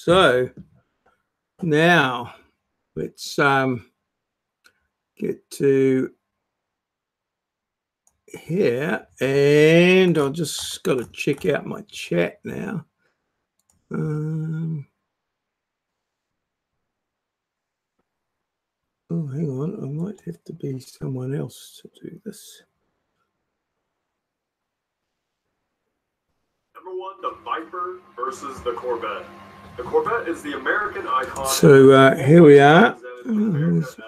So now let's get to here, and I'll just got to check out my chat now. Oh, hang on, I might have to be someone else to do this. Number one, the Viper versus the Corvette. The Corvette is the American icon. So here we are. Oops.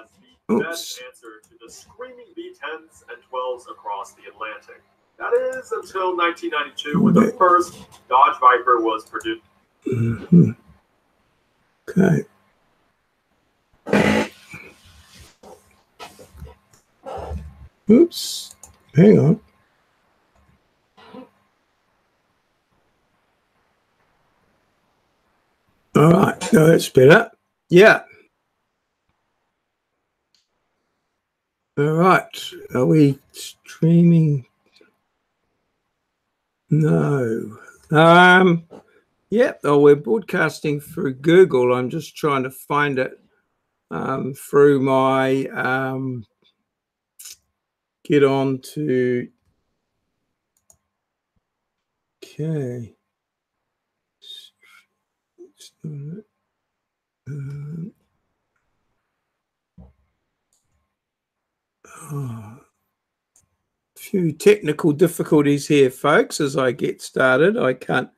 Answer to the screaming V10s and 12s across the Atlantic. That is until 1992, when the first Dodge Viper was produced. Okay. Oops. Hang on. All right. No, that's better. Yeah. All right. Are we streaming? No. Yeah. Oh, we're broadcasting through Google. I'm just trying to find it through my get on to. Okay. Few technical difficulties here, folks, as I get started. I can't,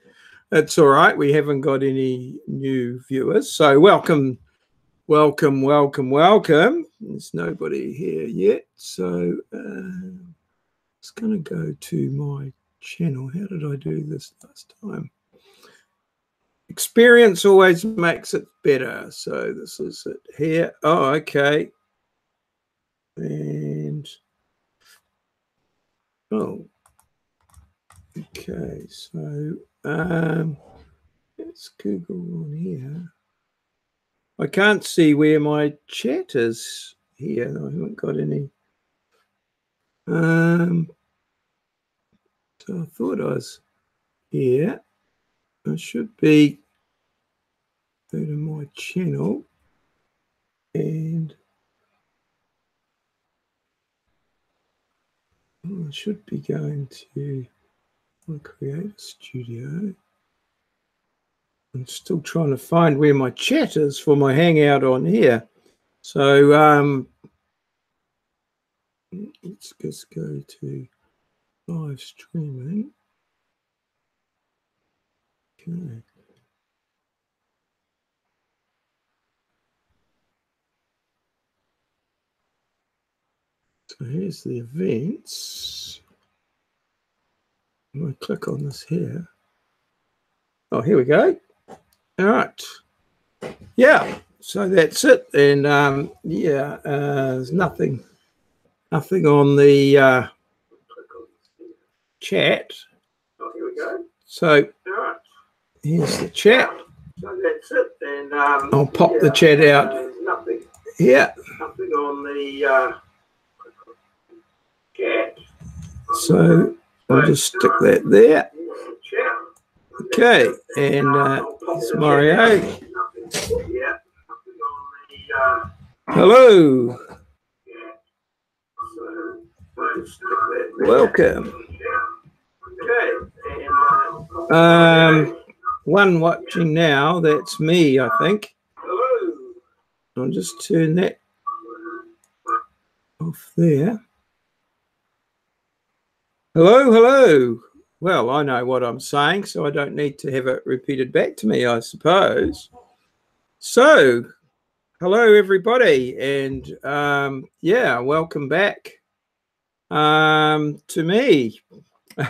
it's all right. We haven't got any new viewers. So welcome. There's nobody here yet. So it's going to go to my channel. How did I do this last time? Experience always makes it better. So this is it here. Oh, okay. And oh, okay. So let's Google on here. I can't see where my chat is here. I haven't got any. So I thought I was here. I should be go to my channel and I should be going to my Creator Studio. I'm still trying to find where my chat is for my Hangout on here. So let's just go to live streaming. Okay. So here's the events. I'm going to click on this here. Oh, here we go. All right. Yeah. So that's it. And yeah, there's nothing on the chat. Oh, here we go. So here's the chat. So that's it. And I'll pop the chat out. Nothing. Yeah. Nothing on the chat. So I'll just stick that there. Okay, and it's Maurieo. Hello. Welcome. One watching now, that's me, I think. I'll just turn that off there. Hello, hello. Well, I know what I'm saying, so I don't need to have it repeated back to me, I suppose. So, hello, everybody, and yeah, welcome back to me.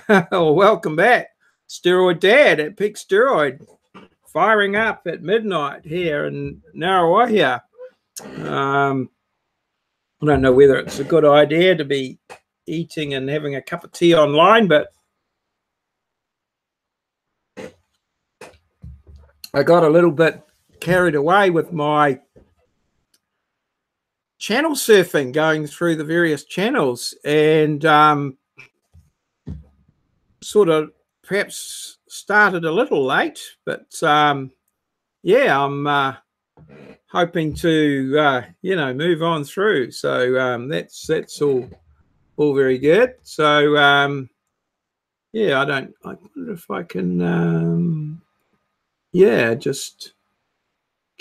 Well, welcome back, Steroid Dad at Peak Steroid, firing up at midnight here in Narawahia. I don't know whether it's a good idea to be eating and having a cup of tea online, but I got a little bit carried away with my channel surfing, going through the various channels, and sort of perhaps started a little late, but yeah, I'm hoping to you know, move on through. So that's all very good. So yeah, I wonder if I can yeah, just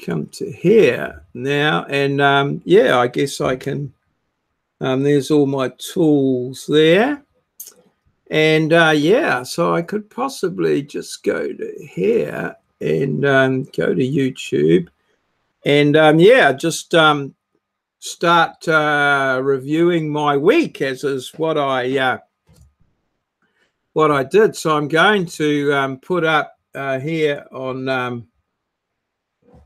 come to here now, and yeah, I guess I can. There's all my tools there, and yeah, so I could possibly just go to here and go to YouTube, and yeah, just start reviewing my week, as is what I did. So I'm going to put up here on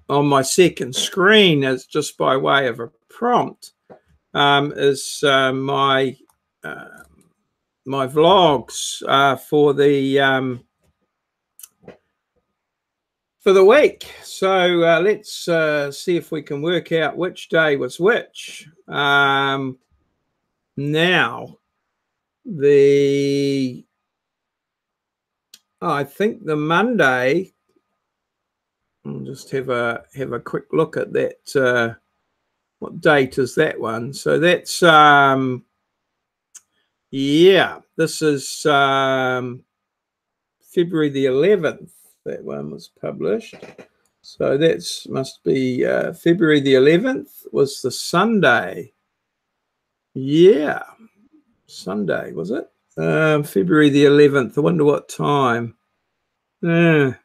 my second screen, as just by way of a prompt, is my my vlogs for the week. So let's see if we can work out which day was which. Now I think the Monday. I'll just have a quick look at that. What date is that one? So that's yeah, this is February the 11th. That one was published. So that's must be February the 11th was the Sunday. Yeah, Sunday, was it? February the 11th. I wonder what time. Well,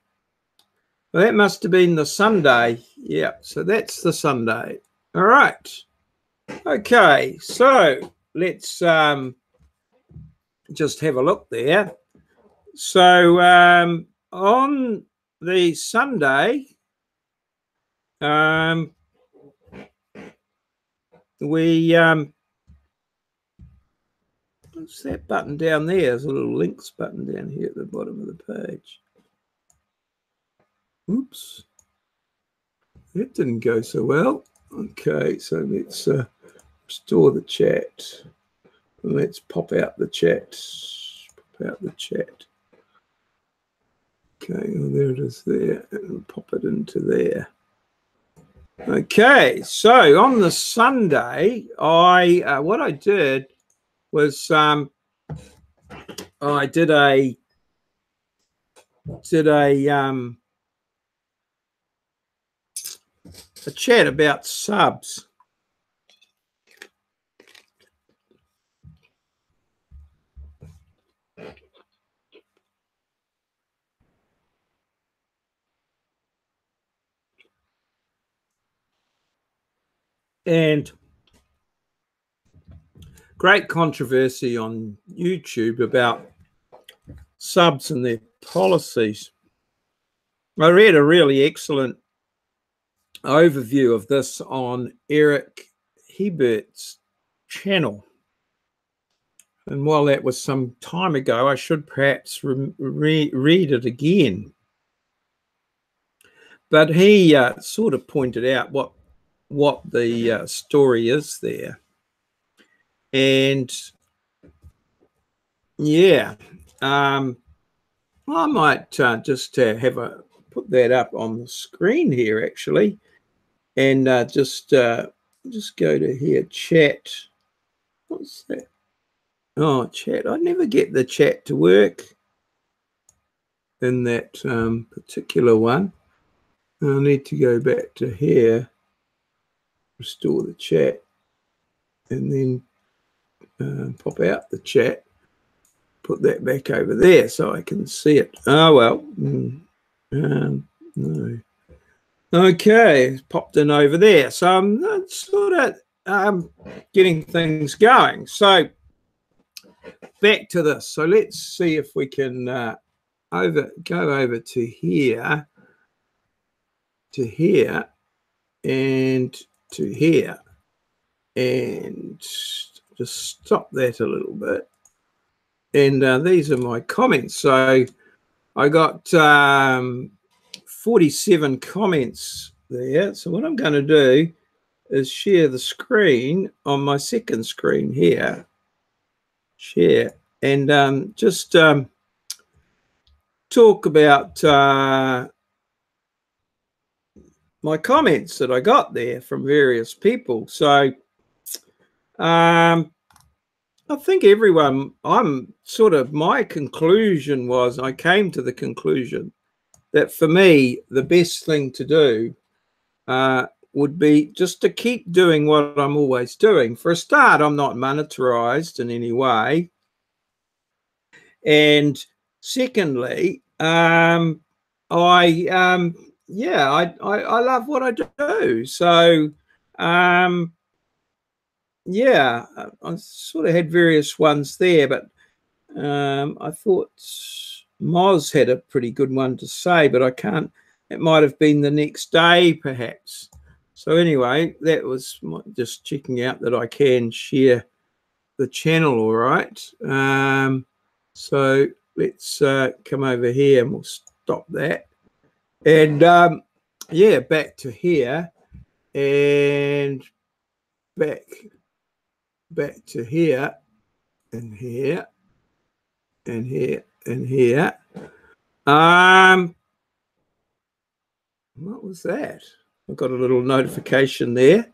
that must have been the Sunday. Yeah, so that's the Sunday. All right. Okay, so let's just have a look there. So on the Sunday, we what's that button down there? There's a little links button down here at the bottom of the page. Oops, that didn't go so well. Okay, so let's restore the chat. Let's pop out the chat. Pop out the chat. Okay, well, there it is there, and pop it into there. Okay, so on the Sunday, what I did was I did a chat about subs. And great controversy on YouTube about subs and their policies. I read a really excellent overview of this on Eric Hebert's channel. And while that was some time ago, I should perhaps read it again. But he sort of pointed out what the story is there. And yeah, I might just put that up on the screen here actually, and just go to here, chat. What's that? Oh, chat. I never get the chat to work in that particular one. I need to go back to here, restore the chat, and then pop out the chat, put that back over there so I can see it. Oh, well, no. Okay, it's popped in over there. So I'm sort of getting things going. So back to this. So let's see if we can go over to here, and to here, and just stop that a little bit. And these are my comments. So I got 47 comments there. So what I'm going to do is share the screen on my second screen here. Share, and just talk about my comments that I got there from various people. So I think everyone, my conclusion was, I came to the conclusion that for me, the best thing to do would be just to keep doing what I'm always doing. For a start, I'm not monetarized in any way. And secondly, I love what I do. So, yeah, I sort of had various ones there, but I thought Moz had a pretty good one to say, but I can't. It might have been the next day, perhaps. So anyway, that was just checking out that I can share the channel all right. So let's come over here and we'll stop that. And yeah, back to here and back to here and here and here and here. What was that? I got a little notification there.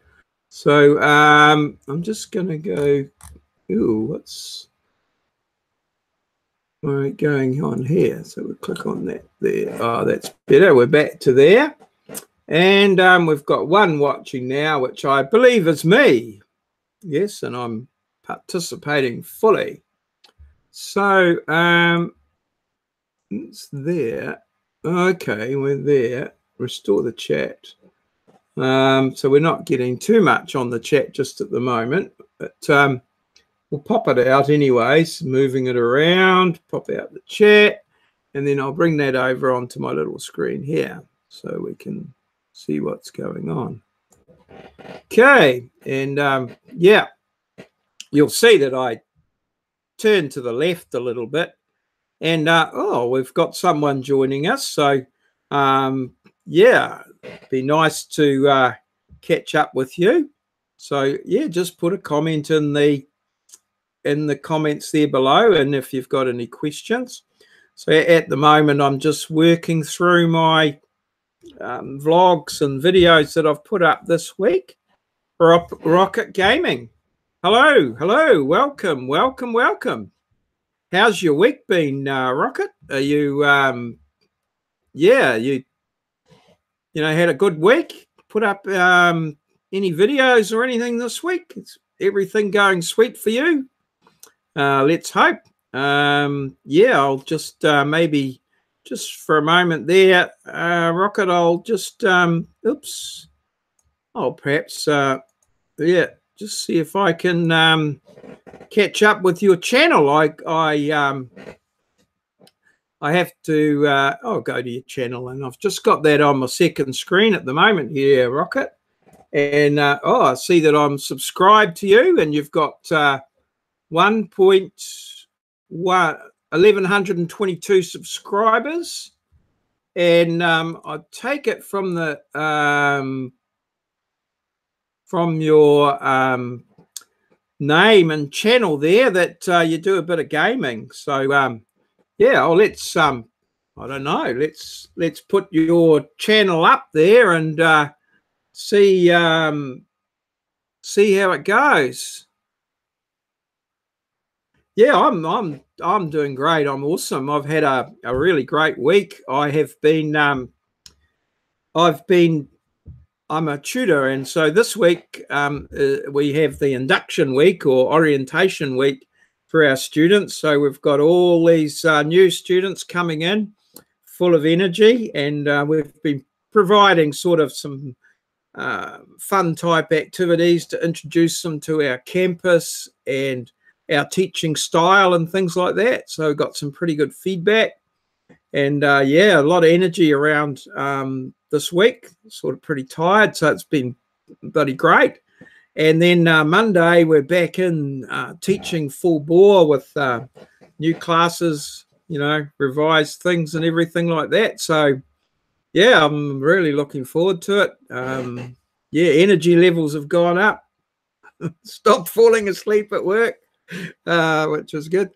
So I'm just going to go, ooh, what's going on here? So we'll click on that there. Oh, that's better. We're back to there. And we've got one watching now, which I believe is me. Yes, and I'm participating fully. So it's there. Okay, we're there. Restore the chat. So we're not getting too much on the chat just at the moment, but we'll pop it out anyways, moving it around, pop out the chat, and then I'll bring that over onto my little screen here so we can see what's going on. Okay, and yeah, you'll see that I turn to the left a little bit, and oh, we've got someone joining us, so yeah, be nice to catch up with you. So yeah, just put a comment in the comments there below, and if you've got any questions. So at the moment I'm just working through my vlogs and videos that I've put up this week for Rocket Gaming. Hello, welcome. How's your week been, Rocket? Are you yeah, you know, had a good week? Put up any videos or anything this week? Is everything going sweet for you? Let's hope. Yeah, I'll just maybe just for a moment there, Rocket, I'll just oops. Oh, perhaps yeah, just see if I can catch up with your channel. I have to I'll go to your channel, and I've just got that on my second screen at the moment here, Rocket. And oh, I see that I'm subscribed to you, and you've got 1,122 subscribers, and I take it from the from your name and channel there that you do a bit of gaming. So yeah, well, let's I don't know, let's put your channel up there and see see how it goes. Yeah, I'm doing great. I'm awesome. I've had a really great week. I have been I'm a tutor, and so this week we have the induction week or orientation week for our students. So we've got all these new students coming in full of energy, and we've been providing sort of some fun type activities to introduce them to our campus and our teaching style and things like that. So got some pretty good feedback, and yeah, a lot of energy around this week. Sort of pretty tired, so it's been bloody great. And then Monday we're back in teaching full bore with new classes, you know, revised things and everything like that. So yeah, I'm really looking forward to it. Yeah, energy levels have gone up. Stopped falling asleep at work, which was good.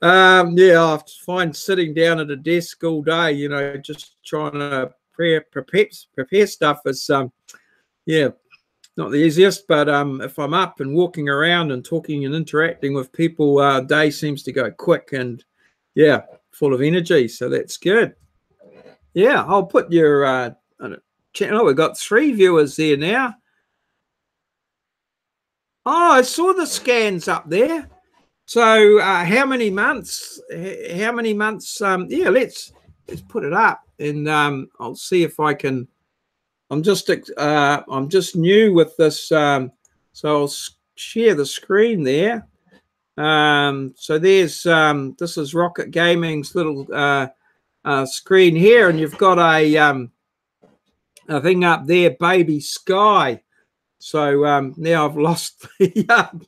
Yeah, I find sitting down at a desk all day, you know, just trying to prepare stuff is yeah, not the easiest, but if I'm up and walking around and talking and interacting with people, day seems to go quick and yeah, full of energy. So that's good. Yeah, I'll put your channel. We've got 3 viewers there now. Oh, I saw the scans up there. So how many months? How many months? Yeah, let's put it up, and I'll see if I can. I'm just new with this, so I'll share the screen there. So there's this is Rocket Gaming's little screen here, and you've got a thing up there, Baby Sky. So now I've lost the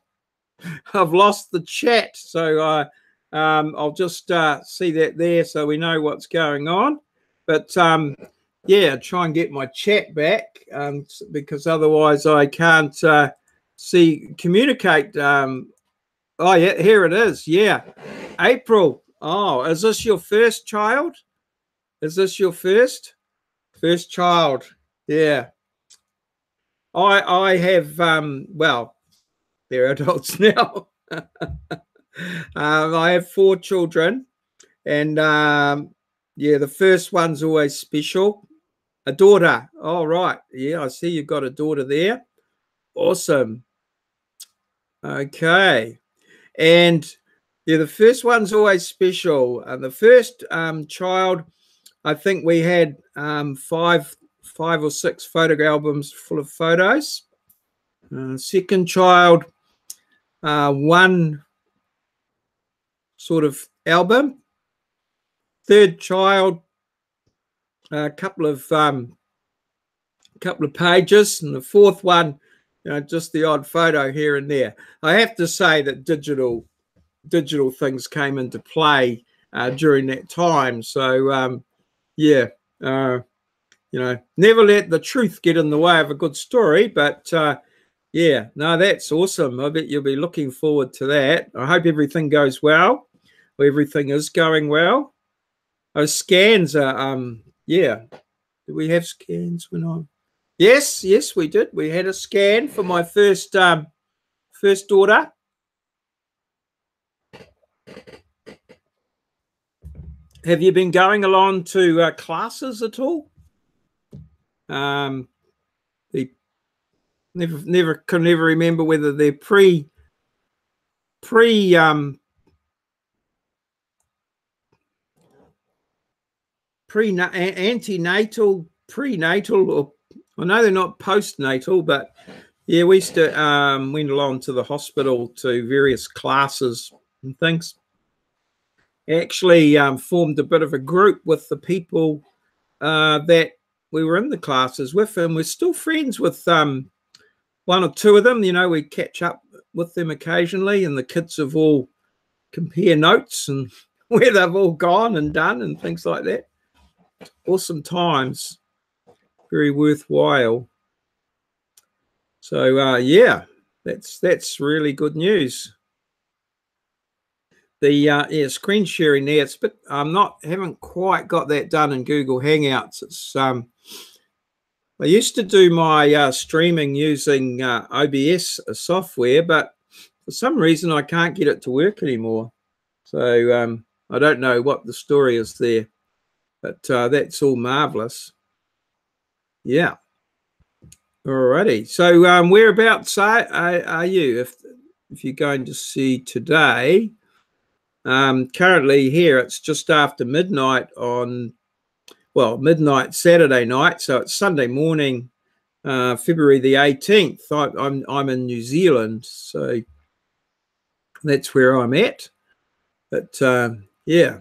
I've lost the chat. So I'll just see that there, so we know what's going on. But yeah, try and get my chat back, because otherwise I can't communicate. Oh yeah, here it is. Yeah, April. Oh, is this your first child? Is this your first child? Yeah. I have well, they're adults now. I have 4 children, and yeah, the first one's always special. A daughter. Oh, right. Yeah, I see you've got a daughter there. Awesome. Okay. And yeah, the first one's always special. And the first child, I think we had 5 or 6 photo albums full of photos. Second child, 1 sort of album. Third child, a couple of pages, and the fourth one, you know, just the odd photo here and there. I have to say that digital things came into play during that time. So yeah, you know, never let the truth get in the way of a good story. But yeah, no, that's awesome. I bet you'll be looking forward to that. I hope everything goes well. Everything is going well. Those scans are yeah. Did we have scans when I? Yes, we did. We had a scan for my first daughter. Have you been going along to classes at all? Never can remember whether they're antenatal, prenatal, or I know they're not postnatal, but yeah, we used to went along to the hospital to various classes and things. Actually formed a bit of a group with the people that we were in the classes with, and we're still friends with 1 or 2 of them. You know, we catch up with them occasionally, and the kids have all compare notes and where they've all gone and done and things like that. Awesome times, very worthwhile. So yeah, that's really good news. The yeah, screen sharing there, it's but haven't quite got that done in Google Hangouts. It's I used to do my streaming using OBS software, but for some reason I can't get it to work anymore. So I don't know what the story is there, but that's all marvelous. Yeah. Alrighty. So whereabouts are you? If you're going to see today, currently here it's just after midnight on, well, midnight Saturday night, so it's Sunday morning, February the 18th. I'm in New Zealand, so that's where I'm at. But yeah,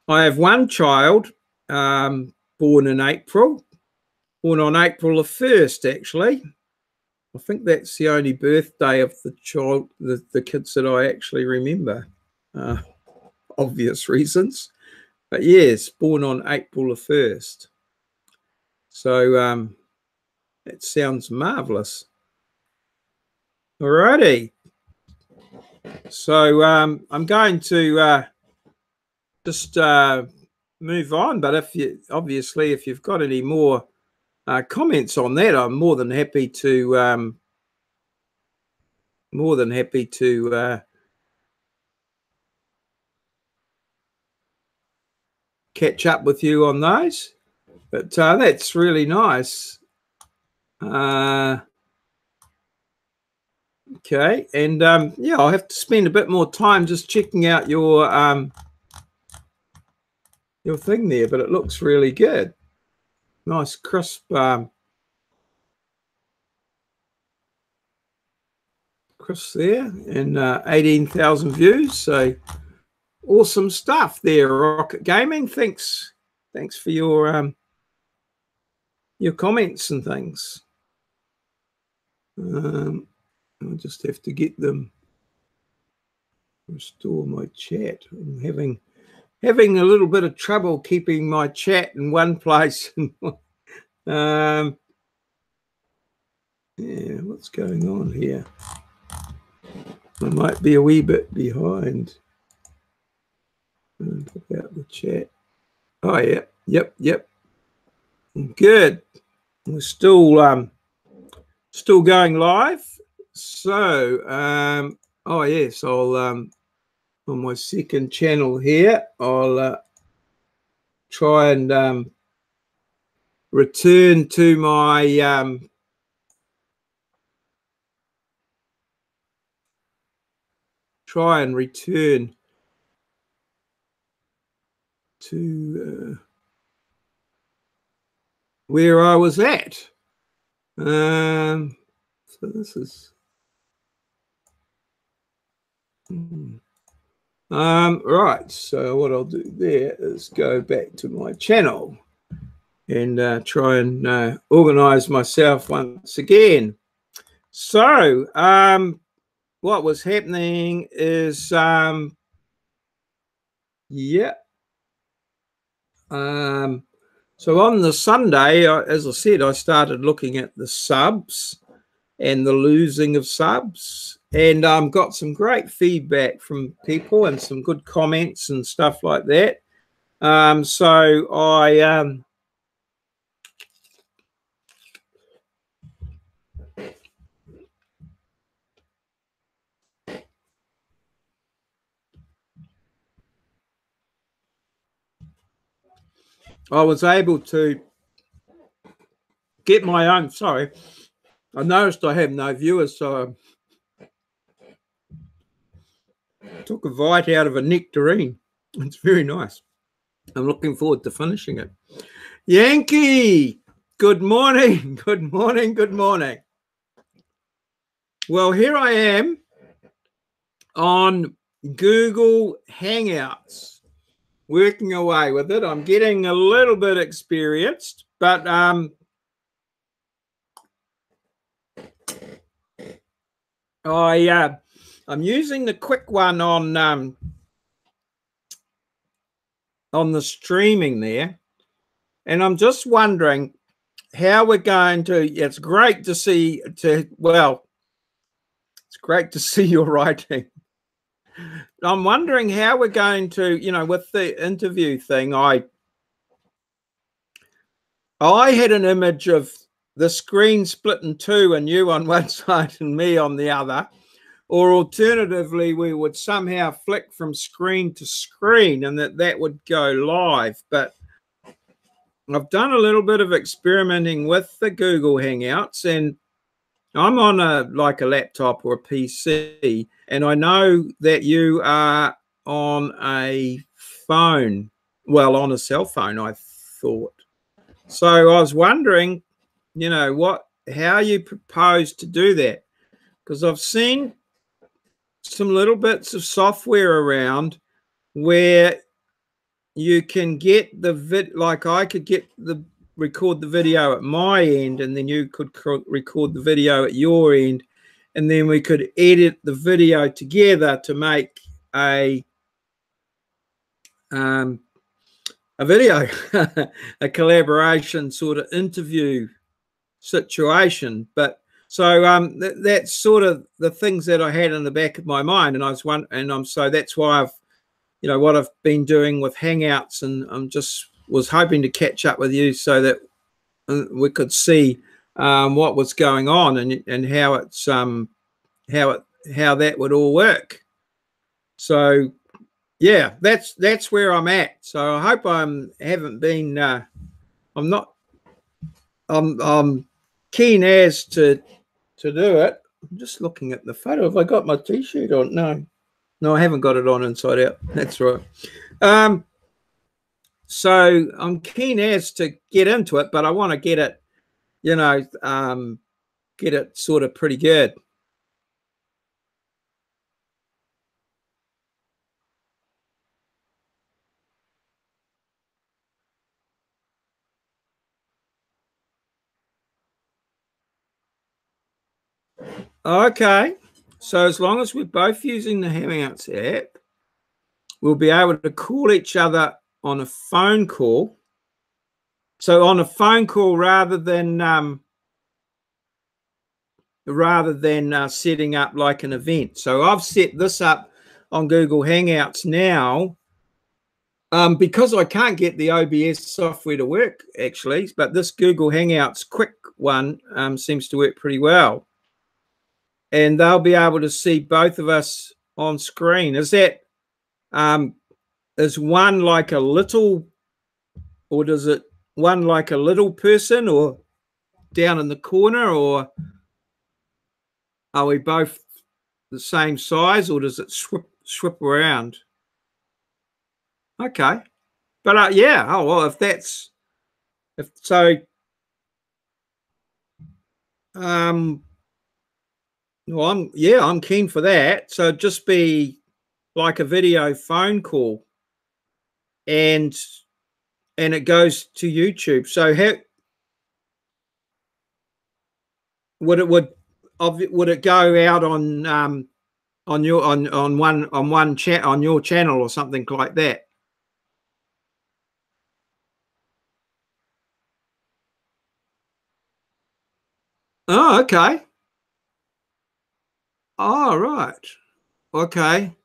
I have 1 child born in April. Born on April the 1st, actually. I think that's the only birthday of the child, the kids that I actually remember. Obvious reasons. But yes, born on April the 1st. So it sounds marvellous. Alrighty. So I'm going to just move on. But if you obviously, if you've got any more comments on that, I'm more than happy to catch up with you on those. But that's really nice. Okay, and yeah, I'll have to spend a bit more time just checking out your thing there, but it looks really good. Nice crisp crisp there, and 18,000 views. So awesome stuff there, Rocket Gaming. Thanks for your comments and things. I'll just have to get them, restore my chat. I'm having a little bit of trouble keeping my chat in one place. Yeah, what's going on here? I might be a wee bit behind. Put out the chat. Oh yeah, yep. Good. We're still going live. So oh yes, I'll on my second channel here, I'll try and return to my return to where I was at. So this is right. So what I'll do there is go back to my channel and try and organize myself once again. So what was happening is yeah. So on the Sunday, as I said, I started looking at the subs and the losing of subs, and got some great feedback from people and some good comments and stuff like that. So I was able to get my own. Sorry, I noticed I have no viewers, so I took a bite out of a nectarine. It's very nice. I'm looking forward to finishing it. Yankee, good morning, good morning, good morning. Well, here I am on Google Hangouts, working away with it. I'm getting a little bit experienced, but I'm using the quick one on the streaming there, and I'm just wondering how we're going to. It's great to see. Well, it's great to see your writing. I'm wondering how we're going to, with the interview thing. I had an image of the screen split in two, and you on one side and me on the other. Or alternatively, we would somehow flick from screen to screen and that would go live. But I've done a little bit of experimenting with the Google Hangouts, and I'm on a laptop or a PC, and I know that you are on a phone. Well, on a cell phone, I thought. So I was wondering, how you propose to do that, because I've seen some little bits of software around where you can get the I could record the video at my end, and then you could record the video at your end, and then we could edit the video together to make a video, a collaboration sort of interview situation. But so that's sort of the things that I had in the back of my mind, and I was so that's why I've what I've been doing with Hangouts, and I'm just was hoping to catch up with you so that we could see what was going on and how it's how that would all work. So yeah, that's where I'm at. So I hope haven't been I'm keen as to do it. I'm just looking at the photo. Have I got my t-shirt on? No, I haven't got it on inside out. That's right. So I'm keen as to get into it, but I want to get it, get it sort of pretty good. Okay. So as long as we're both using the Hangouts app, we'll be able to call each other on a phone call. So on a phone call rather than setting up like an event. So I've set this up on Google Hangouts now because I can't get the OBS software to work actually, but this Google Hangouts quick one seems to work pretty well. And they'll be able to see both of us on screen. Is that is one like a little, or does it one like a little person or down in the corner, or are we both the same size, or does it swip around? Okay, but yeah, oh well, if so, well, I'm keen for that. So it'd just be like a video phone call, and it goes to YouTube. So how would it go out on your on one chat on your channel or something like that? Oh, okay. Oh, right. Okay.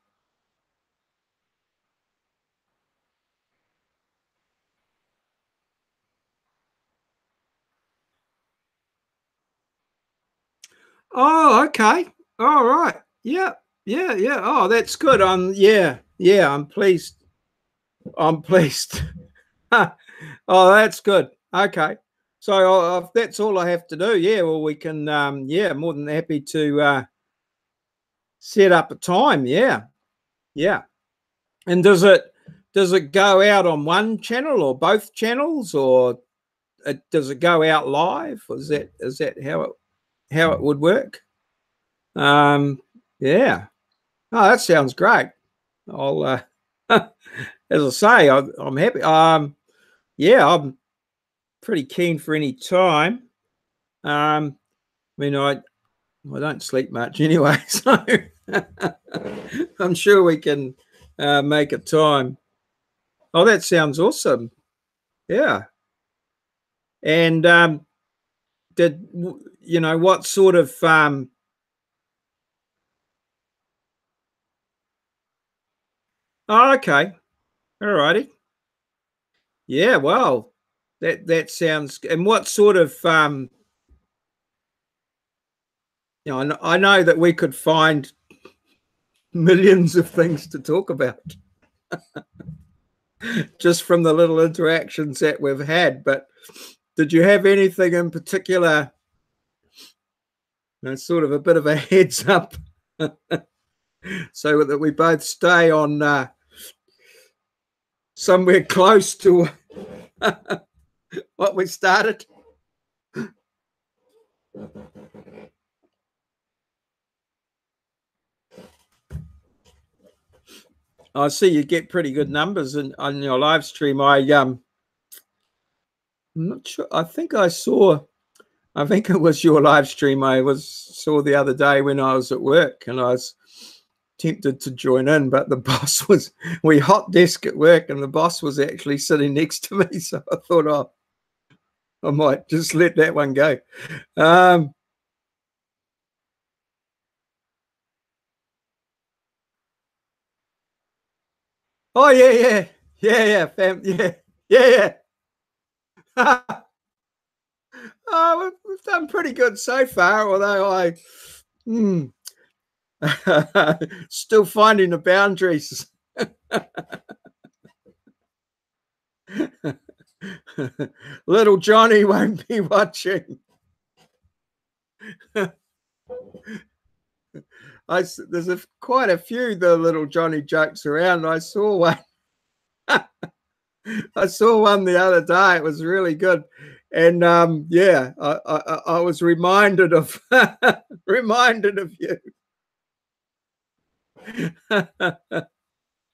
Oh, okay. All right. Yeah. Yeah. Yeah. Oh, that's good. Yeah. Yeah. I'm pleased. I'm pleased. Oh, that's good. Okay. So if that's all I have to do, yeah, well, we can, yeah, more than happy to set up a time. Yeah. Yeah. And does it go out on one channel or both channels, or does it go out live? Is that how it would work? Yeah. Oh, that sounds great. I'll as I say, I'm happy. Yeah, I'm pretty keen for any time. I mean, I don't sleep much anyway, so I'm sure we can make a time. Oh, that sounds awesome. Yeah. And what sort of oh, okay. All righty. Yeah, well, that sounds, and what sort of I know that we could find millions of things to talk about just from the little interactions that we've had, but did you have anything in particular, sort of a bit of a heads up so that we both stay on somewhere close to what we started? I see you get pretty good numbers on your live stream. I'm not sure. I think it was your live stream I saw the other day when I was at work, and I was tempted to join in, but the boss we hot desk at work, and the boss was actually sitting next to me, so I thought, oh, I might just let that one go. Oh yeah, yeah, yeah, yeah, yeah, yeah, yeah. Oh, we've done pretty good so far, although still finding the boundaries. Little Johnny won't be watching. There's quite a few the little Johnny jokes around. I saw one. I saw one the other day. It was really good, and yeah, I was reminded of reminded of you.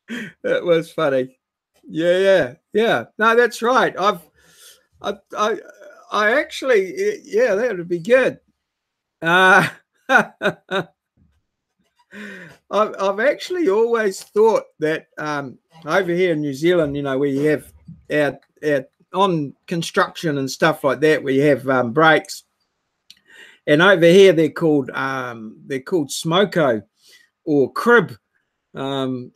It was funny. Yeah, yeah, yeah. No, that's right. I, I, I actually, yeah, that would be good. I've actually always thought that over here in New Zealand, you know, we have our on construction and stuff like that, we have brakes, and over here they're called smoko or crib,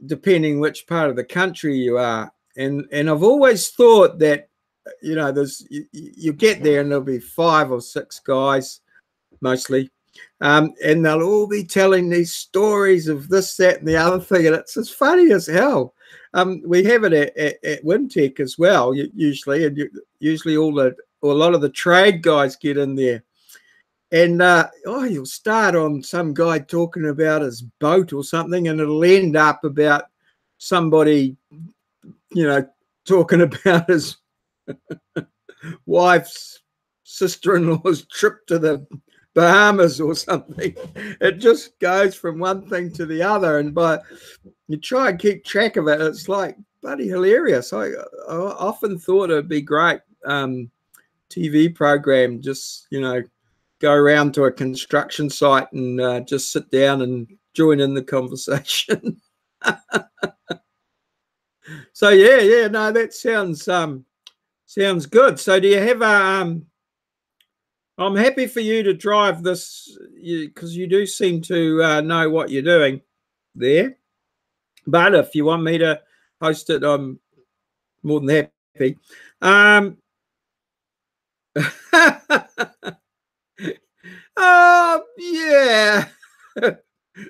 depending which part of the country you are. And I've always thought that, you know, you get there and there'll be 5 or 6 guys mostly, and they'll all be telling these stories of this, that, and the other thing, and it's as funny as hell. We have it at Wintec as well, usually, and usually a lot of the trade guys get in there, and you'll start on some guy talking about his boat or something, and it'll end up about somebody, you know, talking about his wife's sister-in-law's trip to the Bahamas or something. It just goes from one thing to the other, and by you try and keep track of it, it's like bloody hilarious. I often thought it'd be great TV program, just, you know, go around to a construction site and just sit down and join in the conversation. So yeah, no, that sounds good. So do you have a I'm happy for you to drive this, because you do seem to know what you're doing there. But if you want me to host it, I'm more than happy. Yeah,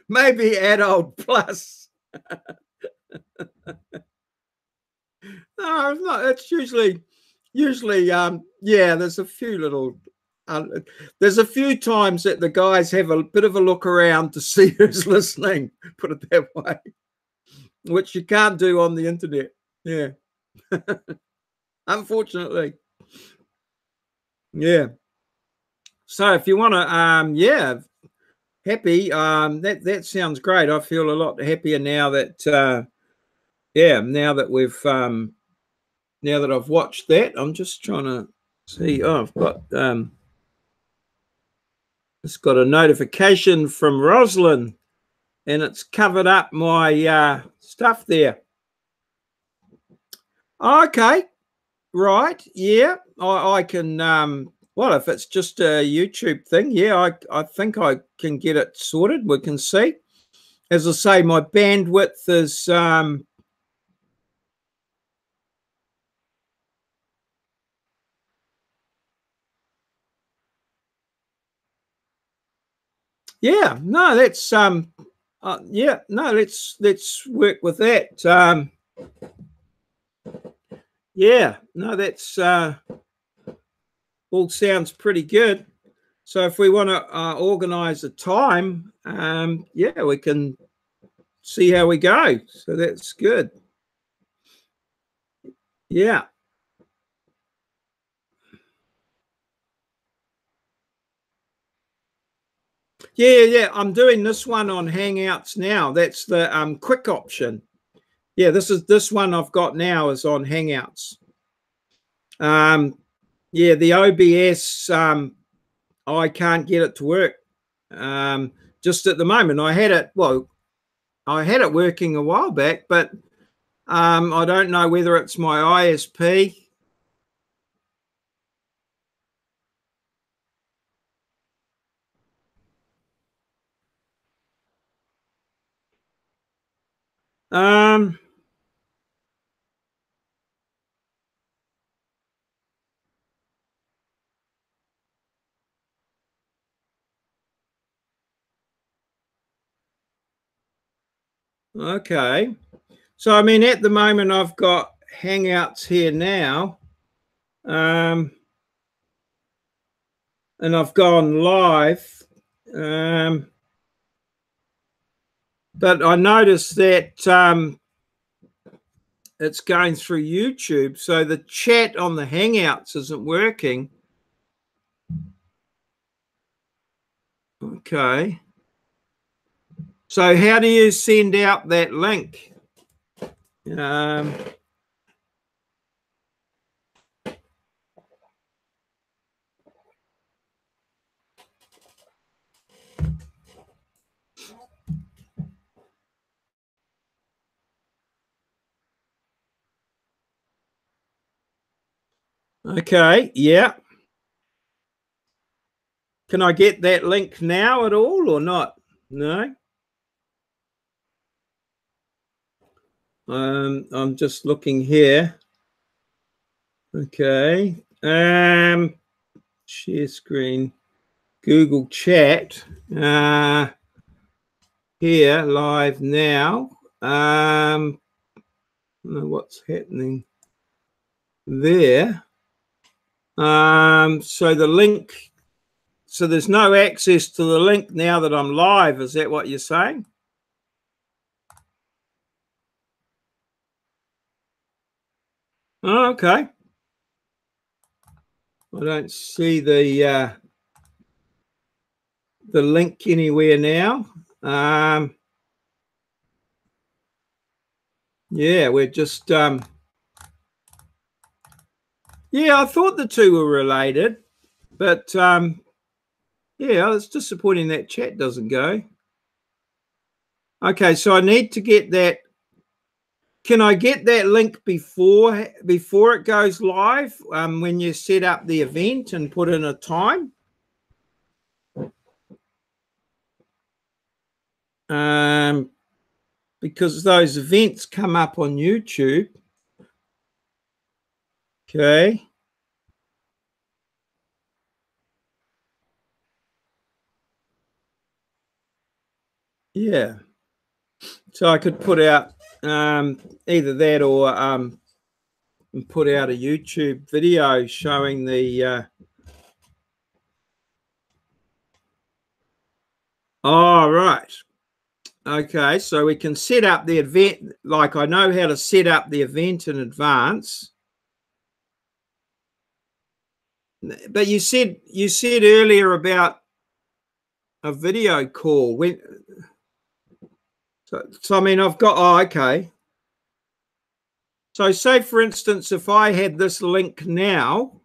maybe adult plus. No, it's not. It's usually, yeah. There's a few times that the guys have a bit of a look around to see who's listening. Put it that way, which you can't do on the internet. Yeah, unfortunately. Yeah. So if you want to, yeah, happy. That sounds great. I feel a lot happier now that, yeah, now that I've watched that. I'm just trying to see. Oh, I've got just got a notification from Rosalind, and it's covered up my stuff there. Okay, right. Yeah, I can. Well, if it's just a YouTube thing, yeah, I think I can get it sorted. We can see. As I say, my bandwidth is yeah, no, that's yeah, no, let's work with that. Yeah, no, that's all sounds pretty good. So if we want to organize a time, yeah, we can see how we go. So that's good. Yeah. Yeah. I'm doing this one on Hangouts now. That's the quick option. Yeah, this one I've got now is on Hangouts. Yeah, the OBS, I can't get it to work. Just at the moment, I had it working a while back, but I don't know whether it's my ISP. Okay. So, I mean, at the moment, I've got Hangouts here now. And I've gone live. But I noticed that it's going through YouTube. So the chat on the Hangouts isn't working. Okay. So how do you send out that link? Okay, yeah. Can I get that link now at all or not? No. I'm just looking here. Okay. Share screen. Google Chat. Here, live now. I don't know what's happening there. So the link, so there's no access to the link now that I'm live. Is that what you're saying? Oh, okay. I don't see the link anywhere now. Yeah, we're just yeah, I thought the two were related, but yeah, it's disappointing that chat doesn't go. Okay, so I need to get that. Can I get that link before it goes live when you set up the event and put in a time? Because those events come up on YouTube. Okay. Yeah. So I could put out either that or put out a YouTube video showing the oh, right. Okay, so we can set up the event, like I know how to set up the event in advance. But you said earlier about a video call. So I mean, I've got, oh, okay. So say, for instance, if I had this link now,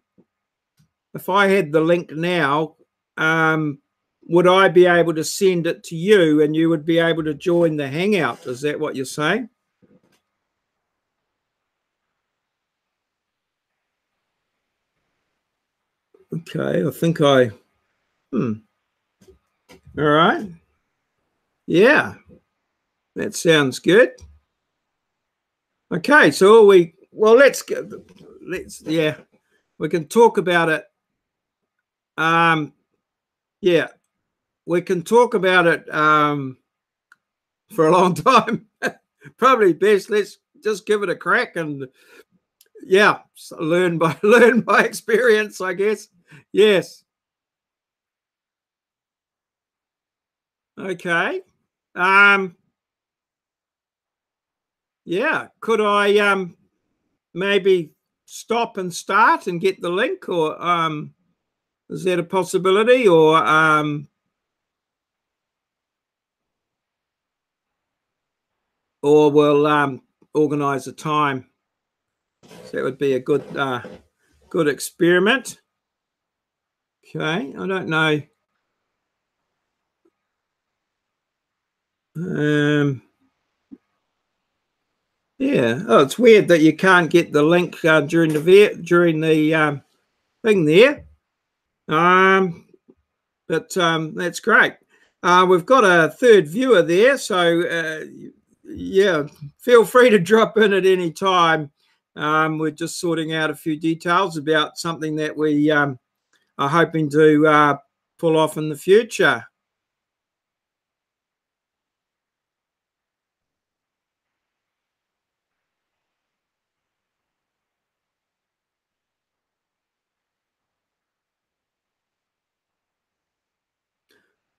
would I be able to send it to you and you would be able to join the Hangout? Is that what you're saying? Okay, I think all right. Yeah, that sounds good. Okay, so let's yeah, we can talk about it. Yeah, we can talk about it for a long time. Probably best let's just give it a crack and yeah, learn by experience, I guess. Yes. Okay. Yeah, could I maybe stop and start and get the link, or is that a possibility, or we'll organize a time? So that would be a good experiment. Okay, I don't know. Yeah. Oh, it's weird that you can't get the link during the thing there. But that's great. We've got a third viewer there, so yeah, feel free to drop in at any time. We're just sorting out a few details about something that we are hoping to pull off in the future.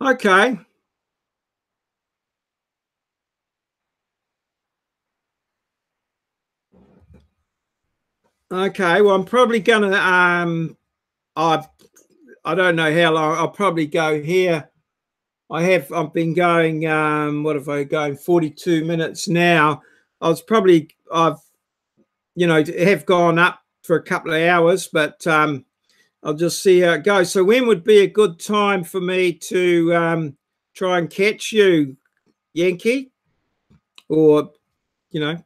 Okay. Okay. Well, I'm probably gonna I don't know how long. I'll probably go here. I've been going what have I going 42 minutes now. I've have gone up for a couple of hours, but I'll just see how it goes. So when would be a good time for me to try and catch you, Yankee? Or,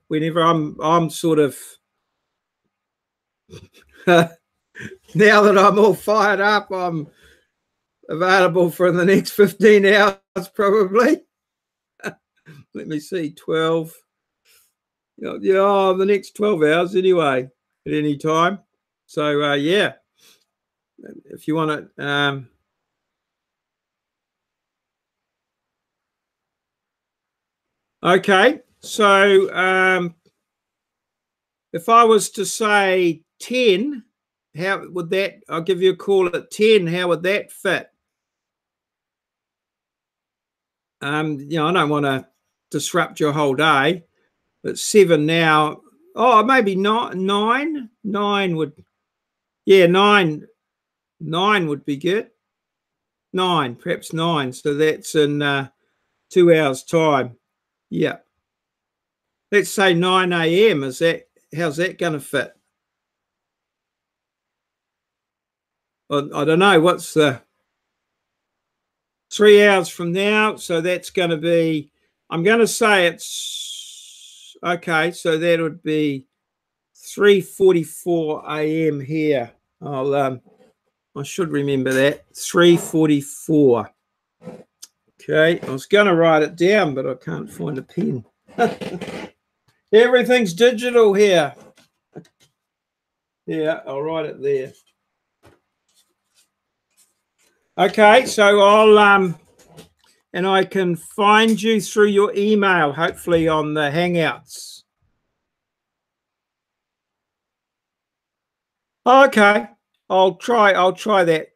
whenever I'm sort of now that I'm all fired up, I'm available for the next 15 hours probably. Let me see, 12. Yeah, the next 12 hours anyway, at any time. So yeah, if you want to okay, so if I was to say 10, how would that, I'll give you a call at 10, how would that fit? I don't want to disrupt your whole day, but 7 now. Oh, maybe not 9. 9 would, yeah, 9 would be good. 9, perhaps 9. So that's in 2 hours time. Yeah. Let's say 9 a.m. How's that going to fit? I don't know. What's the 3 hours from now? So that's going to be, I'm going to say it's, okay, so that would be 3:44 a.m. here. I should remember that. 3:44. Okay, I was going to write it down, but I can't find a pen. Everything's digital here. Yeah, I'll write it there. Okay, so I'll and I can find you through your email, hopefully on the Hangouts. Okay, I'll try that.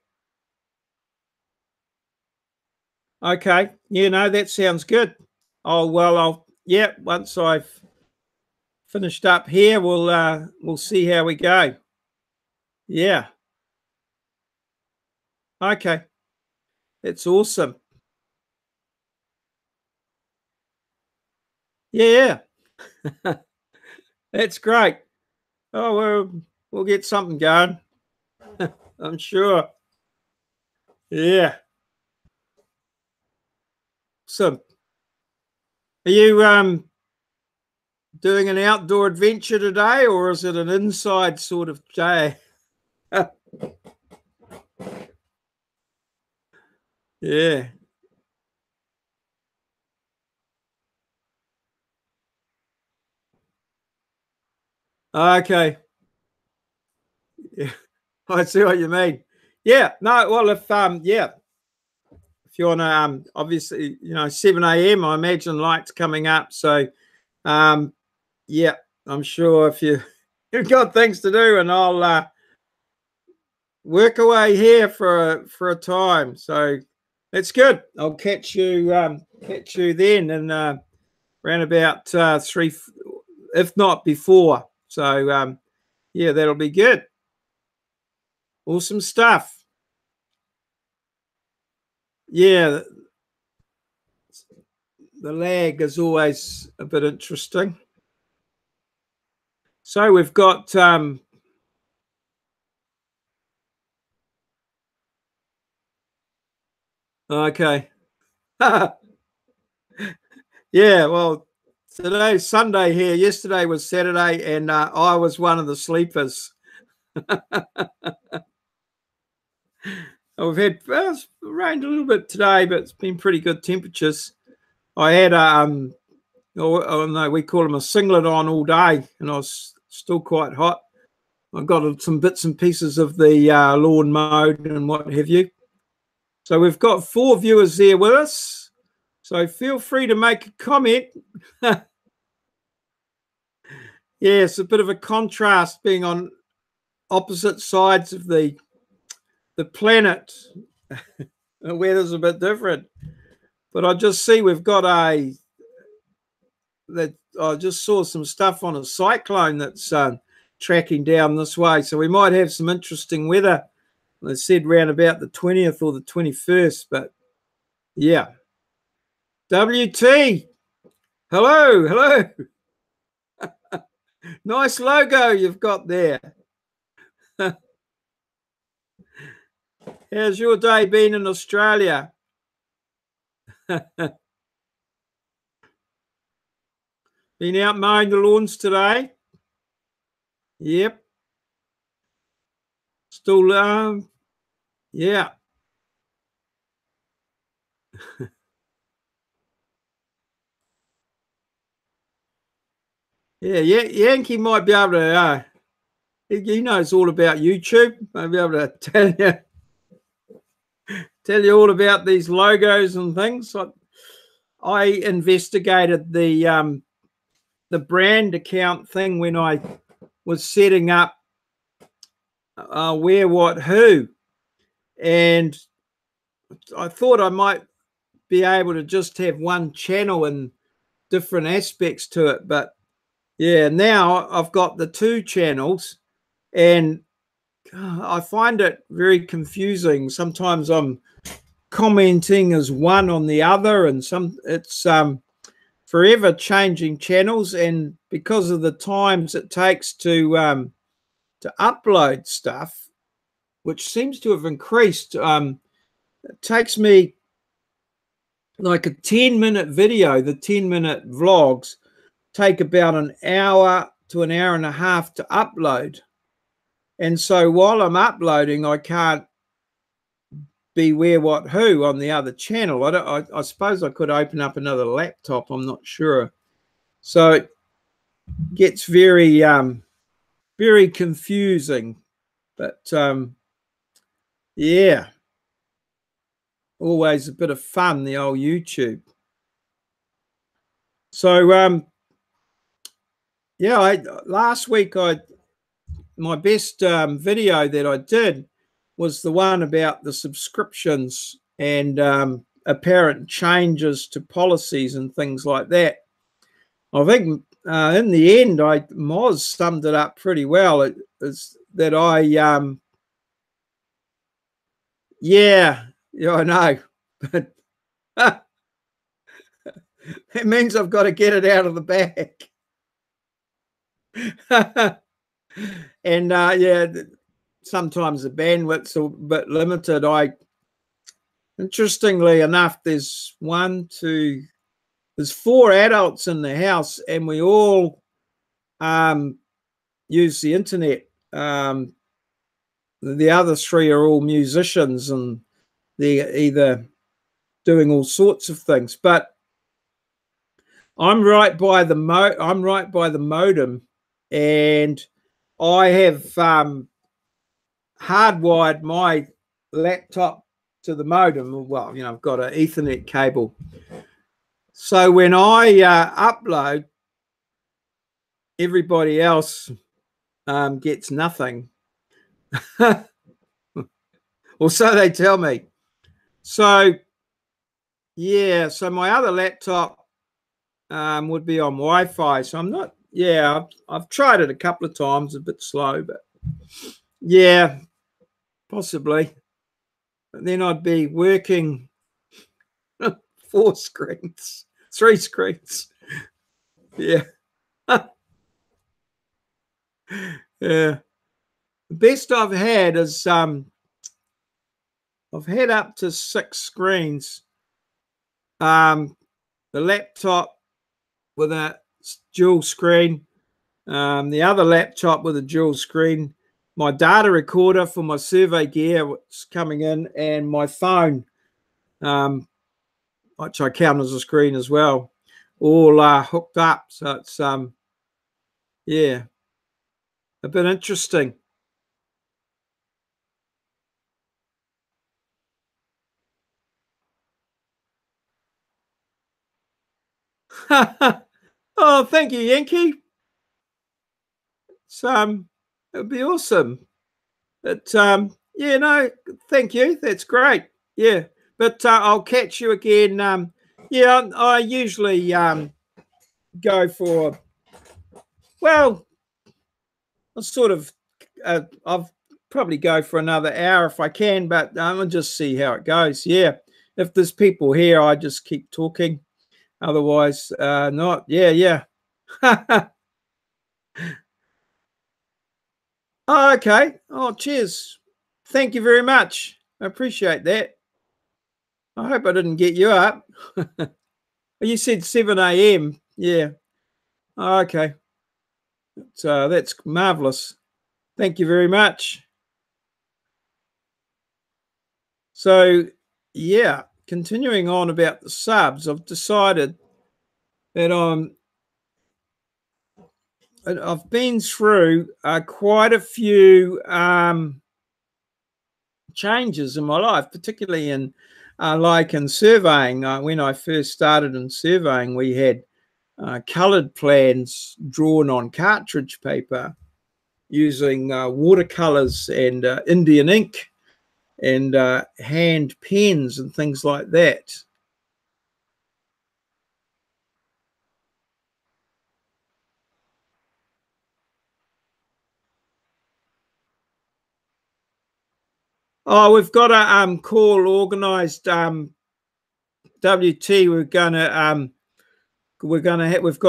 Okay, that sounds good. Once I've finished up here, we'll see how we go. Yeah. Okay. That's awesome. Yeah. That's great. Oh, we'll get something going. I'm sure. Yeah. So, are you doing an outdoor adventure today, or is it an inside sort of day? Yeah. Okay. Yeah. I see what you mean. Yeah. No. Well, if you want to, obviously, 7 a.m. I imagine lights coming up. So, yeah, I'm sure if you've got things to do, and I'll work away here for a time. So that's good. I'll catch you then, and around about 3, if not before. So yeah, that'll be good. Awesome stuff. Yeah, the lag is always a bit interesting. So we've got okay. Yeah, well, today's Sunday here. Yesterday was Saturday, and I was one of the sleepers. We've had it's rained a little bit today, but it's been pretty good temperatures. I had oh no, we call them a singlet on all day, and I was still quite hot. I've got some bits and pieces of the lawn mowed and what have you. So we've got 4 viewers there with us. So feel free to make a comment. Yeah, it's a bit of a contrast being on opposite sides of the planet. The weather's a bit different. But I just see we've got I just saw some stuff on a cyclone that's tracking down this way. So we might have some interesting weather. They said around about the 20th or the 21st. But yeah. WT. Hello, hello. Nice logo you've got there. How's your day been in Australia? Been out mowing the lawns today? Yep. Still, yeah. Yeah, Yankee might be able to, he knows all about YouTube. Might be able to tell you all about these logos and things. I investigated the brand account thing when I was setting up Where, What, Who, and I thought I might be able to just have one channel and different aspects to it, but yeah, now I've got the two channels, and I find it very confusing. Sometimes I'm commenting as one on the other, and it's forever changing channels, and because of the times it takes to upload stuff, which seems to have increased, it takes me like a 10-minute video. The 10-minute vlogs take about an hour to an hour and a half to upload, and so while I'm uploading I can't be Where, What, Who on the other channel. I suppose I could open up another laptop, I'm not sure. So it gets very very confusing, but yeah, always a bit of fun, the old YouTube. So yeah, last week my best video that I did was the one about the subscriptions and apparent changes to policies and things like that. I think in the end, Moz summed it up pretty well. It is that yeah, I know, but it means I've got to get it out of the bag. And yeah, sometimes the bandwidth's a bit limited. Interestingly enough, there's four adults in the house, and we all use the internet. The other three are all musicians, and they're either doing all sorts of things. But I'm right by the modem, and I have hardwired my laptop to the modem. Well, I've got an Ethernet cable. So when I upload, everybody else gets nothing. Or so they tell me. So yeah, so my other laptop would be on Wi-Fi. So I'm not, yeah, I've tried it a couple of times, a bit slow, but yeah, possibly. But then I'd be working 4 screens, 3 screens. Yeah. Yeah. The best I've had is I've had up to 6 screens. The laptop with a dual screen, the other laptop with a dual screen, my data recorder for my survey gear was coming in, and my phone, which I count as a screen as well, all hooked up. So it's yeah, a bit interesting. Oh, thank you, Yankee. It's it'd be awesome. But yeah, no, thank you. That's great. Yeah, but I'll catch you again. Yeah, I usually go for, well, I'll sort of, I'll probably go for another hour if I can, but I'll just see how it goes. Yeah, if there's people here, I just keep talking. Otherwise, not. Yeah, yeah. Oh, okay. Oh, cheers. Thank you very much. I appreciate that. I hope I didn't get you up. You said 7 a.m. Yeah. Oh, okay. So that's marvelous. Thank you very much. So, yeah, continuing on about the subs, I've decided that I've been through quite a few changes in my life, particularly in like in surveying. When I first started in surveying, we had coloured plans drawn on cartridge paper using watercolours and Indian ink and hand pens and things like that. Oh, we've got a call organised. WT, we've got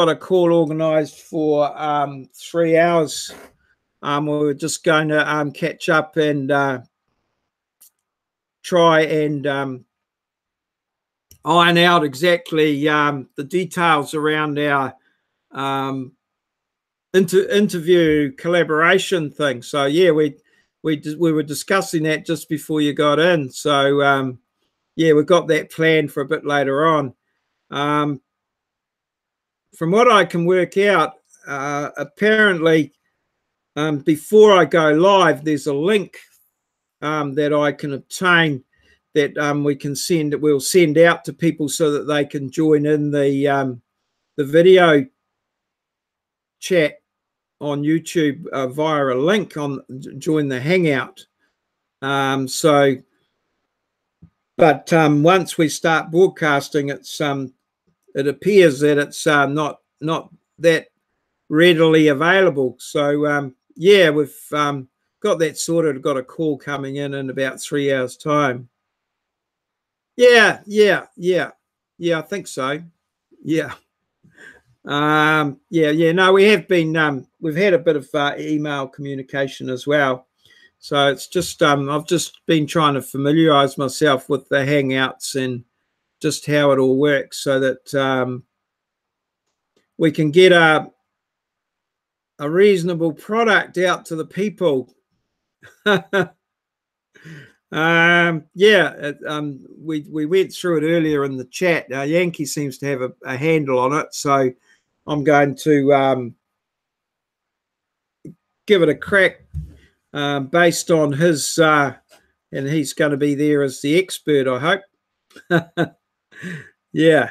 a call organised for 3 hours. We're just going to catch up and try and iron out exactly the details around our interview collaboration thing. So yeah, we were discussing that just before you got in. So yeah, we've got that planned for a bit later on. From what I can work out, apparently before I go live, there's a link that I can obtain that we'll send out to people so that they can join in the video chat on YouTube via a link join the Hangout. But once we start broadcasting, it appears that it's not that readily available. So yeah, we've got that sorted. Got a call coming in about 3 hours' time. Yeah, I think so. Yeah. Yeah. No, we have been. We've had a bit of email communication as well. So it's just I've just been trying to familiarise myself with the Hangouts and just how it all works, so that we can get a reasonable product out to the people. Yeah, we went through it earlier in the chat. Yankee seems to have a handle on it, so I'm going to give it a crack based on his, and he's going to be there as the expert, I hope. Yeah.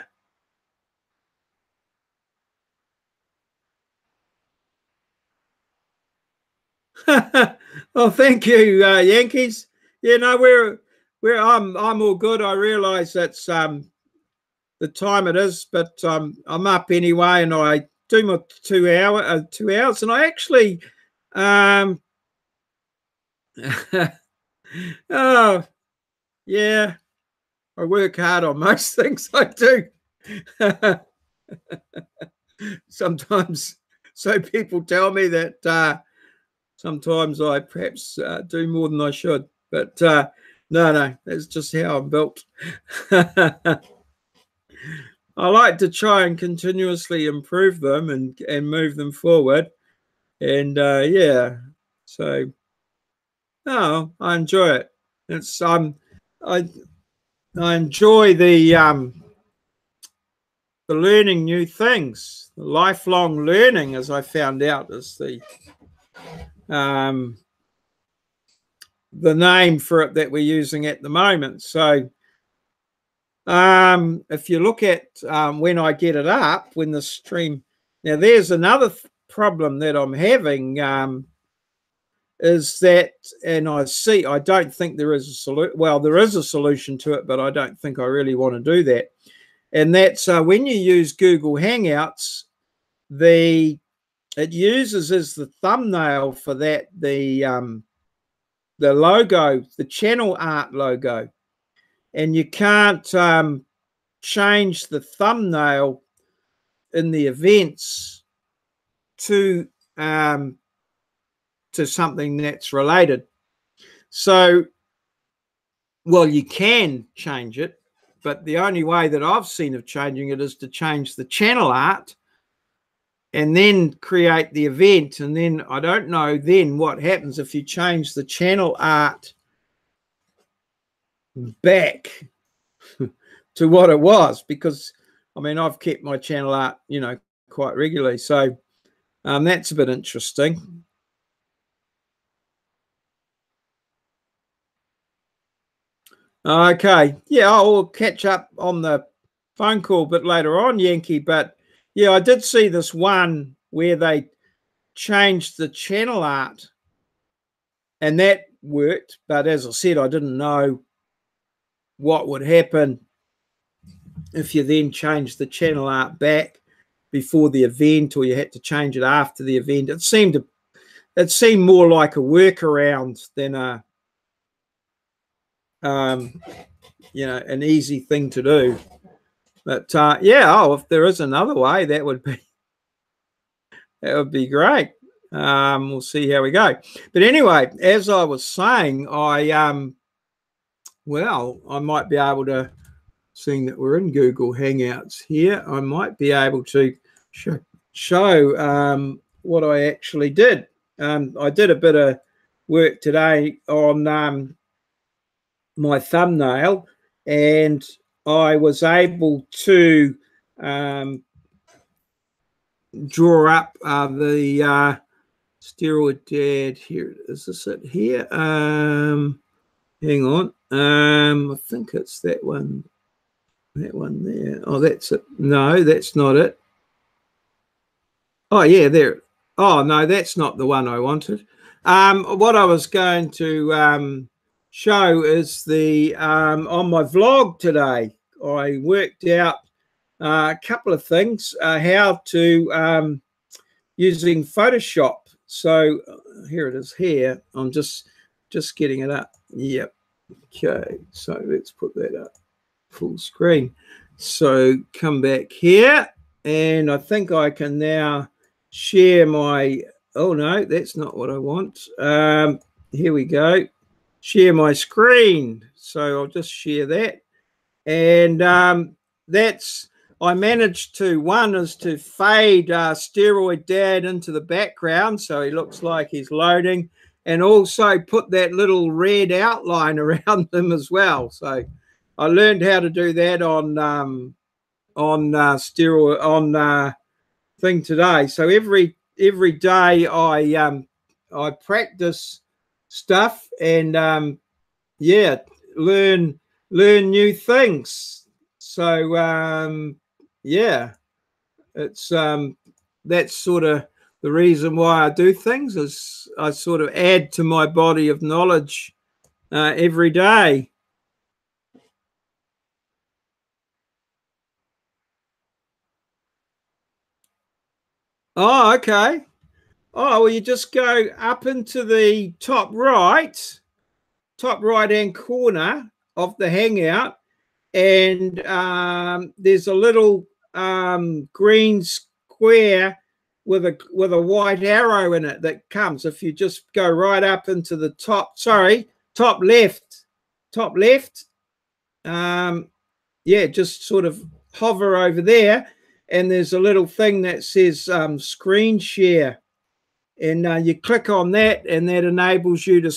Oh, thank you, Yankees. Yeah, no, I'm all good. I realise that's the time it is, but I'm up anyway, and I do my 2 hours, and I actually oh yeah, I work hard on most things I do. Sometimes, so people tell me that sometimes I perhaps do more than I should, but no, that's just how I'm built. I like to try and continuously improve them and move them forward, and yeah, so no, I enjoy it. It's I enjoy the learning new things. The lifelong learning, as I found out, is the name for it that we're using at the moment. So if you look at when I get it up, when the stream, now there's another problem that I'm having. is that, and I don't think there is a solution. Well, there is a solution to it, but I don't think I really want to do that. And that's when you use Google Hangouts, it uses as the thumbnail for that the logo, the channel art logo, and you can't change the thumbnail in the events to something that's related. So, well, you can change it, but the only way that I've seen of changing it is to change the channel art and then create the event. And then I don't know then what happens if you change the channel art back to what it was, because I mean, I've kept my channel art, you know, quite regularly. So that's a bit interesting. Okay. Yeah, I'll catch up on the phone call a bit later on, Yankee. But yeah, I did see this one where they changed the channel art and that worked. But as I said, I didn't know what would happen if you then changed the channel art back before the event, or you had to change it after the event. It seemed more like a workaround than a you know, an easy thing to do. But yeah, if there is another way, that would be great. We'll see how we go. But anyway, as I was saying, well, I might be able to, seeing that we're in Google Hangouts here, I might be able to show what I actually did. I did a bit of work today on my thumbnail, and I was able to draw up the STEROID DAD. Here, is this it here? Hang on. I think it's that one. That one there. Oh, that's it. No, that's not it. Oh, yeah, there. Oh, no, that's not the one I wanted. What I was going to show is the on my vlog today, I worked out a couple of things, how to using Photoshop. So here it is here. I'm just getting it up. Yep. Okay, so let's put that up full screen. So come back here, and I think I can now share my, oh no, that's not what I want. Here we go. Share my screen. So I'll just share that. And that's, I managed to, one is to fade STEROID DAD into the background so he looks like he's loading, and also put that little red outline around them as well. So I learned how to do that on STEROID on thing today. So every day I practice stuff and yeah, learn new things. So yeah, it's that's sort of the reason why I do things, is I sort of add to my body of knowledge every day. Oh, okay. Oh, well, you just go up into the top right-hand corner of the Hangout, and there's a little green square with a white arrow in it that comes. If you just go right up into the top left, yeah, just sort of hover over there, and there's a little thing that says screen share, and you click on that, and that enables you to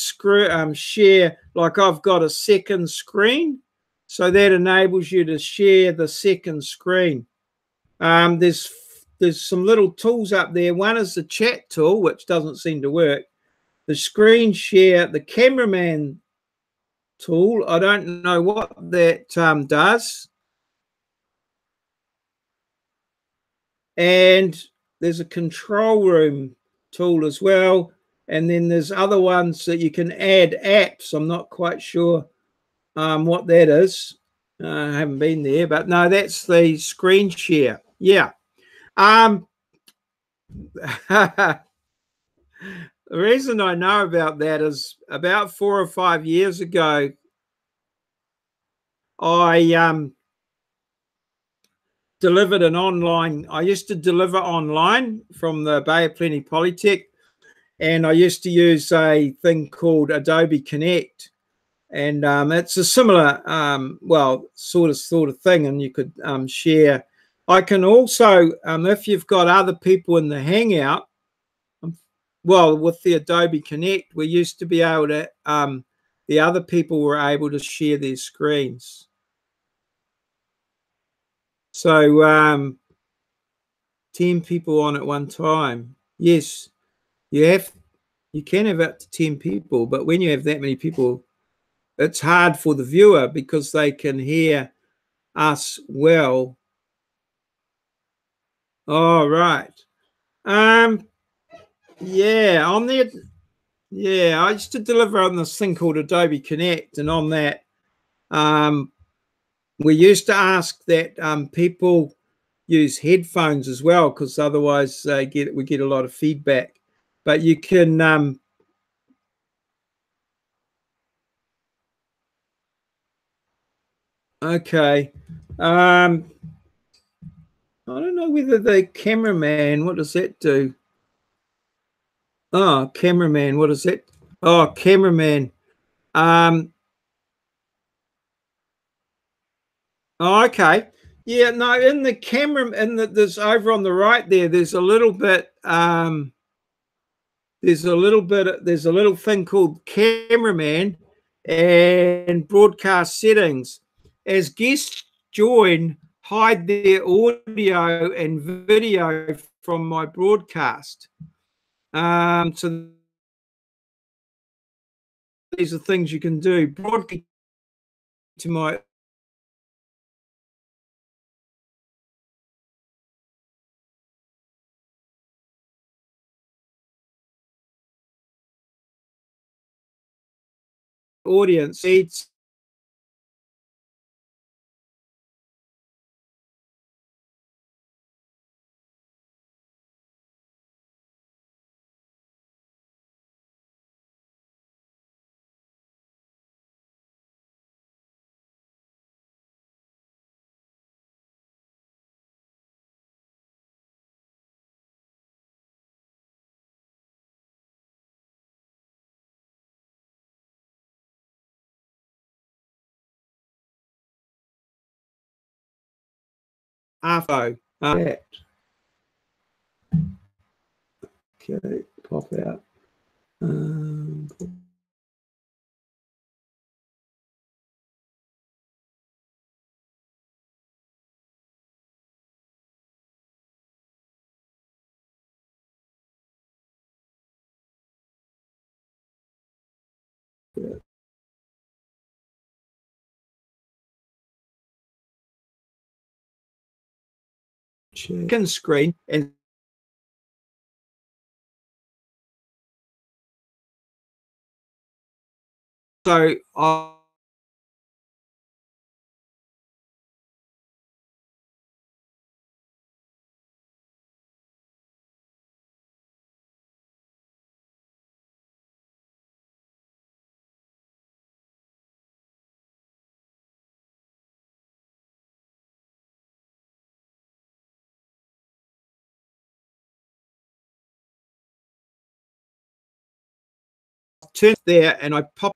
share. Like I've got a second screen, so that enables you to share the second screen. There's some little tools up there. One is the chat tool, which doesn't seem to work. The screen share, the cameraman tool, I don't know what that does. And there's a control room tool as well. And then there's other ones that you can add apps. I'm not quite sure what that is. I haven't been there, but no, that's the screen share. Yeah. The reason I know about that is about 4 or 5 years ago, I delivered an online. I used to deliver online from the Bay of Plenty Polytech, and I used to use a thing called Adobe Connect, and it's a similar, well, sort of thing, and you could share. I can also, if you've got other people in the Hangout, well, with the Adobe Connect, we used to be able to, the other people were able to share their screens. So 10 people on at one time. Yes, you can have up to 10 people, but when you have that many people, it's hard for the viewer because they can hear us well. Oh, right. Yeah, on there. Yeah, I used to deliver on this thing called Adobe Connect, and on that, we used to ask that people use headphones as well, because otherwise we get a lot of feedback. But you can okay. I don't know whether the cameraman, what does that do? Oh, cameraman, what is that? Oh, cameraman. Oh, okay. Yeah, no, in the camera, there's over on the right there, there's a little bit, there's a little thing called cameraman and broadcast settings. As guests join, hide their audio and video from my broadcast. So these are things you can do. Broadcast to my audience. It's ARFO. Okay, pop out. Second screen, and so I turn there and I pop.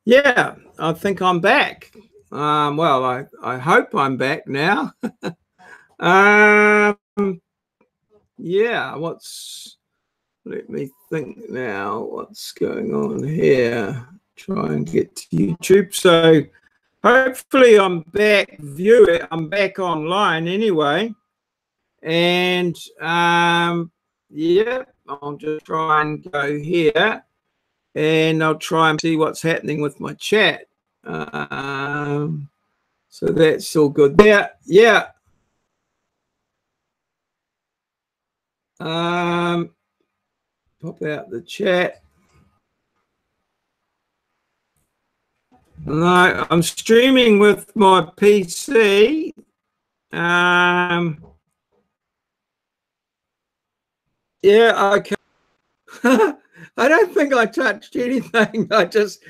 Yeah, I think I'm back. Well, I hope I'm back now. Yeah, let me think now, what's going on here? Try and get to YouTube. So hopefully I'm back viewing, I'm back online anyway. And yeah, I'll just try and go here and I'll try and see what's happening with my chat. So that's all good there. Yeah. Pop out the chat. No, I'm streaming with my PC. Yeah, okay. I don't think I touched anything. I just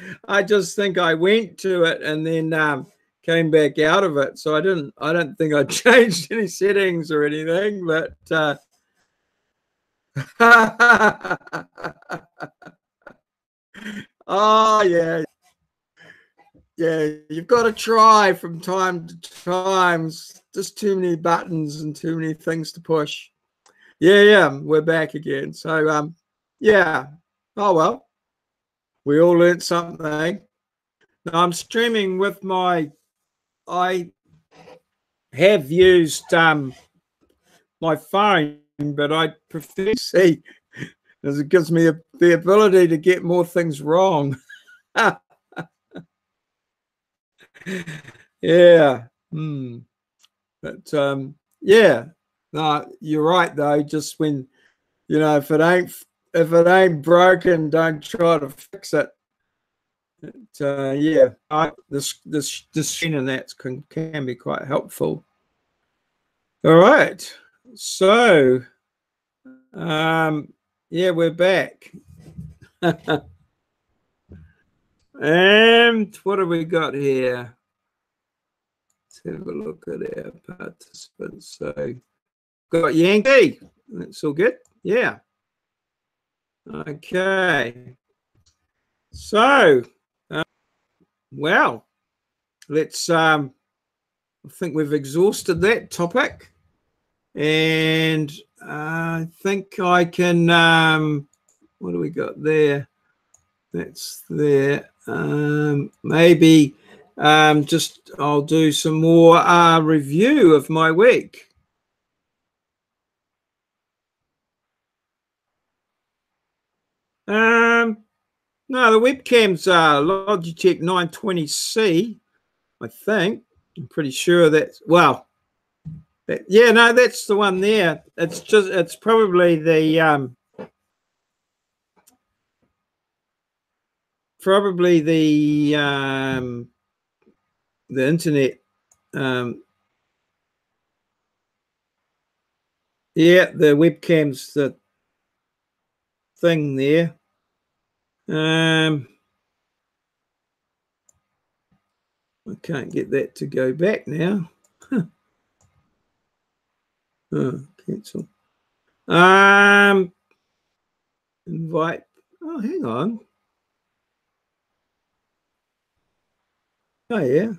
think I went to it and then came back out of it. So I don't think I changed any settings or anything, but oh yeah. Yeah, you've got to try from time to time. Just too many buttons and too many things to push. Yeah, we're back again. So yeah. Oh well. We all learned something. Now, I'm streaming with I have used my phone, but I prefer to see as it gives me the ability to get more things wrong. Yeah. But yeah. No, you're right though. Just when if it ain't broken, don't try to fix it. Yeah, this screen and that can be quite helpful. All right, so yeah, we're back. And what have we got here? Let's have a look at our participants. So got Yankee. That's all good. Yeah. Okay. So well, let's I think we've exhausted that topic, and I think I can what do we got there? That's there. Maybe just I'll do some more review of my week. No, the webcam's Logitech 920C, I think. I'm pretty sure that's, well, yeah, no, that's the one there. It's probably the internet. Yeah, the webcam's the thing there. I can't get that to go back now. Huh. Oh, cancel. Invite. Oh, hang on. Oh, yeah.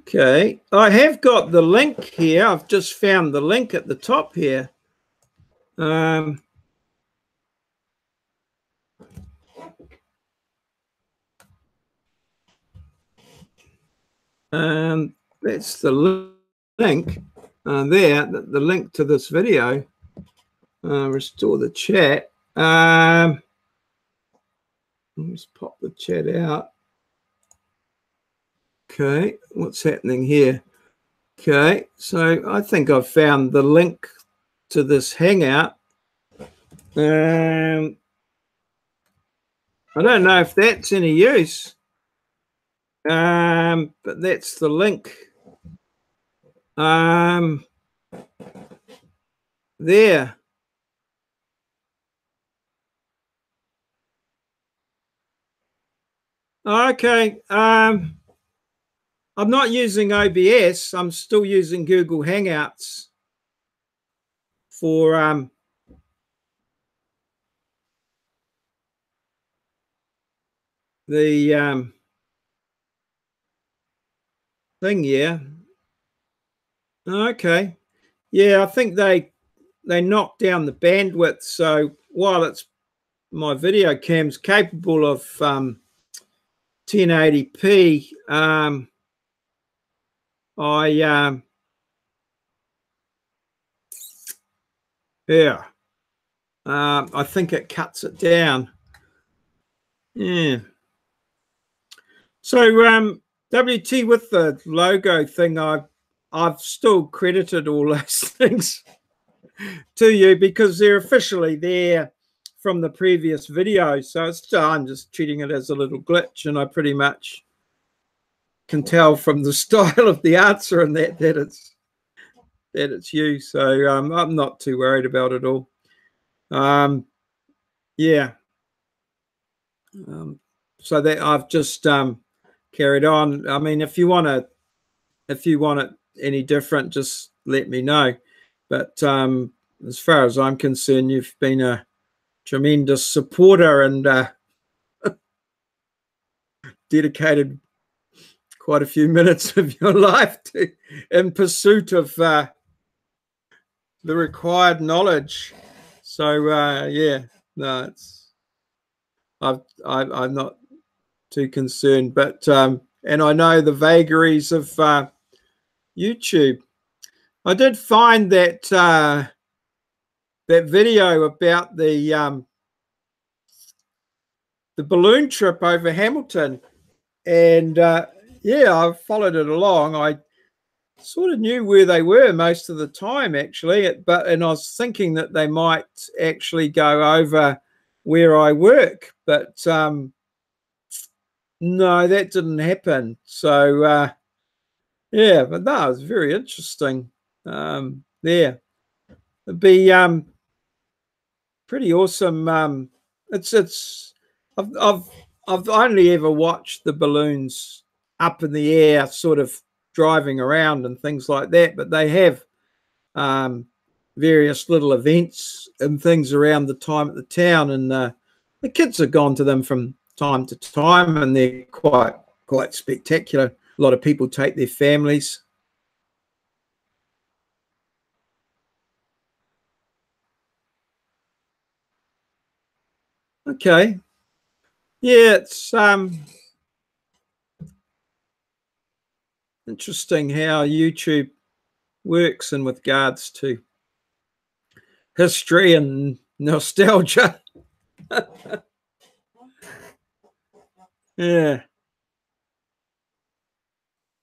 Okay. I have got the link here. I've just found the link at the top here. That's the link there, the link to this video. Restore the chat. Let's pop the chat out. Okay, what's happening here? Okay, so I think I've found the link to this Hangout. I don't know if that's any use, but that's the link. There. Okay. I'm not using OBS. I'm still using Google Hangouts for the thing here. Okay. Yeah, I think they knocked down the bandwidth. So while it's my video cam's capable of 1080p, I think it cuts it down. Yeah. So WT, with the logo thing, I've still credited all those things to you because they're officially there from the previous video. So I'm just treating it as a little glitch, and I pretty much can tell from the style of the answer and that it's you. So I'm not too worried about it all. Yeah. So that I've just carried on. I mean, if you want it any different, just let me know. But as far as I'm concerned, you've been a tremendous supporter and dedicated quite a few minutes of your life in pursuit of the required knowledge. So yeah, no, I'm not too concerned, but and I know the vagaries of YouTube. I did find that that video about the balloon trip over Hamilton, and yeah, I followed it along. I sort of knew where they were most of the time, actually, and I was thinking that they might actually go over where I work, but no, that didn't happen. So yeah, but no, it was very interesting. Yeah, it'd be pretty awesome. I've only ever watched the balloons up in the air, sort of driving around and things like that, but they have various little events and things around the time at the town, and the kids have gone to them from time to time, and they're quite spectacular. A lot of people take their families. Okay. Yeah, it's interesting how YouTube works in with regards to history and nostalgia. Yeah.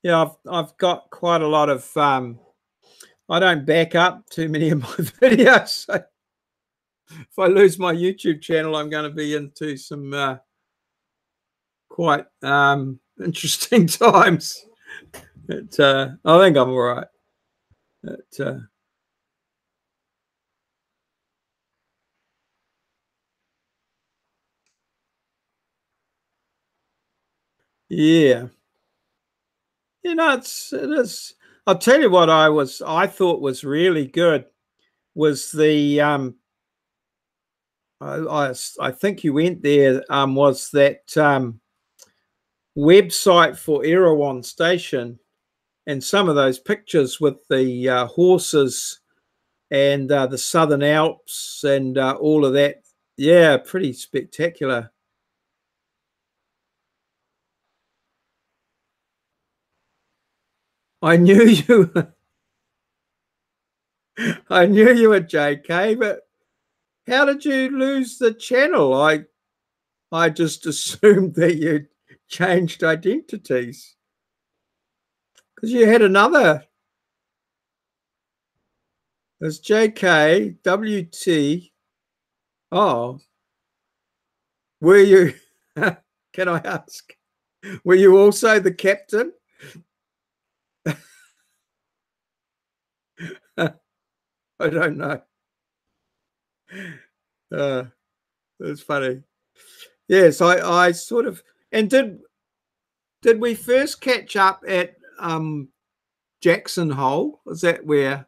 Yeah, I've got quite a lot of I don't back up too many of my videos. So if I lose my YouTube channel, I'm going to be into some quite interesting times. But I think I'm all right. But, yeah, you know, it is. I'll tell you what I thought was really good was the I think you went there, was that website for Erewhon Station, and some of those pictures with the horses and the Southern Alps and all of that. Yeah, pretty spectacular. I knew you. I knew you were JK, but how did you lose the channel? I just assumed that you changed identities because you had another. There's JK, WT. Oh, were you? Can I ask? Were you also the captain? I don't know. It's funny. Yes, I sort of. And did we first catch up at Jackson Hole? Is that where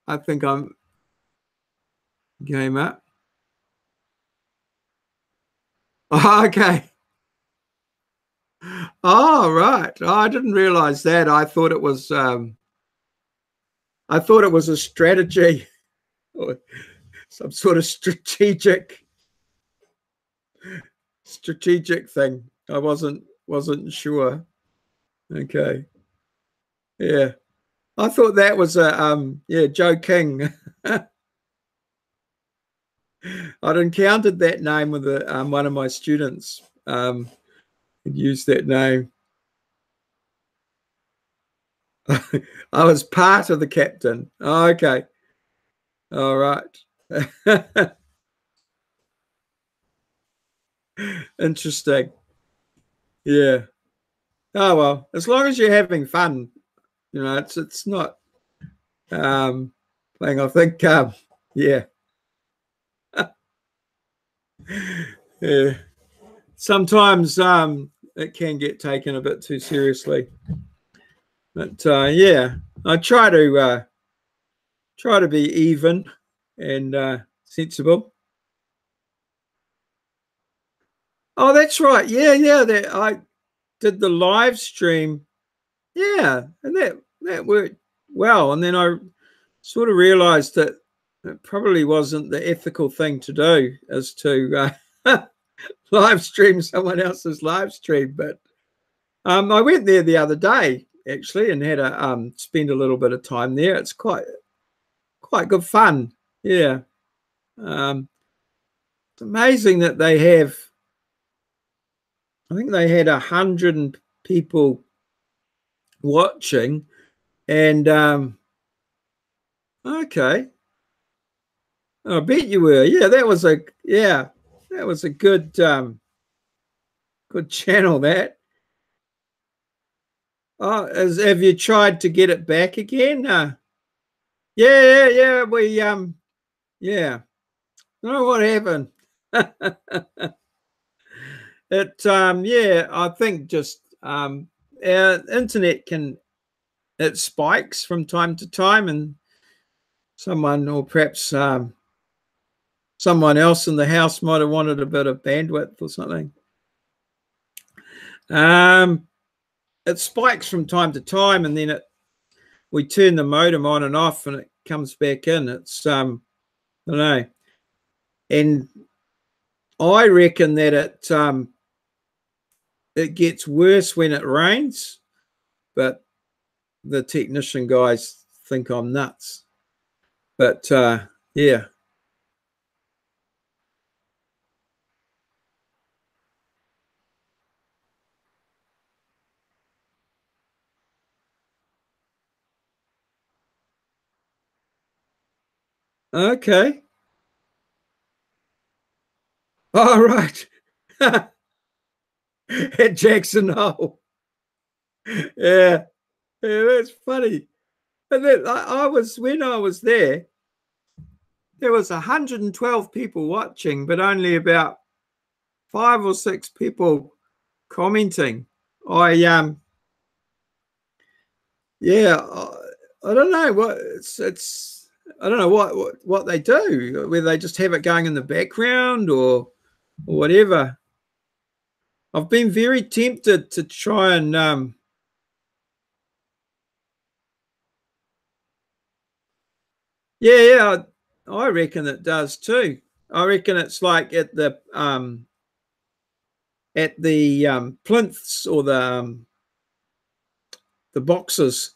I think I'm came up? Oh, okay. Oh, right. Oh, I didn't realize that. I thought it was a strategy or some sort of strategic thing. I wasn't sure. Okay. Yeah. I thought that was a yeah, Joe King. I'd encountered that name with one of my students. Had used that name. I was part of the captain. Oh, okay. All right. Interesting. Yeah. Oh well, as long as you're having fun, it's not thing. I think yeah. Yeah. Sometimes it can get taken a bit too seriously. But yeah, I try to be even and sensible. Oh, that's right. Yeah, yeah. That I did the live stream. Yeah, and that worked well. And then I sort of realized that it probably wasn't the ethical thing to do, is to live stream someone else's live stream. But I went there the other day actually and had a spend a little bit of time there. It's quite good fun. Yeah. It's amazing that they have. I think they had 100 people watching, and okay, I bet you were. Yeah, that was a good good channel. That. Oh, have you tried to get it back again? Yeah. We yeah. I don't know what happened. It yeah, I think just our internet it spikes from time to time, and someone or perhaps someone else in the house might have wanted a bit of bandwidth or something. It spikes from time to time, and then we turn the modem on and off, and it comes back in. It's I don't know, and I reckon that it gets worse when it rains, but the technician guys think I'm nuts. But yeah. Okay. All right. At Jackson Hole. Yeah. Yeah, that's funny. And then when I was there was 112 people watching, but only about 5 or 6 people commenting. Yeah, I don't know what it's I don't know what they do, whether they just have it going in the background or whatever. I've been very tempted to try and yeah, I reckon it does too. I reckon it's like at the plinths or the boxes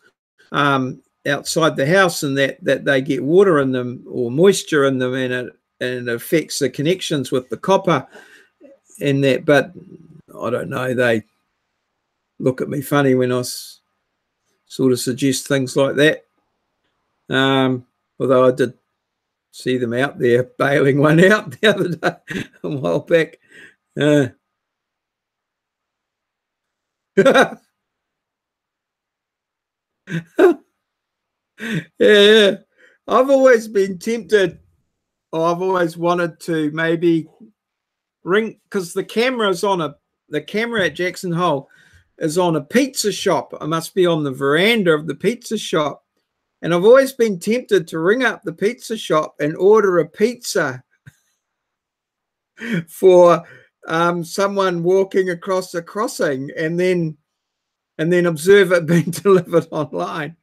outside the house, and that they get water in them or moisture in them, and it affects the connections with the copper and that. But I don't know, they look at me funny when I sort of suggest things like that. Although I did see them out there bailing one out the other day, a while back. Yeah. I've always been tempted, or I've always wanted to maybe ring, because the camera at Jackson Hole is on a pizza shop. I must be on the veranda of the pizza shop. And I've always been tempted to ring up the pizza shop and order a pizza for someone walking across a crossing and then observe it being delivered online.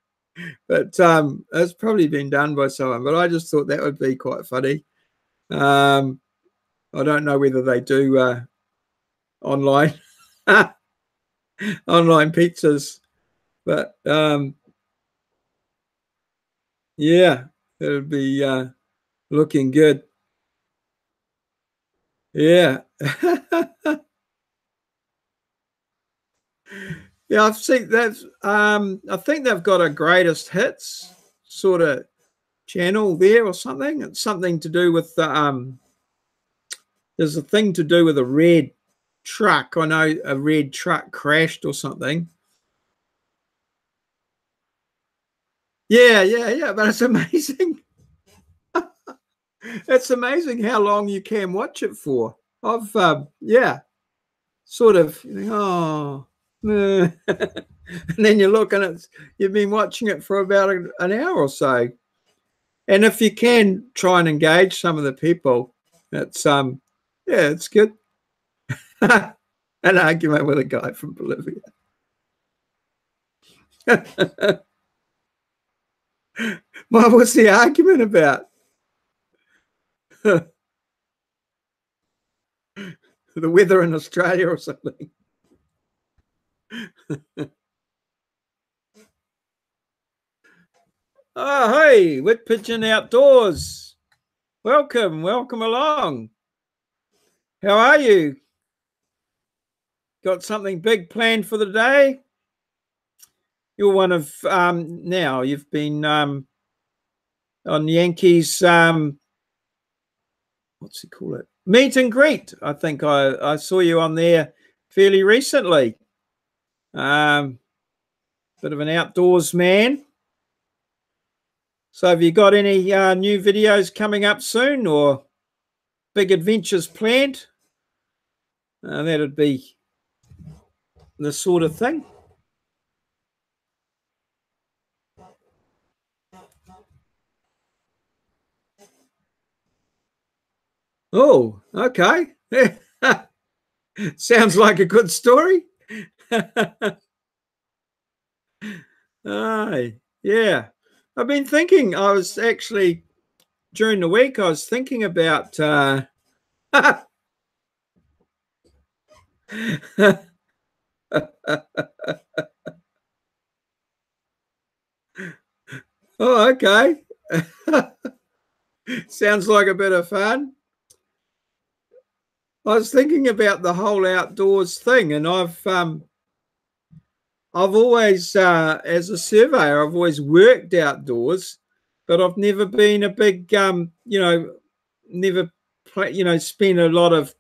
But it's probably been done by someone. But I just thought that would be quite funny. I don't know whether they do online online pizzas, but yeah, it would be looking good. Yeah. Yeah, I've seen that. I think they've got a greatest hits sort of channel there or something. It's something to do with the there's a thing to do with a red truck. I know a red truck crashed or something. Yeah, but it's amazing. It's amazing how long you can watch it for. I've yeah, sort of, oh, and then you look and it's, you've been watching it for about an hour or so. And if you can try and engage some of the people, it's yeah, it's good. An argument with a guy from Bolivia. What was the argument about? The weather in Australia or something. Oh, hey, Wet Pigeon Outdoors. Welcome along. How are you? Got something big planned for the day? You're one of now you've been on Yankees what's he call it? Meet and greet. I think I saw you on there fairly recently. Bit of an outdoors man. So have you got any new videos coming up soon or big adventures planned? That'd be the sort of thing. Oh, okay. Sounds like a good story. Yeah. I've been thinking, I was actually, during the week, I was thinking about oh, okay. Sounds like a bit of fun. I was thinking about the whole outdoors thing, and I've always, as a surveyor, I've always worked outdoors, but I've never been a big, never, spent a lot of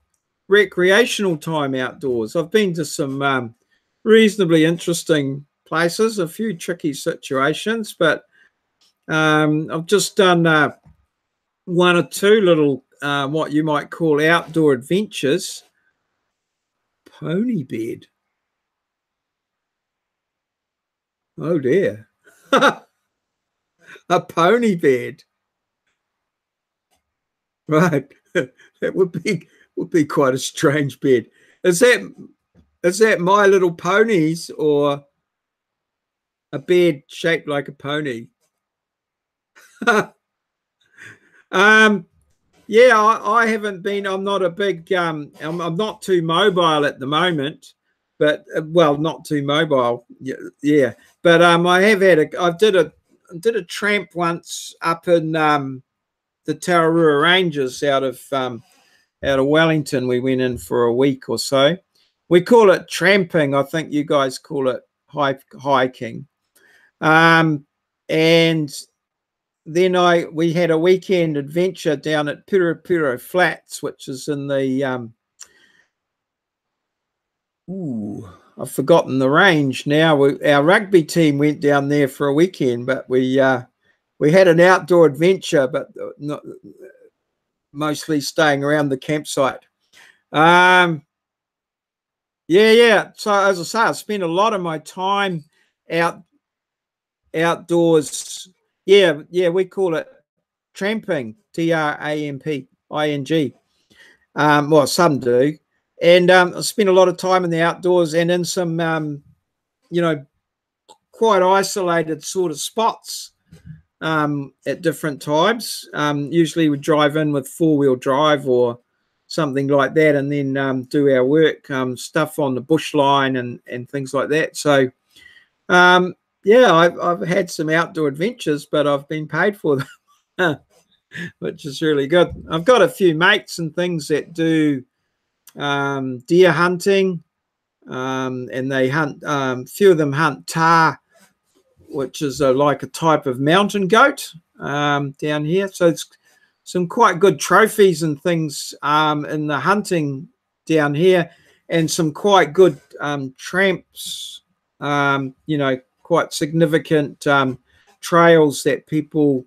recreational time outdoors. I've been to some reasonably interesting places, a few tricky situations, but I've just done one or two little what you might call outdoor adventures. Pony bed. Oh dear. A pony bed. Right. That would be quite a strange bed. Is that My Little Ponies or a bed shaped like a pony? Yeah, I haven't been. I'm not a big. I'm not too mobile at the moment, but well, not too mobile. Yeah. But I have had I did a tramp once up in the Tararua Ranges out of Wellington. We went in for a week or so. We call it tramping. I think you guys call it hiking. And then we had a weekend adventure down at Pirapiro Flats, which is in the I've forgotten the range now. Our rugby team went down there for a weekend, but we had an outdoor adventure, but not mostly staying around the campsite. Yeah. So as I say, I spent a lot of my time outdoors. Yeah, we call it tramping, tramping. Well, some do. And I spent a lot of time in the outdoors and in some, you know, quite isolated sort of spots at different times. Usually we drive in with 4-wheel drive or something like that, and then do our work stuff on the bush line and things like that. So yeah, I've had some outdoor adventures, but I've been paid for them, which is really good. I've got a few mates and things that do deer hunting, and they hunt. Few of them hunt tar, which is like a type of mountain goat down here. So it's some quite good trophies and things in the hunting down here, and some quite good tramps, you know, quite significant trails that people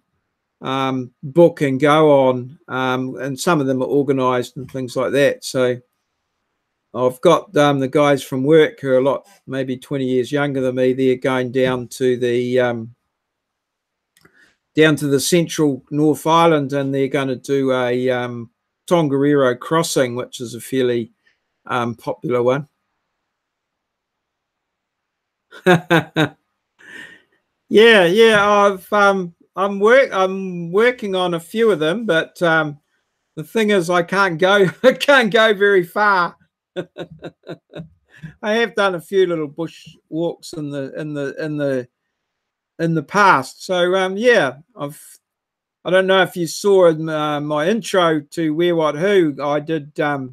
book and go on, and some of them are organized and things like that. So I've got the guys from work who are a lot, maybe 20 years younger than me. They're going down to the central North Island, and they're going to do a Tongariro crossing, which is a fairly popular one. yeah. I'm working on a few of them, but the thing is, I can't go very far. I have done a few little bush walks in the past. So yeah, I don't know if you saw my intro to Where What Who. I did I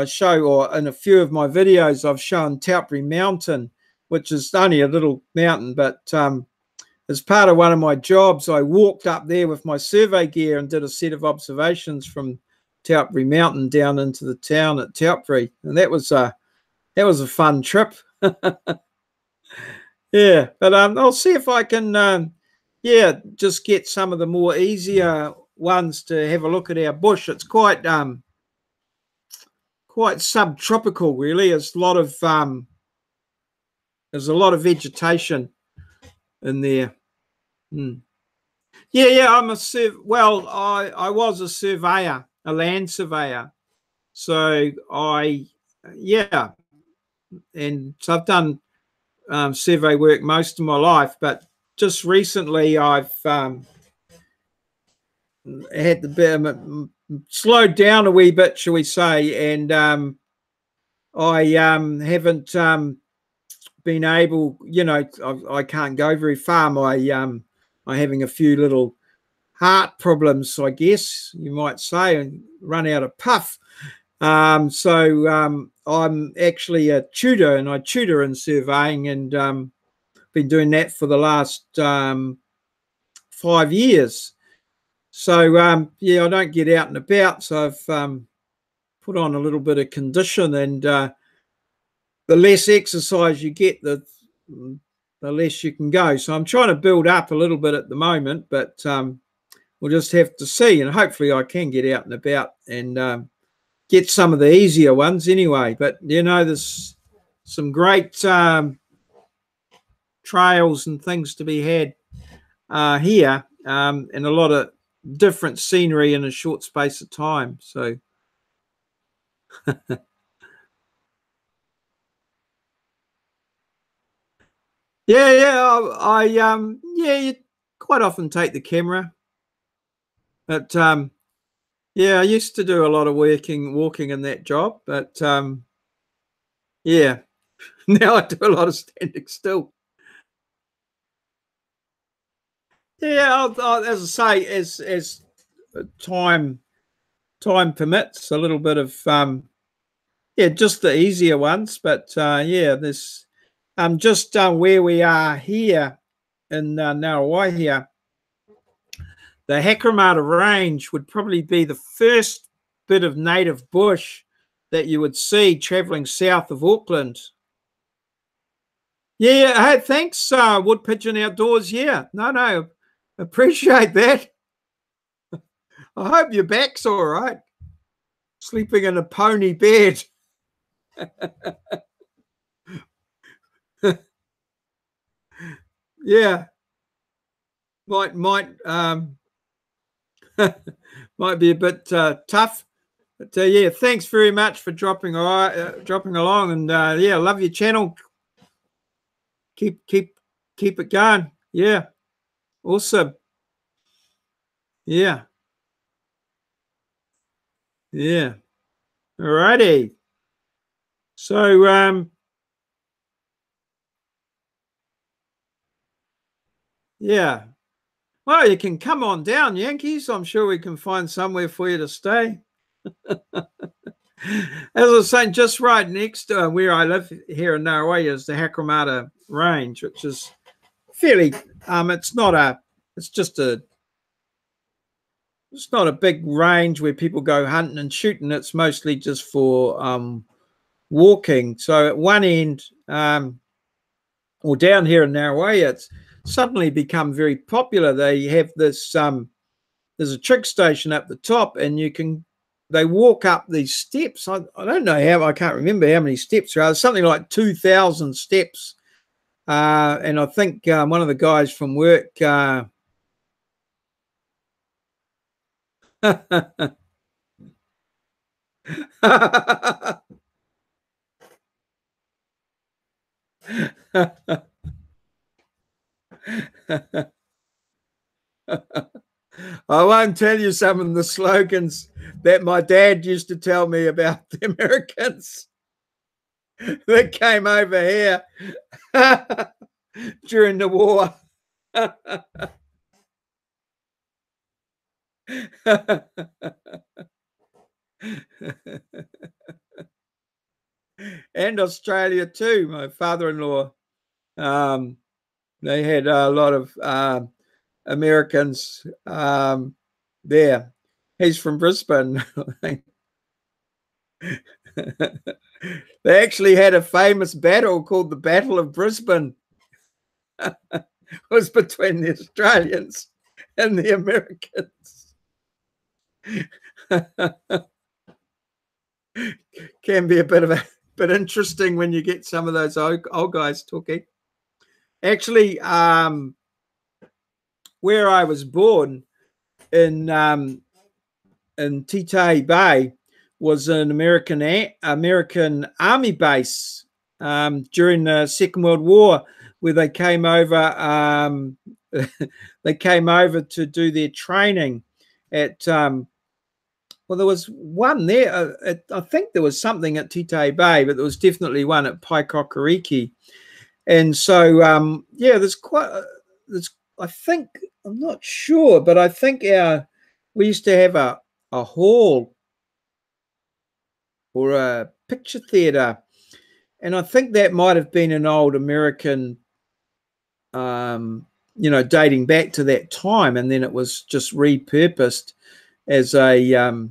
show, or in a few of my videos I've shown Taupri Mountain, which is only a little mountain, but as part of one of my jobs I walked up there with my survey gear and did a set of observations from Taupri Mountain down into the town at Taupri, and that was a fun trip. Yeah, but I'll see if I can yeah, just get some of the more easier ones to have a look at our bush. It's quite subtropical, really. There's a lot of vegetation in there. Yeah, I'm I was a surveyor, a land surveyor. So yeah, and so I've done survey work most of my life, but just recently I've had the bit slowed down a wee bit, shall we say, and I haven't been able, you know, I can't go very far. I'm having a few little heart problems, I guess you might say, and run out of puff. So I'm actually a tutor, and I tutor in surveying, and been doing that for the last 5 years. So yeah, I don't get out and about, so I've put on a little bit of condition, and the less exercise you get, the less you can go. So I'm trying to build up a little bit at the moment, but we'll just have to see, and hopefully I can get out and about and get some of the easier ones anyway. But you know, there's some great trails and things to be had here, and a lot of different scenery in a short space of time. So I you quite often take the camera, but yeah, I used to do a lot of walking in that job, but yeah, now I do a lot of standing still. Yeah, as I say, as time permits, a little bit of yeah, just the easier ones. But yeah, this just where we are here in Narawai here, the Hakramata Range would probably be the first bit of native bush that you would see travelling south of Auckland. Yeah, hey, thanks, Wood Pigeon Outdoors. Yeah, no, appreciate that. I hope your back's all right. Sleeping in a pony bed. Yeah, might might be a bit tough. But yeah, thanks very much for dropping along, and yeah, love your channel. Keep it going. Yeah, awesome. Yeah, yeah. Alrighty. So yeah. Well, you can come on down, Yankees. I'm sure we can find somewhere for you to stay. As I was saying, just right next to where I live here in Narawaya is the Hakramata Range, which is fairly, it's not a big range where people go hunting and shooting. It's mostly just for walking. So at one end, or down here in Narawaya, it's suddenly become very popular. They have this, there's a trick station up the top, and they walk up these steps. I don't know how, I can't remember how many steps there are. Something like 2,000 steps. And I think one of the guys from work, I won't tell you some of the slogans that my dad used to tell me about the Americans that came over here during the war. And Australia too. My father-in-law, they had a lot of Americans there. He's from Brisbane. They actually had a famous battle called the Battle of Brisbane. It was between the Australians and the Americans. Can be a bit interesting when you get some of those old guys talking. Actually, where I was born in Tite Bay was an American Army base during the Second World War, where they came over. They came over to do their training at. Well, there was one there. I think there was something at Tite Bay, but there was definitely one at Paikokariki. And so, yeah, I think, I'm not sure, but I think we used to have a hall or a picture theatre, and I think that might have been an old American, dating back to that time, and then it was just repurposed as a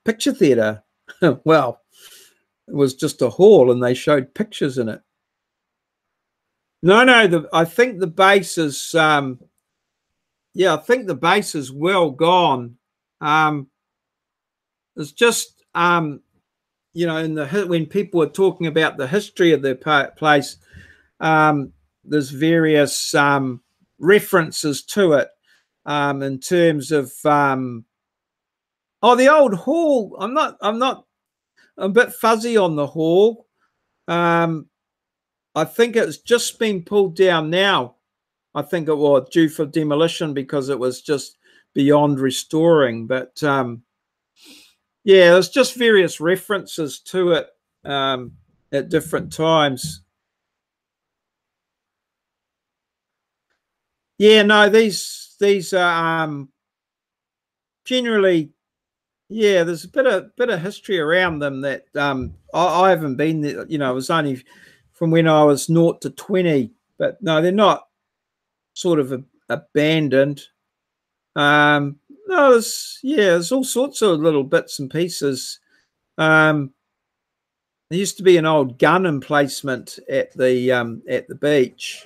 picture theatre. Well, it was just a hall, and they showed pictures in it. No, I think the base is, yeah, I think the base is well gone. It's just, when people are talking about the history of the place, there's various references to it in terms of, the old hall. I'm a bit fuzzy on the hall. I think it's just been pulled down now. I think it was due for demolition because it was just beyond restoring. But yeah, there's just various references to it at different times. Yeah, no, these are generally, yeah, there's a bit of history around them that I haven't been there. It was only from when I was 0 to 20, but no, they're not sort of abandoned. No, there's all sorts of little bits and pieces. There used to be an old gun emplacement at the beach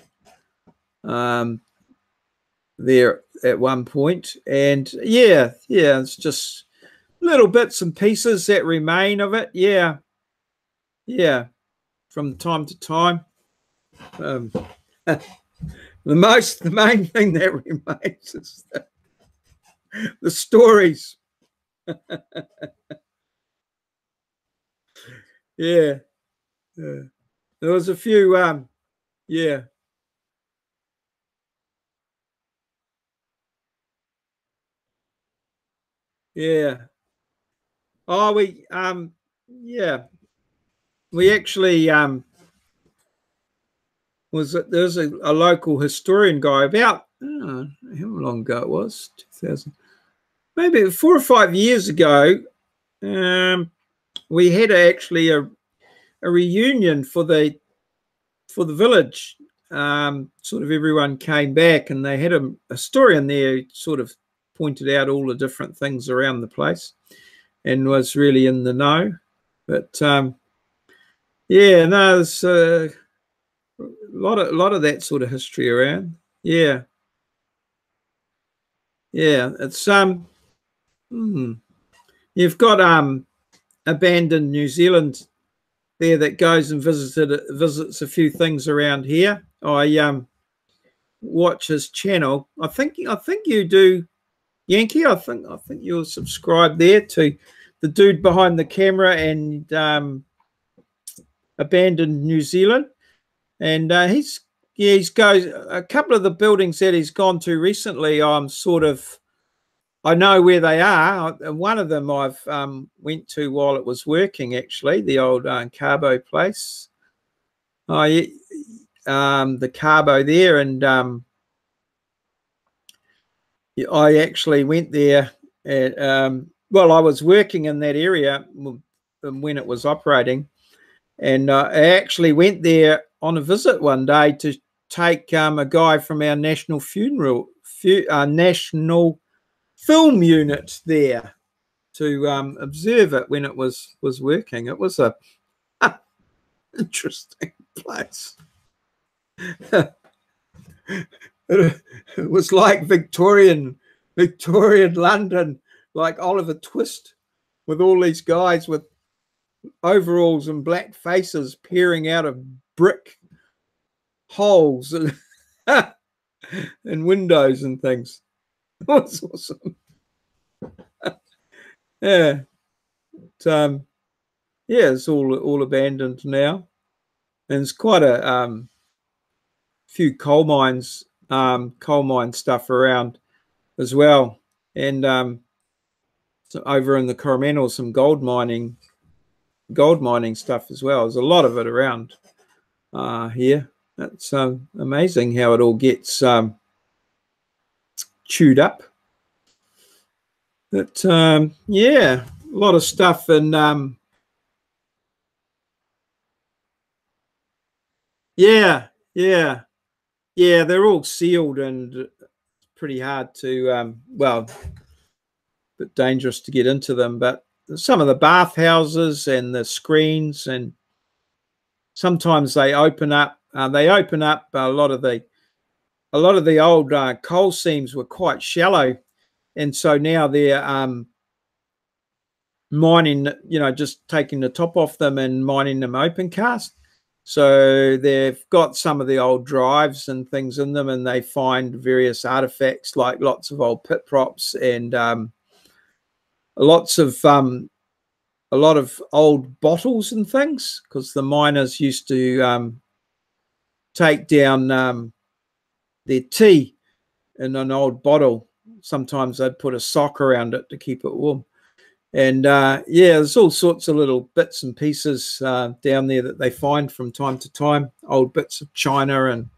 there at one point, and yeah, it's just little bits and pieces that remain of it. Yeah, from time to time. The main thing that remains is the stories. Yeah. Yeah. There was a few, yeah. Yeah. Oh, yeah, we actually, there's a local historian guy about, how long ago it was, 2000, maybe 4 or 5 years ago. We had actually a reunion for the village. Sort of everyone came back, and they had a historian there who sort of pointed out all the different things around the place and was really in the know. But yeah, no, there's a lot of that sort of history around. Yeah, yeah. It's you've got abandoned New Zealand there that goes and visits a few things around here. I watch his channel. I think you do, Yankee. I think you're subscribed there to the dude behind the camera and abandoned New Zealand. And he's goes a couple of the buildings that he's gone to recently. I know where they are. One of them I've went to while it was working, actually, the old Carbo place. Oh, yeah, the Carbo there, and I actually went there. Well, I was working in that area when it was operating, and I actually went there on a visit one day to take a guy from our national national film unit there to observe it when it was working. It was a interesting place. It was like Victorian London, like Oliver Twist, with all these guys with overalls and black faces peering out of brick holes and, and windows and things. It was awesome. Yeah. Yeah, it's all abandoned now. And it's quite a few coal mine stuff around as well. And so over in the Coromandel, some gold mining stuff as well. There's a lot of it around here. That's amazing how it all gets chewed up. But yeah, a lot of stuff. And yeah, they're all sealed, and it's pretty hard to well, bit dangerous to get into them. But some of the bathhouses and the screens, and sometimes they open up. A lot of the old coal seams were quite shallow, and so now they're mining, just taking the top off them and mining them open cast. So they've got some of the old drives and things in them, and they find various artifacts like lots of old pit props and a lot of old bottles and things, because the miners used to take down their tea in an old bottle. Sometimes they'd put a sock around it to keep it warm. And yeah, there's all sorts of little bits and pieces down there that they find from time to time, old bits of china and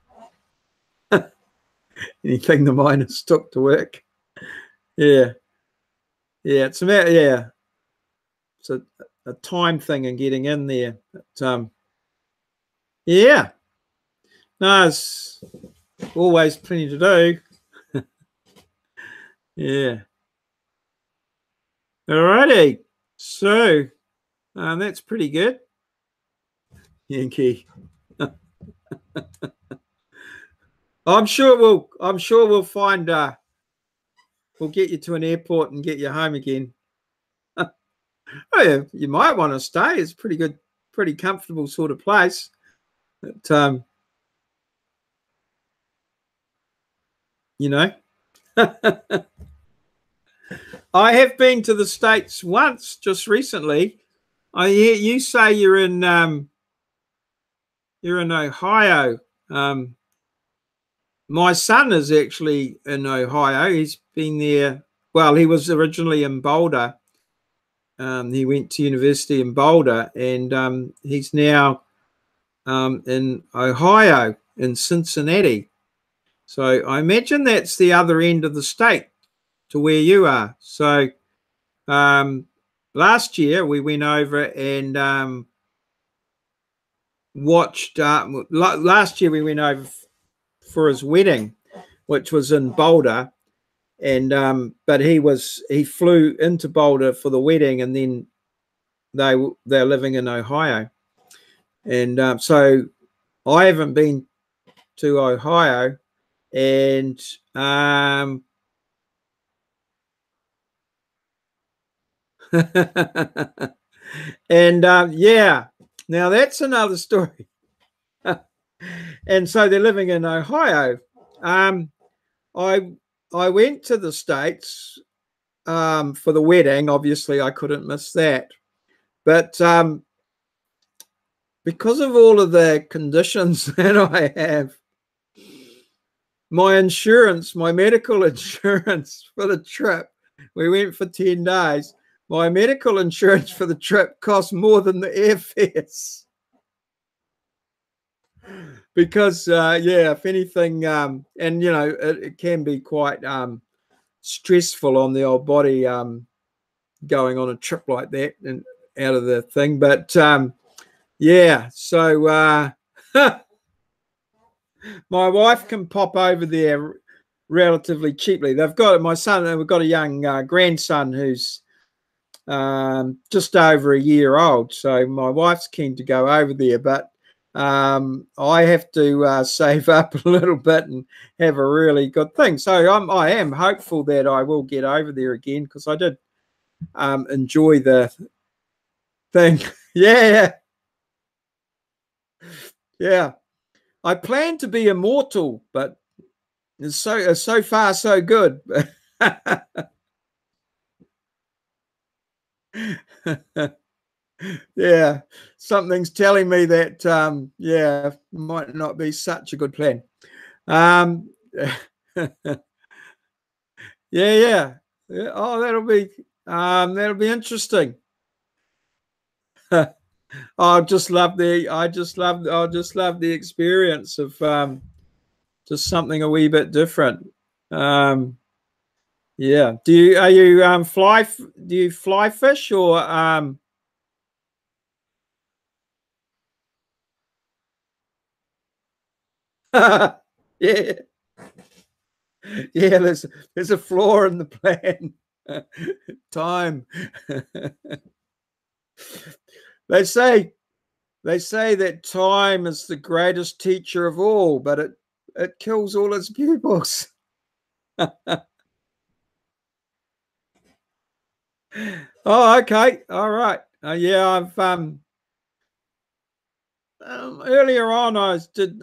anything the miners took to work. Yeah, it's about, it's a time thing and getting in there. But yeah, no, it's always plenty to do. Yeah. Alrighty, so that's pretty good, Yankee. I'm sure we'll find. We'll get you to an airport and get you home again. Oh, yeah, you might want to stay. It's pretty good, pretty comfortable sort of place. But I have been to the States once, just recently. I hear you say you're in Ohio. My son is actually in Ohio. He's been there. Well, he was originally in Boulder. He went to university in Boulder, and he's now in Ohio, in Cincinnati. So I imagine that's the other end of the state to where you are. So last year we went over and watched. Last year we went over for his wedding, which was in Boulder, and but he flew into Boulder for the wedding, and then they're living in Ohio, and so I haven't been to Ohio, and and yeah, now that's another story. And so they're living in Ohio. I went to the States for the wedding. Obviously, I couldn't miss that. But because of all of the conditions that I have, my insurance, my medical insurance for the trip, we went for 10 days. My medical insurance for the trip cost more than the airfares. Because, yeah, if anything, and, you know, it can be quite stressful on the old body going on a trip like that and out of the thing. But, yeah, so my wife can pop over there relatively cheaply. They've got my son, and we've got a young grandson who's just over a year old. So my wife's keen to go over there, but I have to save up a little bit and have a really good thing. So I am hopeful that I will get over there again, because I did enjoy the thing. Yeah. I plan to be immortal, but it's so far so good. Yeah, something's telling me that yeah, might not be such a good plan. Yeah. Oh, that'll be interesting. I just love the experience of just something a wee bit different. Yeah. Do you fly fish, or yeah. Yeah, there's a flaw in the plan. Time. They say that time is the greatest teacher of all, but it kills all its pupils. Oh, okay. All right. Yeah, I've earlier on I did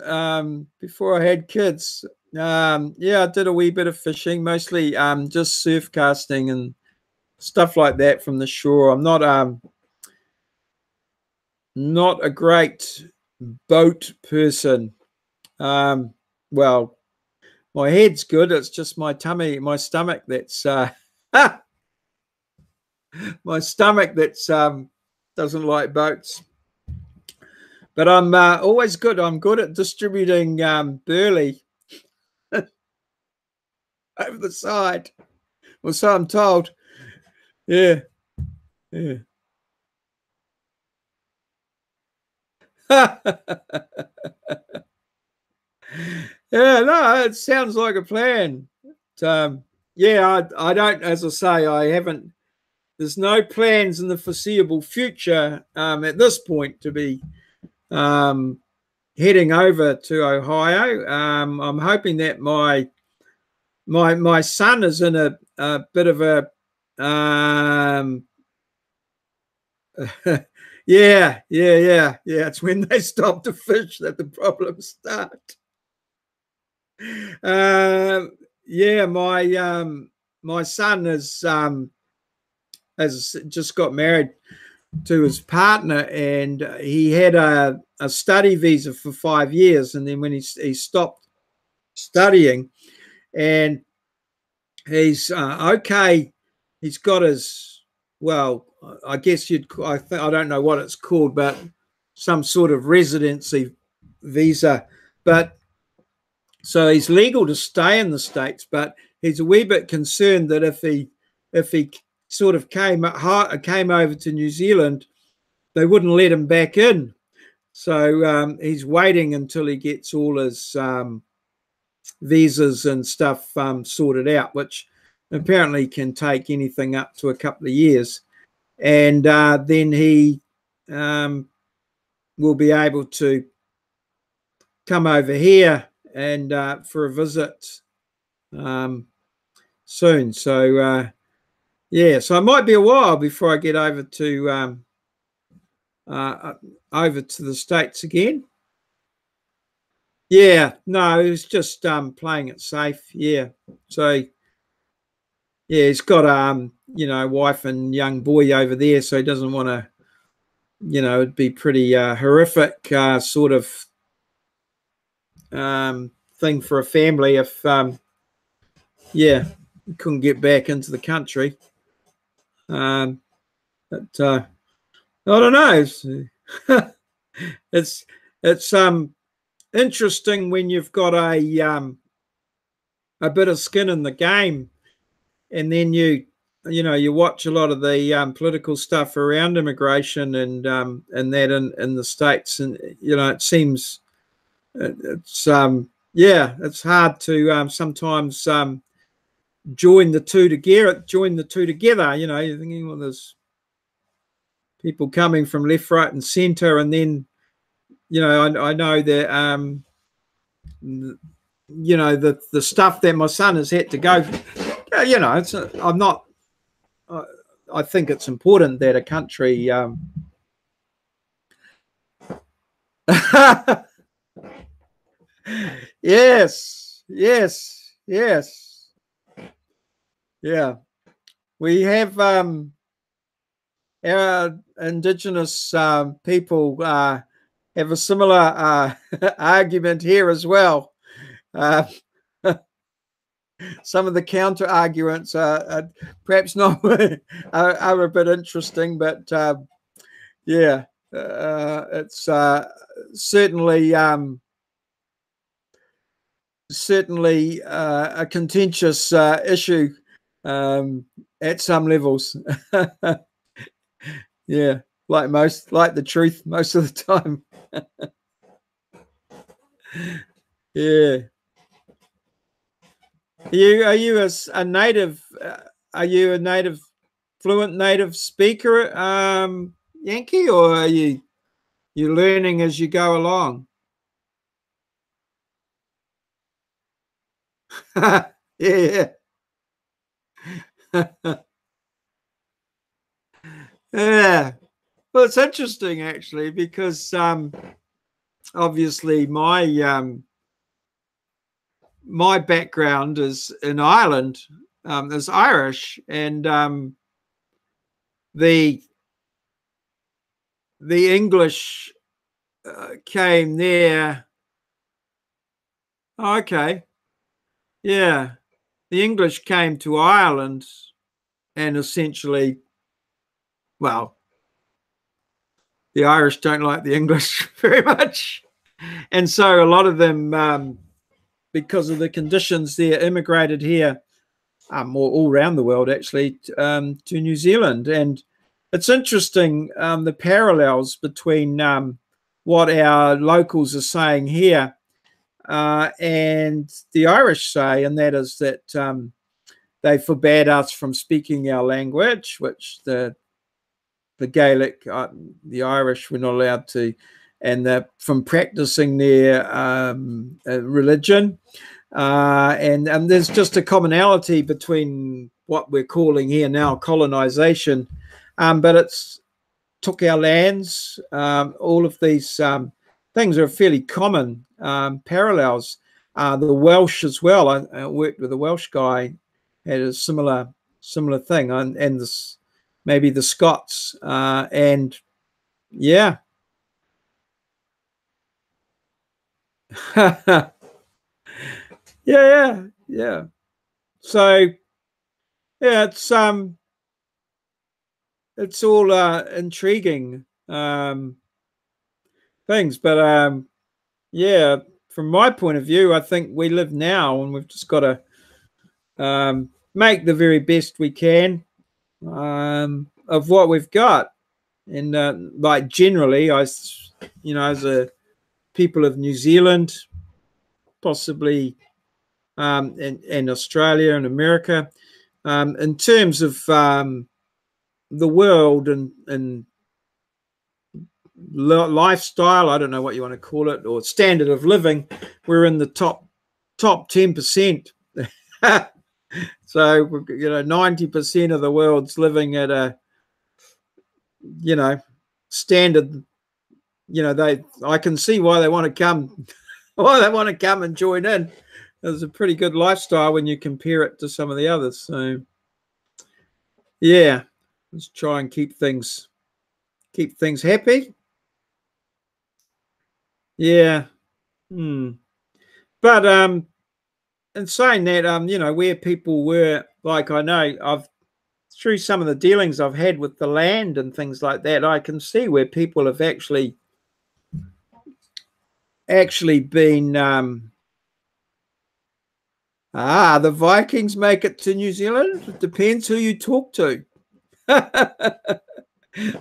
before I had kids. Yeah, I did a wee bit of fishing, mostly just surf casting and stuff like that from the shore. I'm not a great boat person. Well, my head's good. It's just my stomach that's my stomach that's doesn't like boats. But I'm always good. I'm good at distributing burley over the side. Well, so I'm told. Yeah. Yeah, no, it sounds like a plan. Yeah, I don't, as I say, I haven't, there's no plans in the foreseeable future at this point to be heading over to Ohio. I'm hoping that my son is in a bit of a yeah. It's when they stop to fish that the problems start. Yeah, my son is has just got married to his partner, and he had a study visa for 5 years, and then when he stopped studying, and he's okay, he's got his, well, I guess I don't know what it's called, but some sort of residency visa, but so he's legal to stay in the States, but he's a wee bit concerned that if he sort of came over to New Zealand, they wouldn't let him back in. So he's waiting until he gets all his visas and stuff sorted out, which apparently can take anything up to a couple of years. And then he will be able to come over here and for a visit soon. So yeah, so it might be a while before I get over to the States again. Yeah, no, he was just playing it safe. Yeah, so yeah, he's got you know, wife and young boy over there, so he doesn't want to, you know, it'd be pretty horrific sort of thing for a family if yeah, couldn't get back into the country. But I don't know. It's interesting when you've got a bit of skin in the game, and then you know, you watch a lot of the political stuff around immigration and that in the States, and you know, it seems it's yeah, it's hard to sometimes join the two together. You know, you're thinking, well, there's people coming from left, right, and centre, and then, you know, I know that you know, the stuff that my son has had to go, you know, I'm not. I think it's important that a country yes, yes, yes, yeah. We have our Indigenous people have a similar argument here as well. Some of the counter arguments are perhaps not are a bit interesting, but yeah, it's certainly a contentious issue at some levels. Yeah, like the truth most of the time. Yeah. Are you a native? Are you a fluent native speaker, Yankee, or are you learning as you go along? Yeah. Yeah. Well, it's interesting actually, because obviously my background is in Ireland, is Irish, and the English came there. Oh, okay, yeah, the English came to Ireland, and essentially, well, the Irish don't like the English very much, and so a lot of them, because of the conditions there, immigrated here, all around the world actually, to New Zealand. And it's interesting, the parallels between what our locals are saying here and the Irish say, and that is that they forbade us from speaking our language, which the Gaelic, the Irish were not allowed to, and from practicing their religion. And there's just a commonality between what we're calling here now colonization, but it's took our lands. All of these things are fairly common parallels. The Welsh as well. I worked with a Welsh guy, had a similar thing, and this maybe the Scots, and yeah. Yeah. So yeah, it's all intriguing things, but yeah, from my point of view, I think we live now, and we've just got to make the very best we can of what we've got. And like generally, as a people of New Zealand, possibly and Australia and America, in terms of the world and lifestyle, I don't know what you want to call it, or standard of living, we're in the top 10%. So 90% of the world's living at a standard. I can see why they want to come and join in. It's a pretty good lifestyle when you compare it to some of the others. So yeah, let's try and keep things happy. Yeah. But in saying that, where people were, like, I know I've through some of the dealings I've had with the land and things like that, I can see where people have actually been the Vikings make it to New Zealand. It depends who you talk to.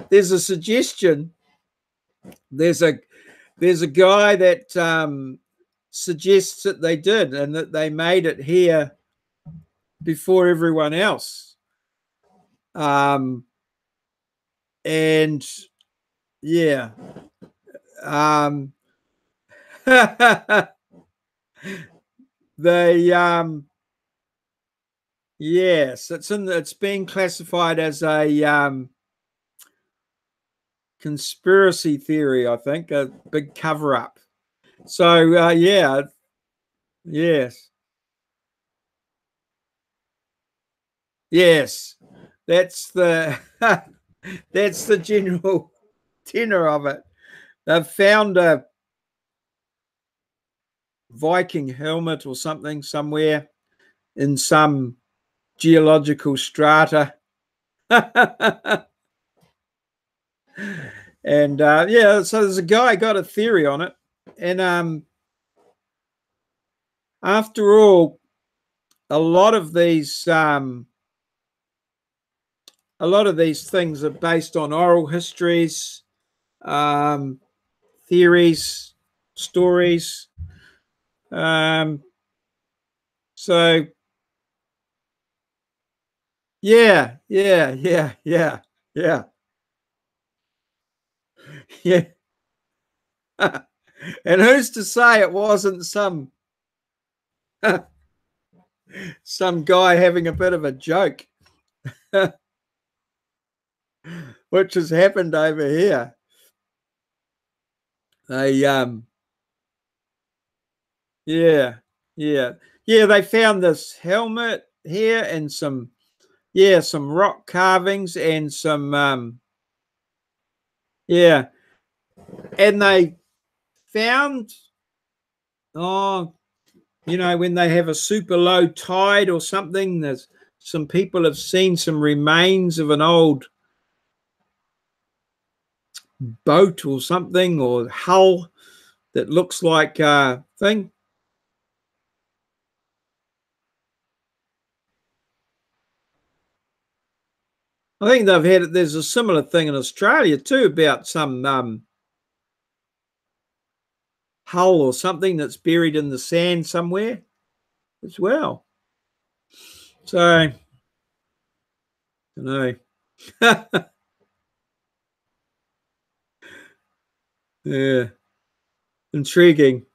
There's a suggestion. There's a guy that suggests that they did, and that they made it here before everyone else. And yeah, they yes, it's being classified as a conspiracy theory, I think, a big cover up. So yeah, yes, that's the that's the general tenor of it. They've found a Viking helmet or something somewhere in some geological strata. And yeah, so there's a guy got a theory on it. And after all, a lot of these things are based on oral histories, theories, stories. So yeah. Yeah. And who's to say it wasn't some guy having a bit of a joke, which has happened over here. They they found this helmet here and some rock carvings and some and they found when they have a super low tide or something, there's some people have seen some remains of an old boat or something, or hull that looks like a thing. I think they've had it. There's a similar thing in Australia too, about some hull or something that's buried in the sand somewhere as well. So I don't know. Yeah, intriguing.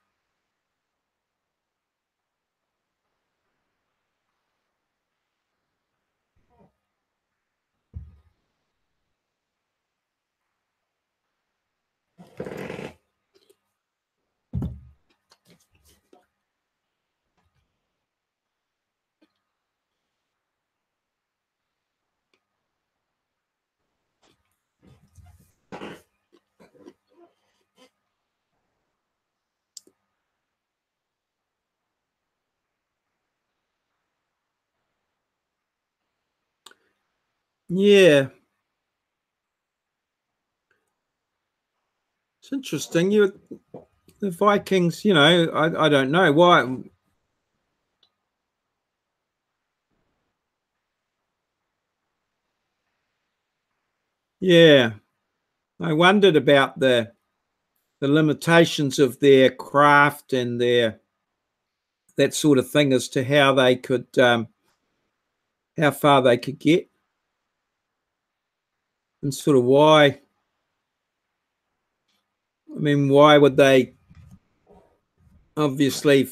Yeah. It's interesting. The Vikings, you know, I don't know why. Yeah. I wondered about the limitations of their craft and their that sort of thing as to how they could how far they could get and sort of why. I mean, why would they? Obviously,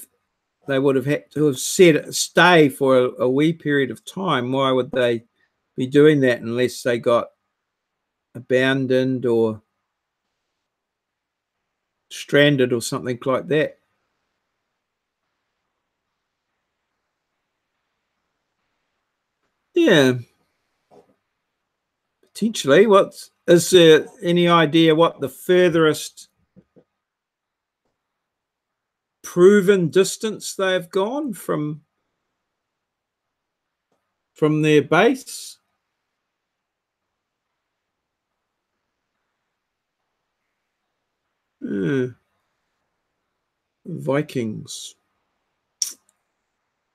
they would have had to have stay for a wee period of time. Why would they be doing that unless they got abandoned or stranded or something like that? Yeah, potentially. Is there any idea what the furthest proven distance they've gone from their base? Vikings.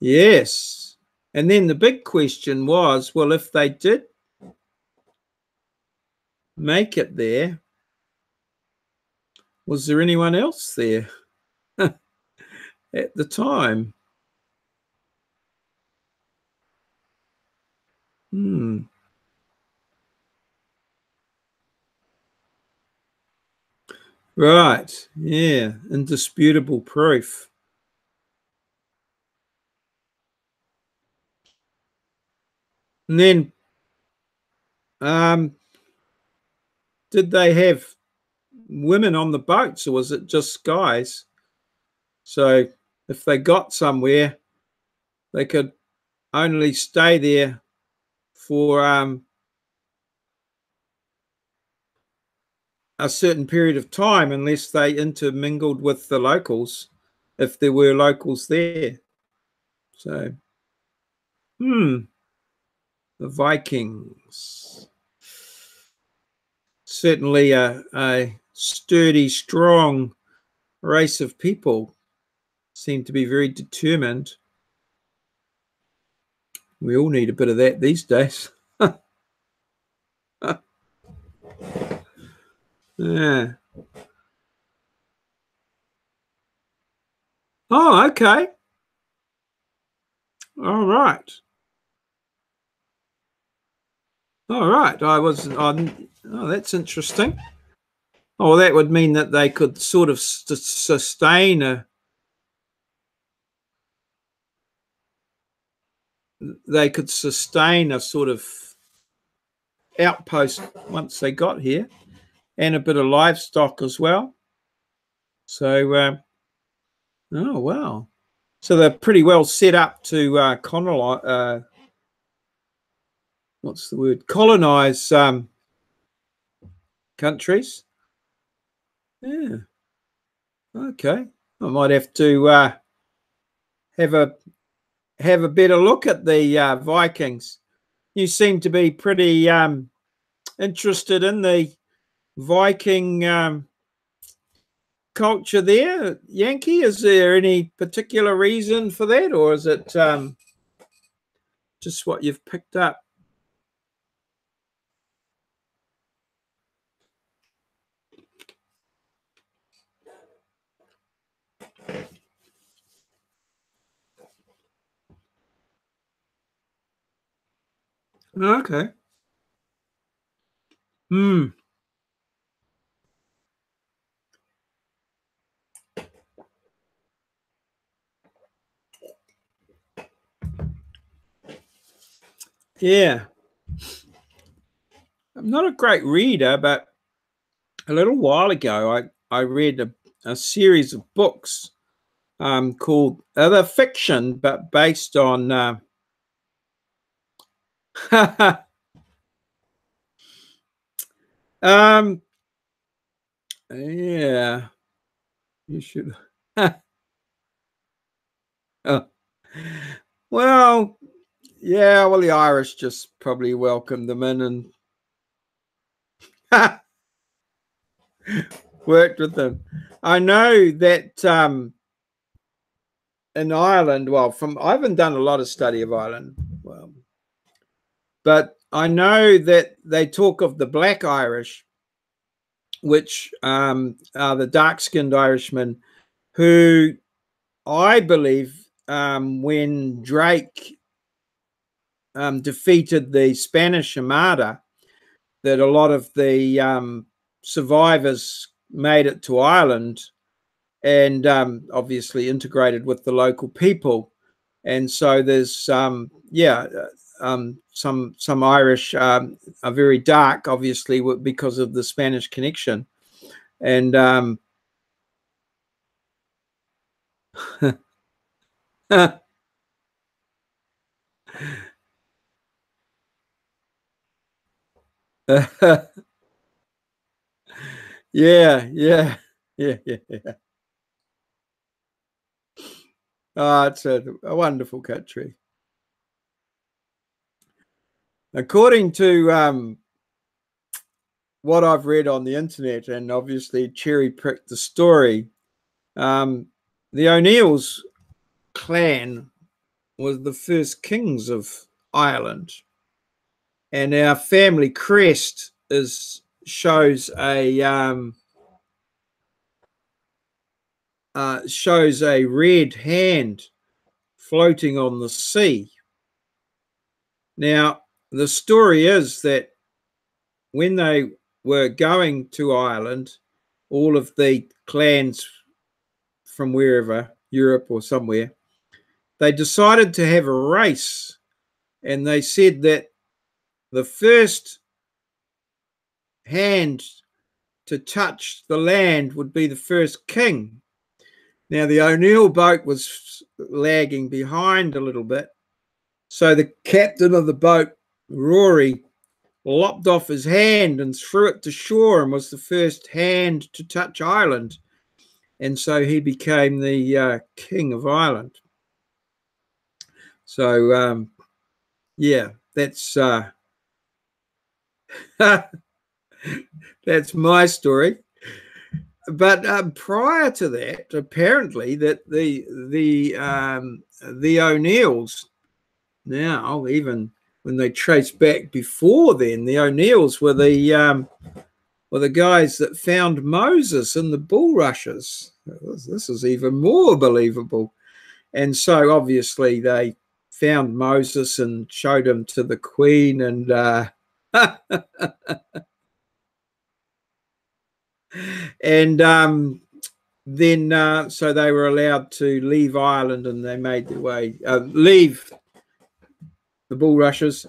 Yes. And then the big question was, well, if they did make it there, was there anyone else there at the time? Right. Yeah. Indisputable proof. And then did they have women on the boats or was it just guys? So if they got somewhere, they could only stay there for a certain period of time unless they intermingled with the locals, if there were locals there. So, the Vikings. Certainly a sturdy, strong race of people. Seem to be very determined. We all need a bit of that these days. Yeah. Oh, okay. All right. All right. I wasn't on. Oh, that's interesting. Oh, that would mean that they could sort of sustain a. They could sustain a sort of outpost once they got here, and a bit of livestock as well. So, oh wow. So they're pretty well set up to colonize. What's the word? Colonize countries. Yeah. Okay. I might have to have a better look at the Vikings. You seem to be pretty interested in the Viking culture there, Yankee. Is there any particular reason for that, or is it just what you've picked up? Okay. Yeah. I'm not a great reader, but a little while ago, I read a series of books called they're fiction, but based on yeah, you should. Oh. Well, Yeah, well, the Irish just probably welcomed them in and worked with them. I know that in Ireland, well, I haven't done a lot of study of Ireland, well, but I know that they talk of the Black Irish, which are the dark-skinned Irishmen, who I believe when Drake defeated the Spanish Armada, that a lot of the survivors made it to Ireland and obviously integrated with the local people. And so there's some Irish are very dark, obviously, because of the Spanish connection. And yeah, yeah, yeah, yeah, yeah. Oh, it's a wonderful country. According to what I've read on the internet, and obviously cherry-picked the story, the O'Neills clan was the first kings of Ireland, and our family crest shows a red hand floating on the sea. Now, the story is that when they were going to Ireland, all of the clans from wherever, Europe or somewhere, they decided to have a race, and they said that the first hand to touch the land would be the first king. Now, the O'Neill boat was lagging behind a little bit, so the captain of the boat, Rory, lopped off his hand and threw it to shore and was the first hand to touch Ireland. And so he became the king of Ireland. So, yeah, that's that's my story. But prior to that, apparently, that the O'Neills, now even when they trace back before then, the O'Neills were the guys that found Moses in the bulrushes. This is even more believable. And so obviously they found Moses and showed him to the Queen, and and then so they were allowed to leave Ireland, and they made their way, leave the bulrushes,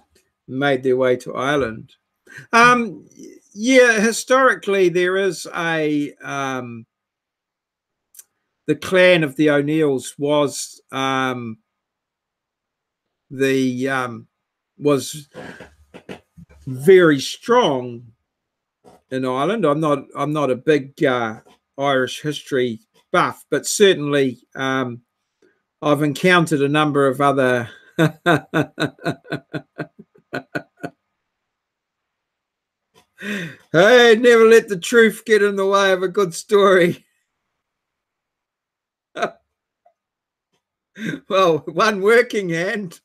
made their way to Ireland. Yeah, historically there is the clan of the O'Neills was was very strong in Ireland. I'm not a big Irish history buff, but certainly I've encountered a number of other hey, never let the truth get in the way of a good story. Well, one working hand.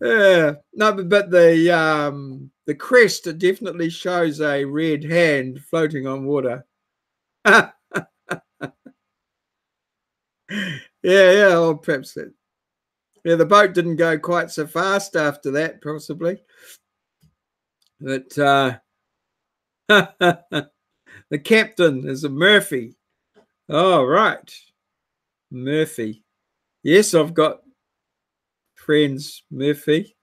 Yeah, no, but the crest, it definitely shows a red hand floating on water. Yeah, yeah, or perhaps that. Yeah, the boat didn't go quite so fast after that, possibly. But the captain is a Murphy. Oh, right. Murphy. Yes, I've got friends, Murphy.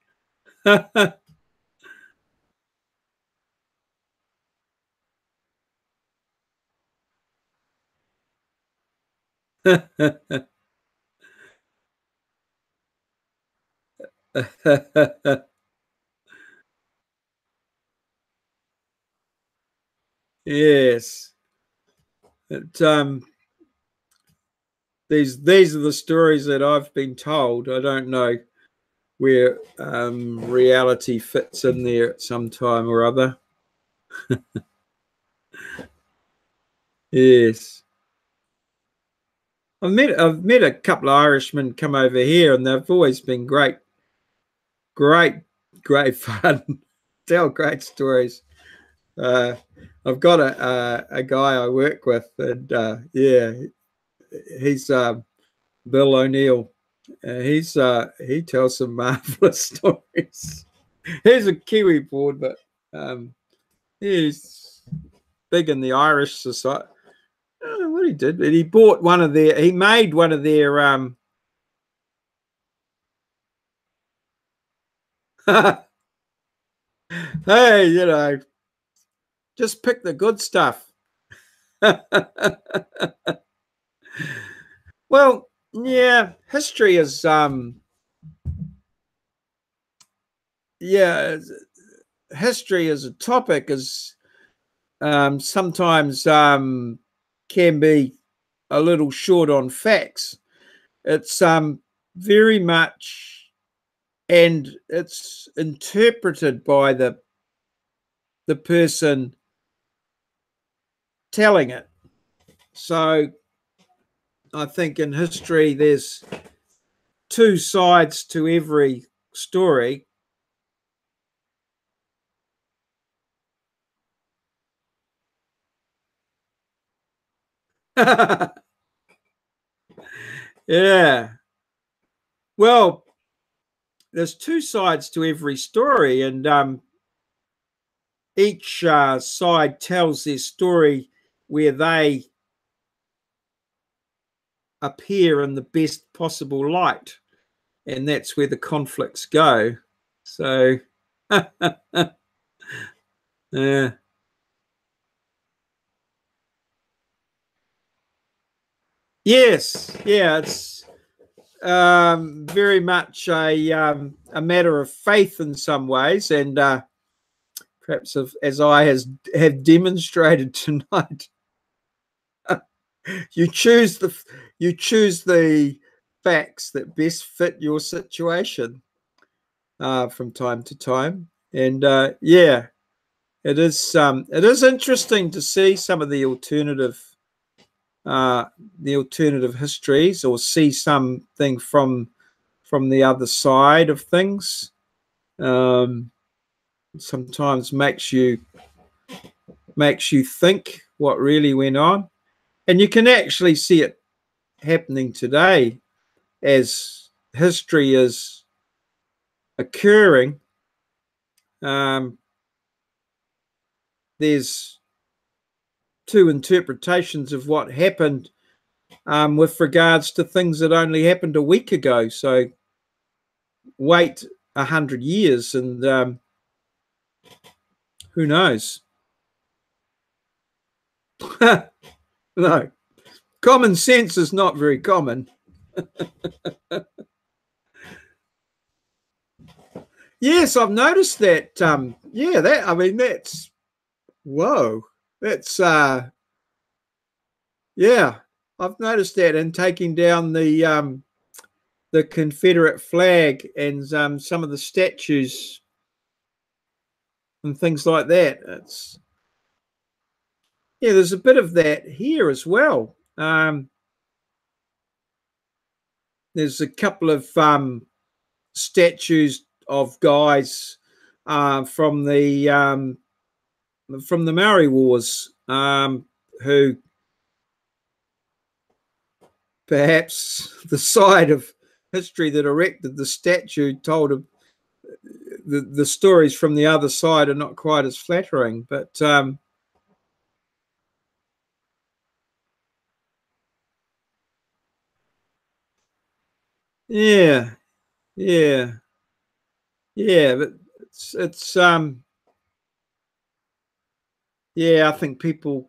Yes. But, these are the stories that I've been told. I don't know where reality fits in there at some time or other. Yes. I've met a couple of Irishmen come over here, and they've always been great fun. Tell great stories. I've got a guy I work with, and yeah, he's Bill O'Neill. He tells some marvelous stories. He's a Kiwi board, but he's big in the Irish society. I don't know what he did, but he bought one of their. He made one of their. Hey, you know, just pick the good stuff. Well, yeah, history is yeah, history as a topic is sometimes can be a little short on facts. It's very much, and it's interpreted by the person telling it. So I think in history there's two sides to every story. Yeah. Well, there's two sides to every story, and each side tells their story where they appear in the best possible light, and that's where the conflicts go. So, yeah. Yes, yeah, it's very much a matter of faith in some ways, and perhaps as I have demonstrated tonight, you choose the facts that best fit your situation from time to time, and yeah, it is interesting to see some of the alternative histories, or see something from the other side of things. Sometimes makes you think what really went on, and you can actually see it happening today as history is occurring. There's two interpretations of what happened with regards to things that only happened a week ago. So wait 100 years and who knows? No, common sense is not very common. Yes, I've noticed that. Yeah, I mean, that's, whoa, that's yeah, I've noticed that, and taking down the Confederate flag and some of the statues and things like that. It's, yeah, there's a bit of that here as well. There's a couple of statues of guys from the Maori Wars who perhaps the side of history that erected the statue told of the stories from the other side are not quite as flattering, but yeah, yeah, yeah, but it's yeah, I think people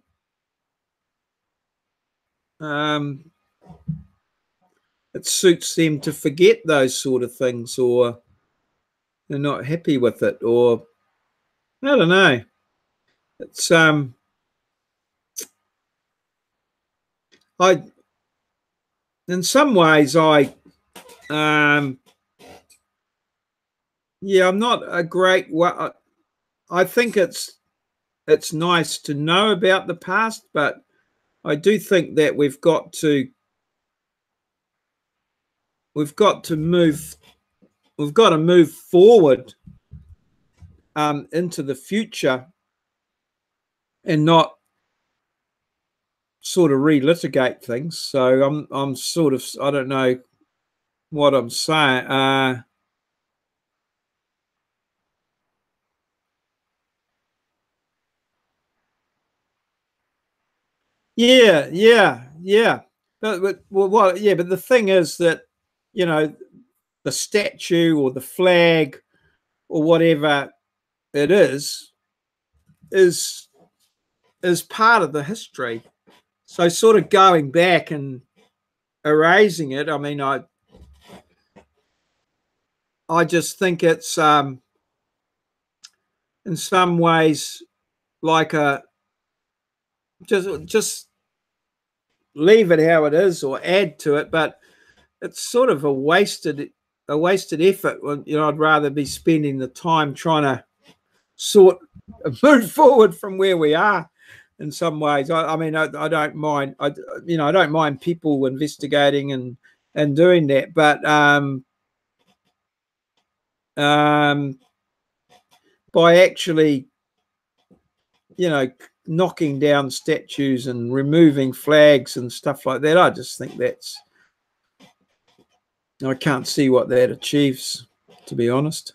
it suits them to forget those sort of things, or they're not happy with it, or I don't know. It's I in some ways, yeah, I'm not a great. Well, I think it's nice to know about the past, but I do think that we've got to move forward into the future and not sort of relitigate things. So I'm sort of, I don't know what I'm saying. Yeah. But the thing is that, you know, the statue or the flag or whatever it is part of the history. So sort of going back and erasing it, I mean, I just think it's in some ways like just leave it how it is or add to it, but it's sort of a wasted effort. You know, I'd rather be spending the time trying to move forward from where we are. In some ways, I mean, I don't mind. I don't mind people investigating and doing that, but by actually, you know, knocking down statues and removing flags and stuff like that, I just think I can't see what that achieves, to be honest.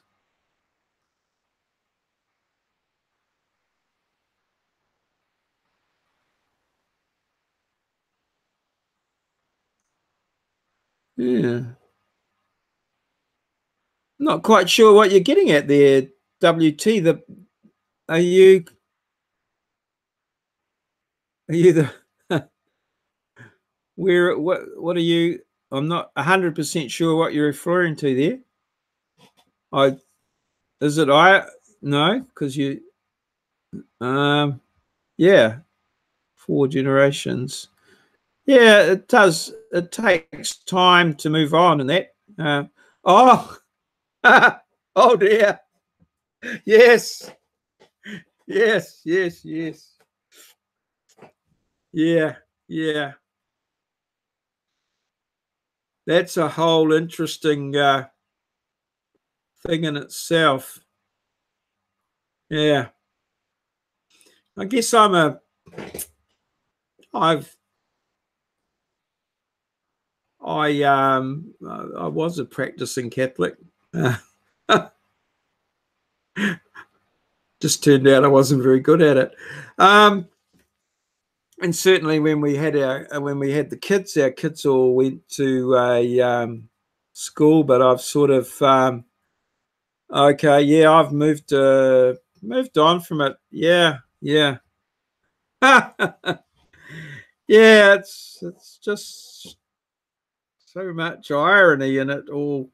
Yeah. Not quite sure what you're getting at there, WT. Are you the where what are you? I'm not 100% sure what you're referring to there. No, because you yeah, 4 generations. Yeah, it does. It takes time to move on and that. Oh, oh dear. Yes. Yeah. That's a whole interesting thing in itself. Yeah. I guess I was a practicing Catholic. Just turned out I wasn't very good at it. And certainly when we had the kids, our kids all went to a school, but I've sort of okay, yeah, I've moved on from it. Yeah. Yeah, it's just so much irony in it all,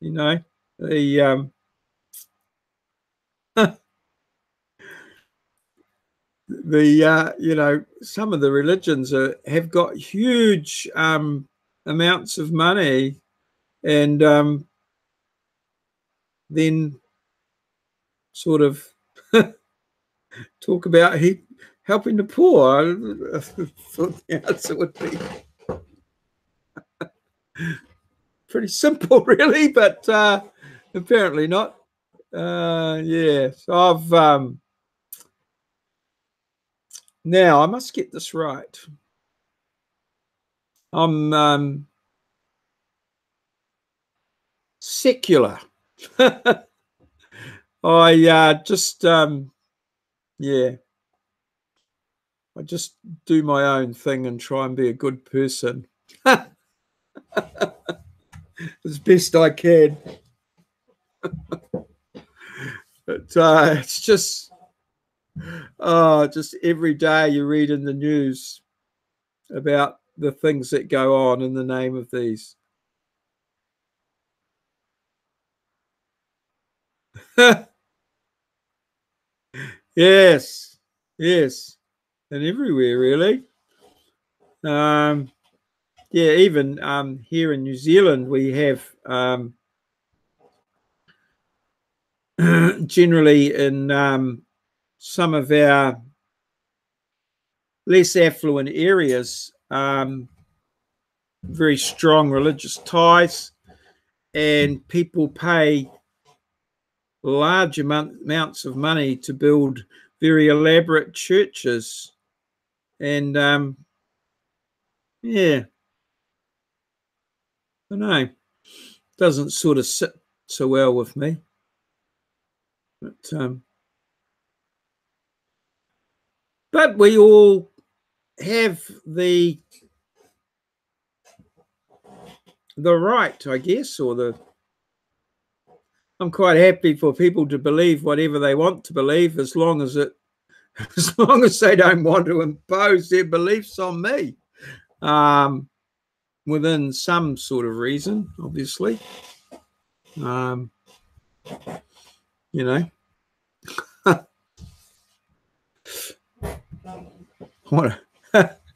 you know. The you know, some of the religions have got huge amounts of money, and then sort of talk about helping the poor. I thought the answer would be pretty simple, really, but apparently not. Yeah, so I've now I must get this right. I'm secular. I just yeah, I just do my own thing and try and be a good person as best I can. But it's just every day you read in the news about the things that go on in the name of these. Yes, and everywhere really. yeah, even here in New Zealand, we have generally in some of our less affluent areas, very strong religious ties, and people pay large amounts of money to build very elaborate churches. And yeah, I don't know, doesn't sort of sit so well with me. But we all have the right, I guess, or I'm quite happy for people to believe whatever they want to believe, as long as they don't want to impose their beliefs on me, within some sort of reason, obviously. You know, want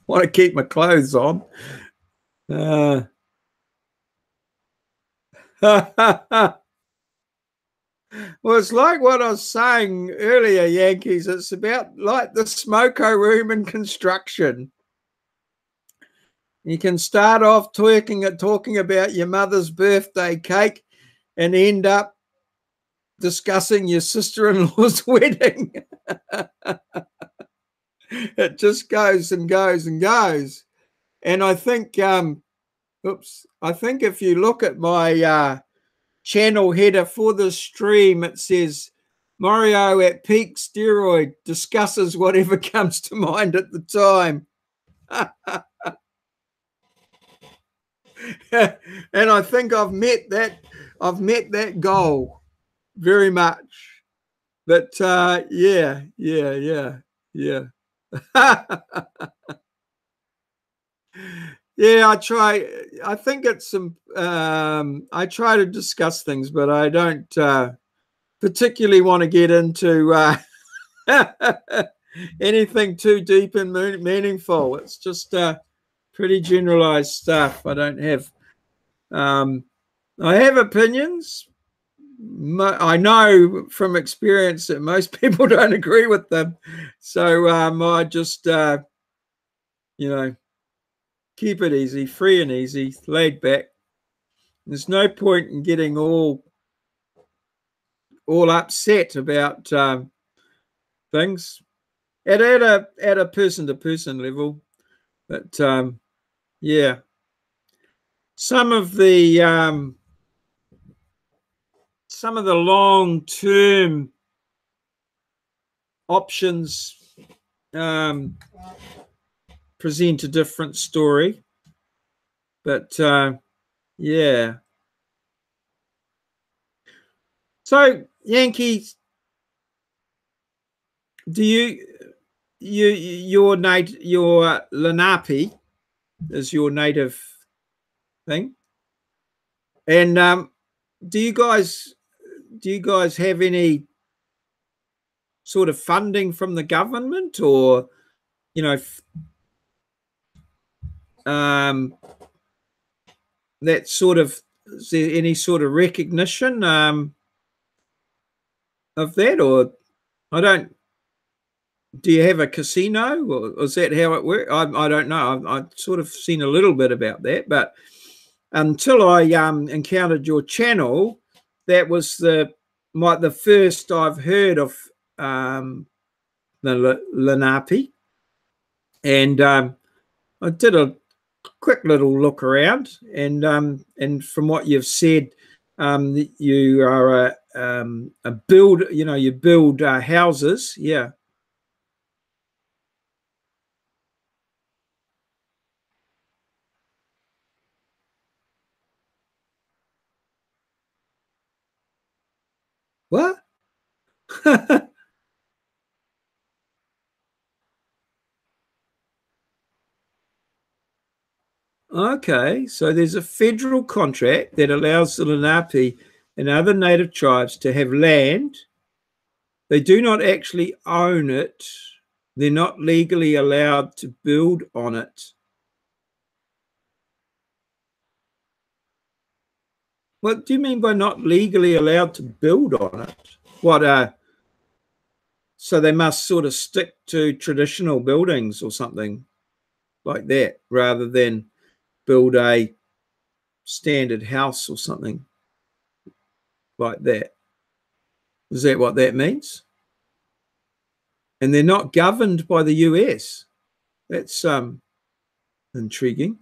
to keep my clothes on. Well, it's like what I was saying earlier, Yankees. It's about like the smoko room in construction. You can start off talking about your mother's birthday cake and end up discussing your sister-in-law's wedding. It just goes and goes and goes. And I think, I think if you look at my channel header for the stream, it says Maurieo at peak steroid discusses whatever comes to mind at the time. And I think I've met that goal very much. But yeah. Yeah, I try. I think it's some. I try to discuss things, but I don't particularly want to get into anything too deep and meaningful. It's just pretty generalized stuff. I don't have. I have opinions. I know from experience that most people don't agree with them, so I just keep it easy, free and easy, laid back. There's no point in getting all upset about things at a person to person level. But yeah, some of the long term options present a different story. But yeah. So Yankees, do your Lenape is your native thing, and do you guys have any sort of funding from the government, or that sort of, is there any sort of recognition of that, or I don't. Do you have a casino, or is that how it works? I don't know. I've sort of seen a little bit about that, but until I encountered your channel, that was the first I've heard of the Lenape, and I did a quick little look around, and from what you've said, you are a build. You build houses, yeah. What? Okay, so there's a federal contract that allows the Lenape and other native tribes to have land. They do not actually own it. They're not legally allowed to build on it. What do you mean by not legally allowed to build on it? What, so they must sort of stick to traditional buildings or something like that, rather than build a standard house or something like that. Is that what that means? And they're not governed by the US. That's intriguing.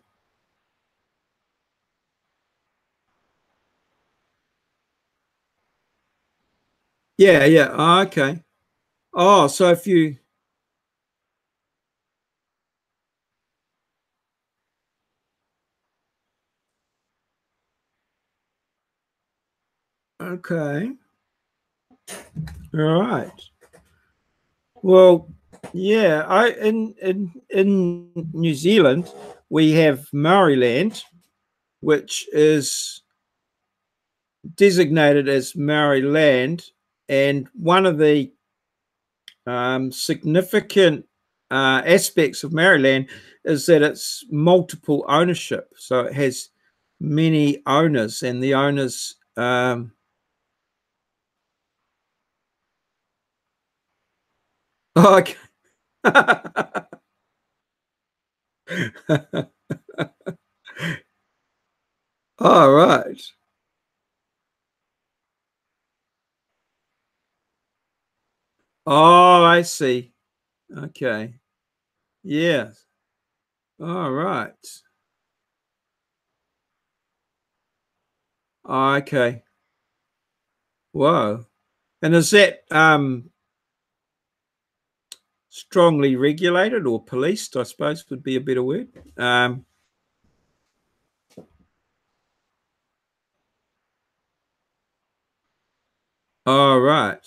Yeah, yeah. Oh, okay. Oh, so if you... Okay. All right. Well, yeah, in New Zealand we have Maori land, which is designated as Maori land, and one of the significant aspects of Maori land is that it's multiple ownership. So it has many owners, and the owners okay. All right. Oh, I see. Okay. Yes. All right. Okay. Whoa. And is that strongly regulated or policed, I suppose would be a better word? All right.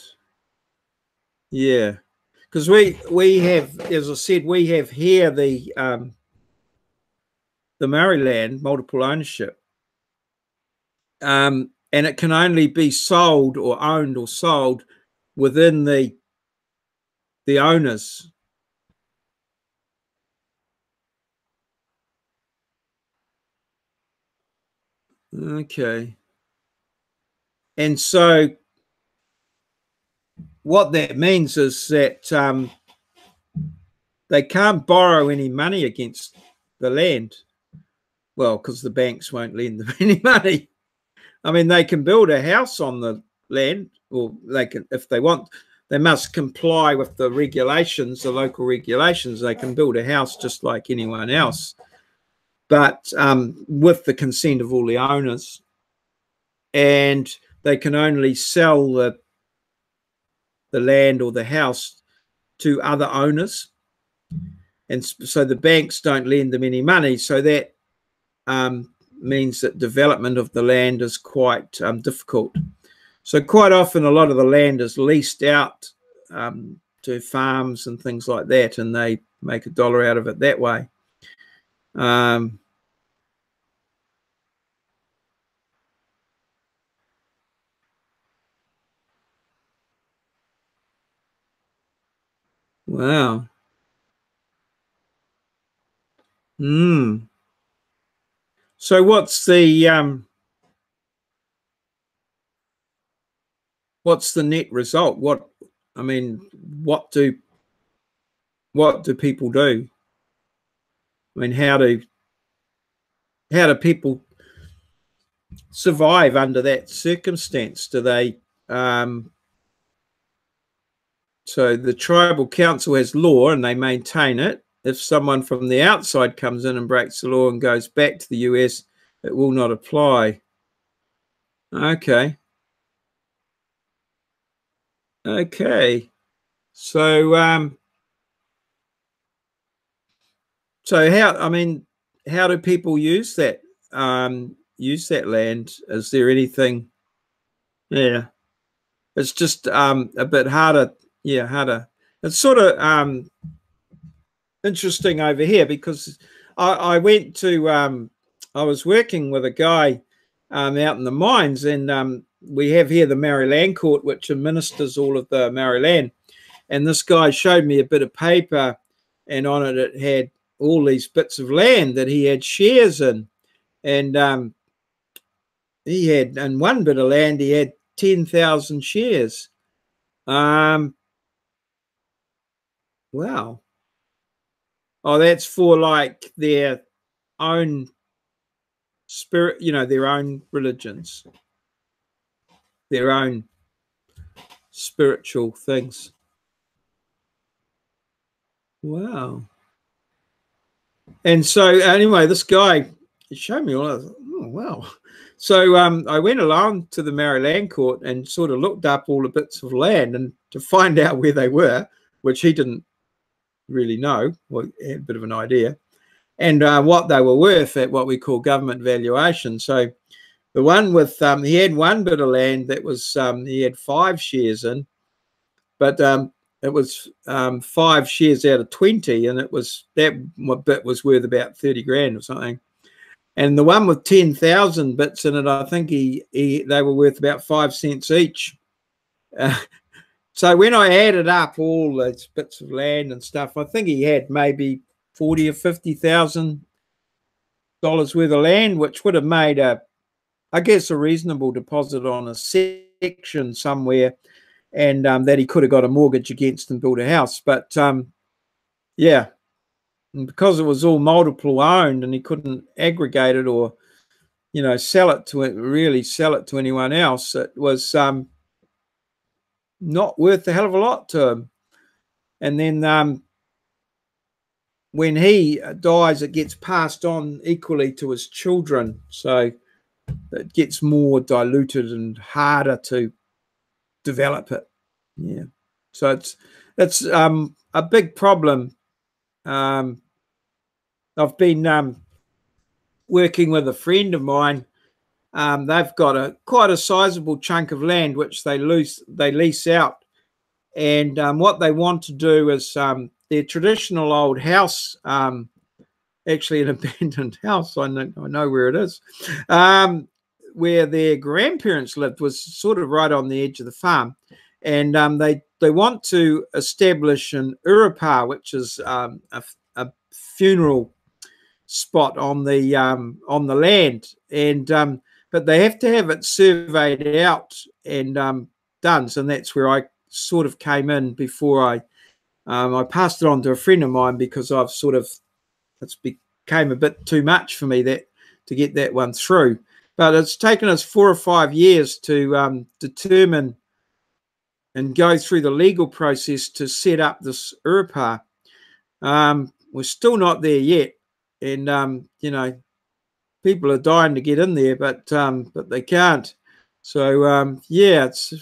Yeah. Because we have, as I said, we have here the Maryland multiple ownership. And it can only be sold or owned or sold within the owners. Okay. And so what that means is that they can't borrow any money against the land. Well, because the banks won't lend them any money. I mean, they can build a house on the land, or they can, if they want, they must comply with the regulations, the local regulations. They can build a house just like anyone else, but with the consent of all the owners. And they can only sell the land or the house to other owners. And so the banks don't lend them any money. So that means that development of the land is quite difficult. So quite often a lot of the land is leased out to farms and things like that, and they make $1 out of it that way. Wow. So what's the net result? What do people do? I mean, how do people survive under that circumstance? Do they so the tribal council has law and they maintain it. If someone from the outside comes in and breaks the law and goes back to the US, it will not apply. Okay. Okay. So how do people use that land? Is there anything? Yeah. It's just a bit harder. Yeah, harder. It's sort of interesting over here because I went to I was working with a guy out in the mines, and we have here the Maori Land Court, which administers all of the Maori land. And this guy showed me a bit of paper, and on it had all these bits of land that he had shares in. And he had, in one bit of land, he had 10,000 shares. Wow. Oh, that's for like their own spirit, you know, their own religions, their own spiritual things. Wow. And so anyway, this guy showed me all. I was like, oh wow. So I went along to the Maori Land Court and sort of looked up all the bits of land and to find out where they were, which he didn't really know. Well, he had a bit of an idea, and what they were worth at what we call government valuation. So the one with he had one bit of land that was he had 5 shares in, but it was 5 shares out of 20, and it was that bit was worth about 30 grand or something. And the one with 10,000 bits in it, I think they were worth about 5 cents each. So when I added up all those bits of land and stuff, I think he had maybe $40,000 or $50,000 worth of land, which would have made I guess, a reasonable deposit on a section somewhere, and that he could have got a mortgage against and built a house. But yeah, and because it was all multiple owned and he couldn't aggregate it or, you know, sell it to anyone else, it was not worth a hell of a lot to him. And then when he dies, it gets passed on equally to his children, so it gets more diluted and harder to develop it. Yeah, so it's a big problem. I've been working with a friend of mine. They've got quite a sizable chunk of land which they lease out, and what they want to do is their traditional old house, actually an abandoned house. I know where it is. Where their grandparents lived was sort of right on the edge of the farm, and they want to establish an urupa, which is a funeral spot on the land, and but they have to have it surveyed out and done. So that's where I sort of came in before I passed it on to a friend of mine, because it's became a bit too much for me to get that one through. But it's taken us 4 or 5 years to determine and go through the legal process to set up this urupa. We're still not there yet, and you know, people are dying to get in there, but they can't. So yeah, it's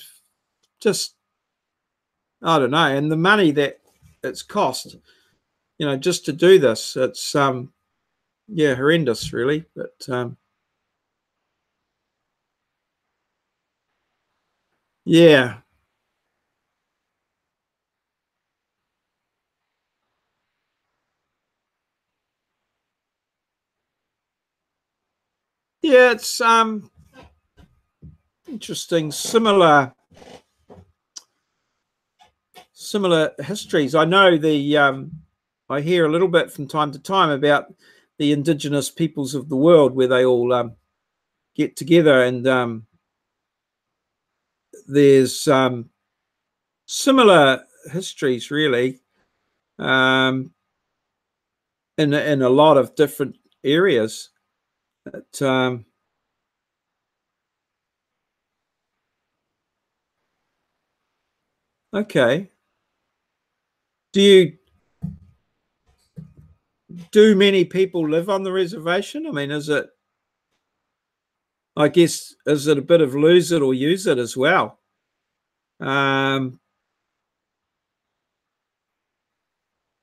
just, I don't know, and the money that it's cost, you know, just to do this, it's yeah, horrendous, really. But yeah. Yeah, it's interesting, similar histories. I know I hear a little bit from time to time about the indigenous peoples of the world, where they all get together, and there's similar histories, really, in a lot of different areas. But, okay. Do many people live on the reservation? I mean, I guess, is it a bit of lose it or use it as well? You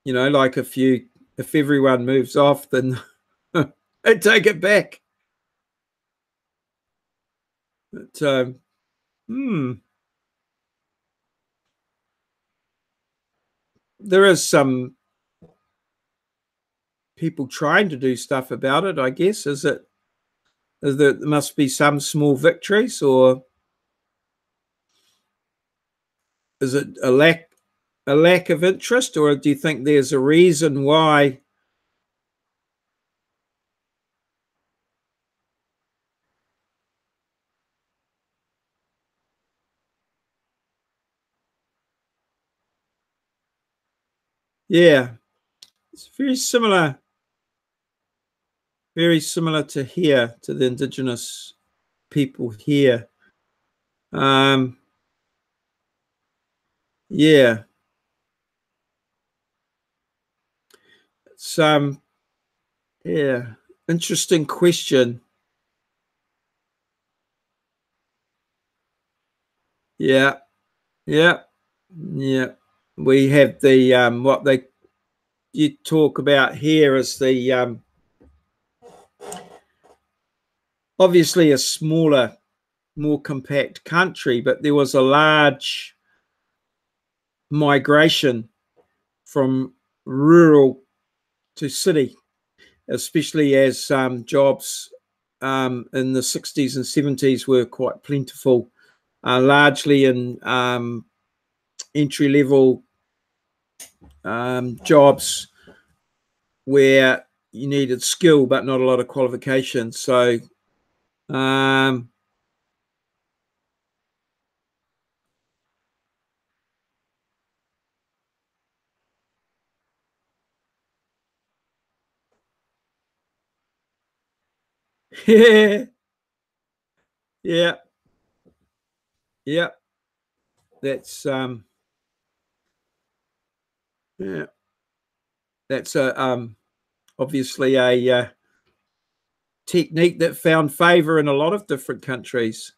know, like if everyone moves off, then they take it back. But there is some people trying to do stuff about it, I guess. There must be some small victories, or is it a lack of interest, or do you think there's a reason why? Yeah, it's very similar to here, to the indigenous people here. Yeah, it's yeah, interesting question. Yeah, yeah, yeah. We have the what you talk about here is the obviously a smaller, more compact country, but there was a large migration from rural to city, especially as jobs in the 60s and 70s were quite plentiful, largely in entry-level jobs where you needed skill but not a lot of qualifications. So yeah, yeah, yeah. That's yeah, that's a obviously a technique that found favor in a lot of different countries.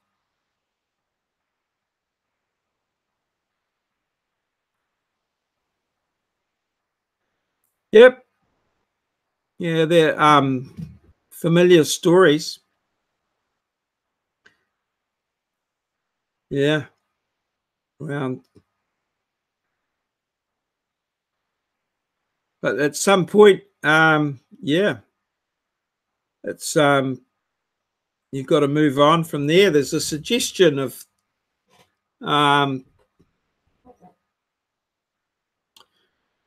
Yep. Yeah, they're familiar stories. Yeah. Around, but at some point, yeah, it's you've got to move on from there. There's a suggestion of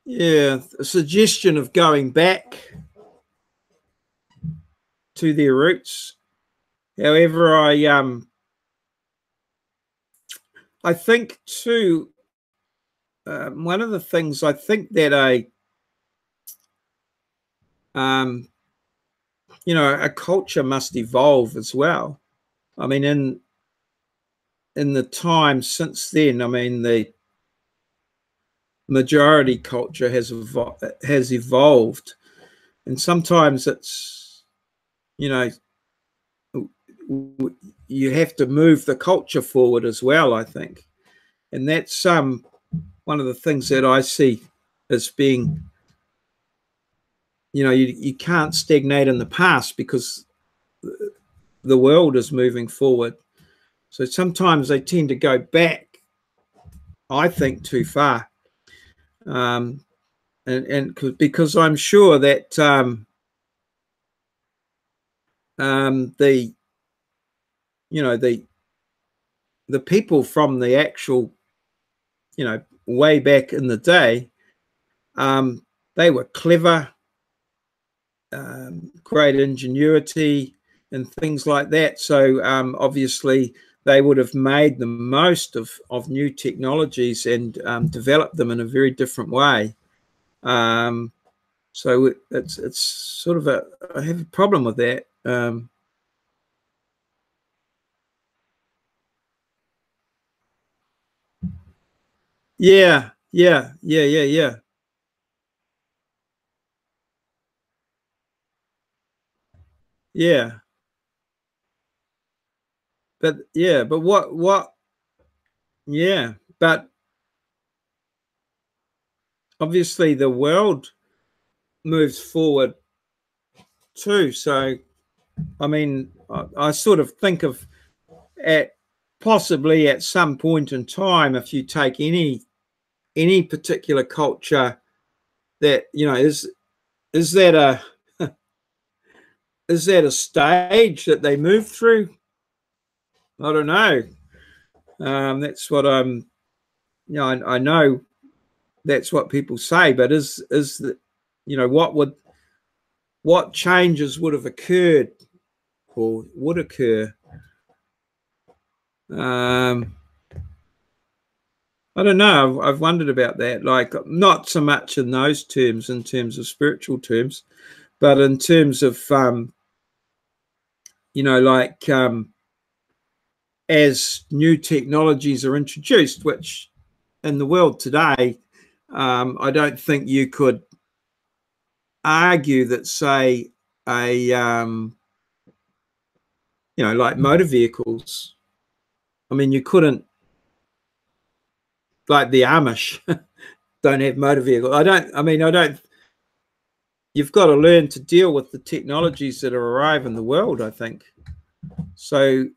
yeah, a suggestion of going back to their roots. However, I think too, one of the things I think that a culture must evolve as well. I mean, in the time since then, I mean, the majority culture has evolved, and sometimes it's, you know, you have to move the culture forward as well, I think, and that's one of the things that I see as being, you can't stagnate in the past because the world is moving forward. So sometimes they tend to go back, I think, too far. And because I'm sure that the the people from the actual, way back in the day, they were clever, great ingenuity and things like that. So obviously they would have made the most of new technologies and developed them in a very different way. So it's sort of I have a problem with that. Yeah, yeah, yeah, yeah, yeah, yeah. But yeah, but what? Yeah, but obviously the world moves forward too. So I mean, I sort of think of at possibly at some point in time, if you take any particular culture, that is that a is that a stage that they move through? I don't know. That's what I'm. I know that's what people say, but is that, what changes would have occurred or would occur? Um, I don't know. I've wondered about that. Like, not so much in those terms, in terms of spiritual terms, but in terms of, you know, like as new technologies are introduced, which in the world today, I don't think you could argue that, say, a you know, like motor vehicles. I mean, you couldn't, like the Amish don't have motor vehicles. I don't. You've got to learn to deal with the technologies that arrive in the world, I think. So,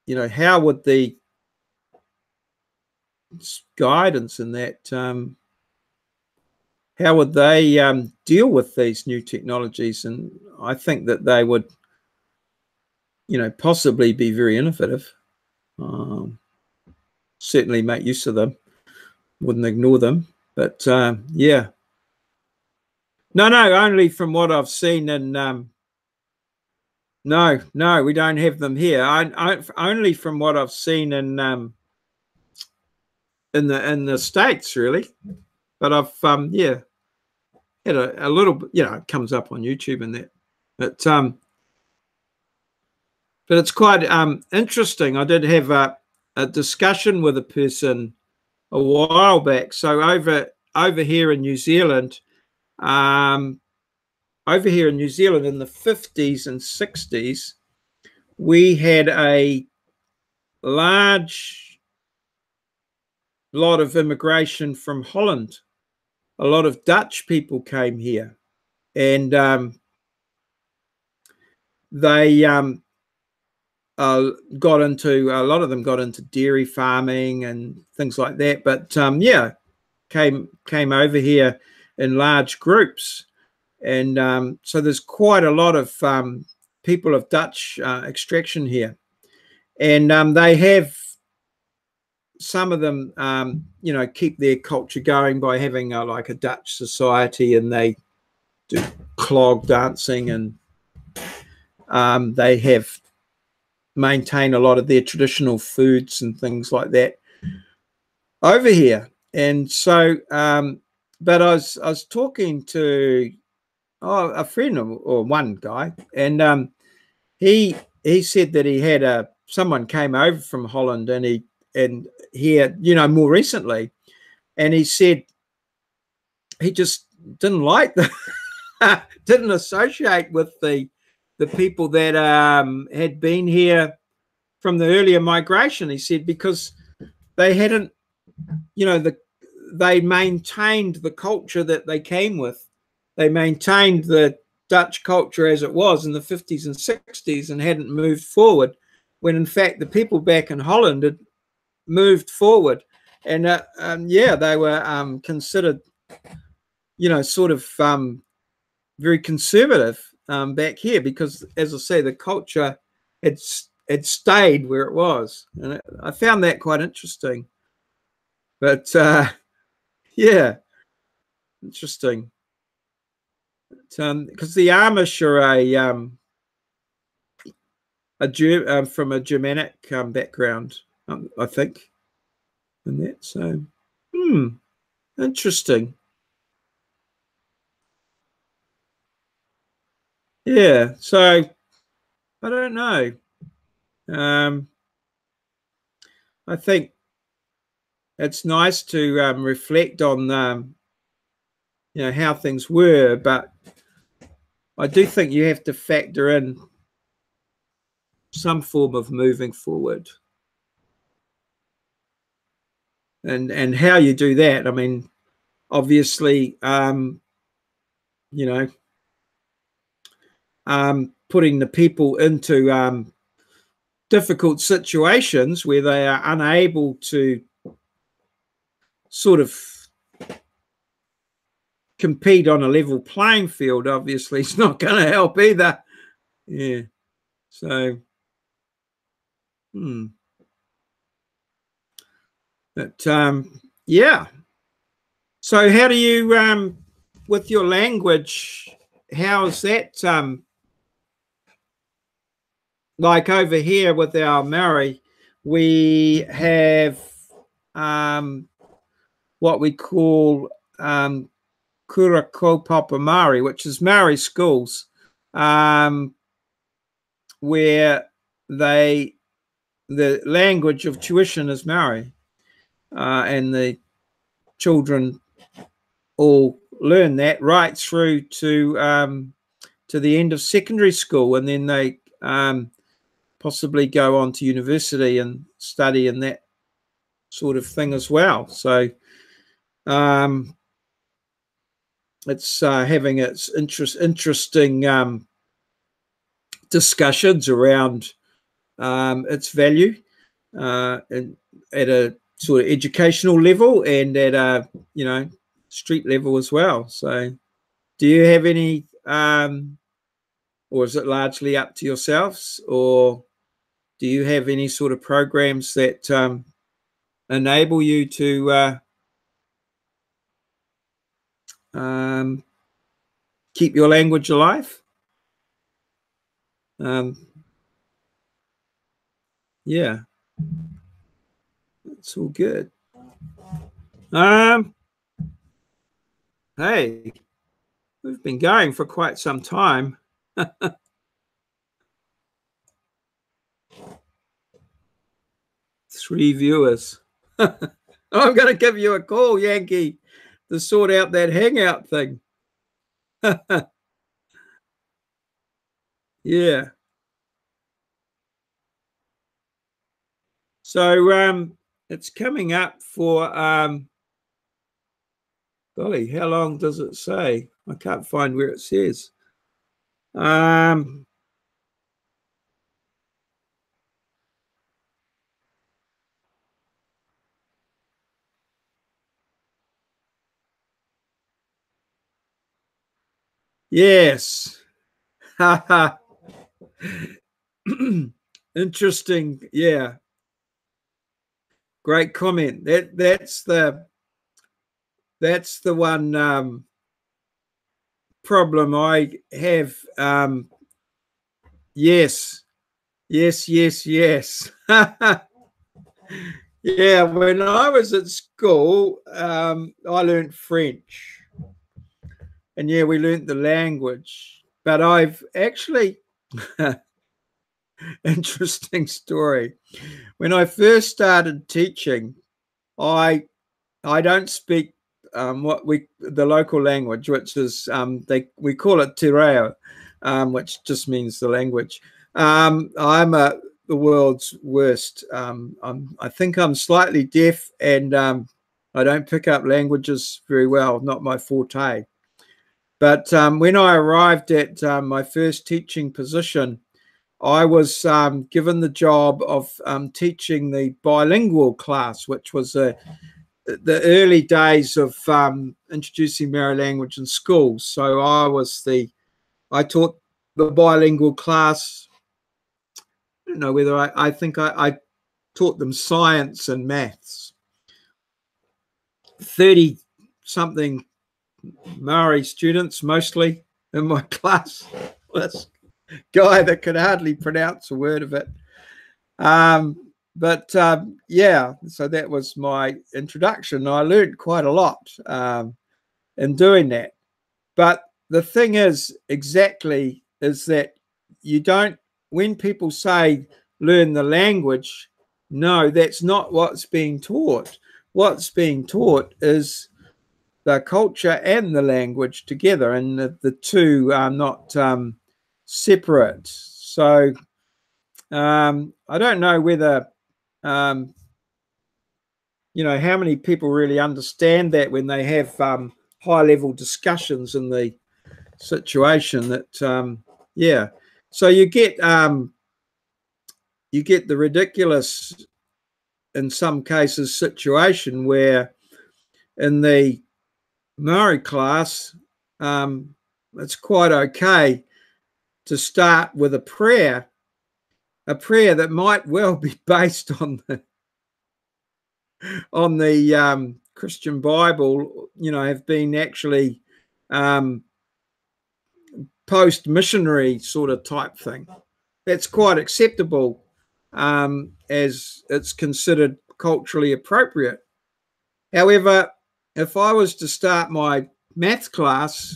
you know, how would the guidance in that, how would they deal with these new technologies? And I think that they would, you know, possibly be very innovative. Certainly make use of them, wouldn't ignore them. But yeah. No, only from what I've seen in no, we don't have them here. Only from what I've seen in the States, really. But I've yeah, had a little bit, you know, it comes up on YouTube and that. But it's quite interesting. I did have a discussion with a person a while back. So over here in New Zealand, in the 50s and 60s, we had a large lot of immigration from Holland. A lot of Dutch people came here, and they got into, a lot of them got into dairy farming and things like that. But yeah, came over here in large groups, and so there's quite a lot of people of Dutch extraction here, and they have, some of them you know, keep their culture going by having like a Dutch society, and they do clog dancing, and they have maintain a lot of their traditional foods and things like that over here. And so but I was talking to a friend, or one guy, and he said that he had someone came over from Holland, and he had, you know, more recently, and he said he just didn't like didn't associate with the people that had been here from the earlier migration. He said because they hadn't, you know, they maintained the culture that they came with. They maintained the Dutch culture as it was in the 50s and 60s and hadn't moved forward, when in fact the people back in Holland had moved forward. And yeah, they were considered, you know, sort of very conservative back here, because, as I say, the culture had stayed where it was, and I found that quite interesting. But yeah, interesting. Because the Amish are from a Germanic background, I think, and that. So, interesting. Yeah. So I don't know. I think it's nice to reflect on you know, how things were, but I do think you have to factor in some form of moving forward, and how you do that. I mean, obviously, you know, putting the people into difficult situations where they are unable to sort of compete on a level playing field, obviously it's not going to help either. Yeah. So but yeah, so how do you with your language, how's that like over here with our Maori? We have what we call Kura Kaupapa Māori, which is Maori schools, where the language of tuition is Maori, and the children all learn that right through to the end of secondary school, and then they possibly go on to university and study in that sort of thing as well. So it's having its interesting discussions around its value and at a sort of educational level and at a street level as well. So do you have any or is it largely up to yourselves, or do you have any sort of programs that enable you to keep your language alive? Yeah, it's all good. Hey, we've been going for quite some time. 3 viewers. I'm going to give you a call, Yankee, to sort out that Hangout thing. Yeah. So it's coming up for golly, how long does it say? I can't find where it says. Yes. Interesting. Yeah. Great comment. That's the one problem I have. Yes. Yeah, when I was at school, I learned French. And yeah, we learned the language. But I've actually interesting story. When I first started teaching, I don't speak the local language, which is we call it te reo, which just means the language. I'm the world's worst. I think I'm slightly deaf, and I don't pick up languages very well. Not my forte. But when I arrived at my first teaching position, I was given the job of teaching the bilingual class, which was the early days of introducing Maori language in schools. So I taught the bilingual class. I don't know whether I think I taught them science and maths. 30-something Maori students mostly in my class. This guy that could hardly pronounce a word of it. Yeah, so that was my introduction. I learned quite a lot in doing that. But the thing is that you don't, when people say learn the language, no, that's not what's being taught. What's being taught is the culture and the language together, and the two are not separate. So I don't know whether how many people really understand that when they have high-level discussions in the situation. That yeah, so you get the ridiculous, in some cases, situation where in the Maori class it's quite okay to start with a prayer that might well be based on the Christian Bible, have been actually post-missionary sort of type thing. That's quite acceptable, as it's considered culturally appropriate. However, if I was to start my math class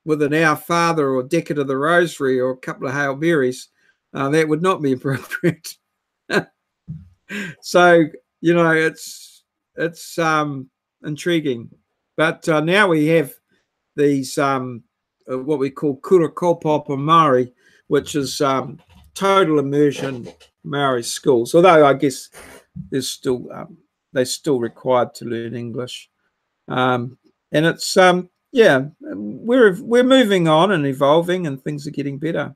with an Our Father or Decade of the Rosary or a couple of Hail Marys, that would not be appropriate. So, you know, it's intriguing. But now we have these what we call kura kaupapa Maori, which is total immersion Maori schools. Although I guess there's still they're still required to learn English, and it's yeah, we're moving on and evolving, and things are getting better.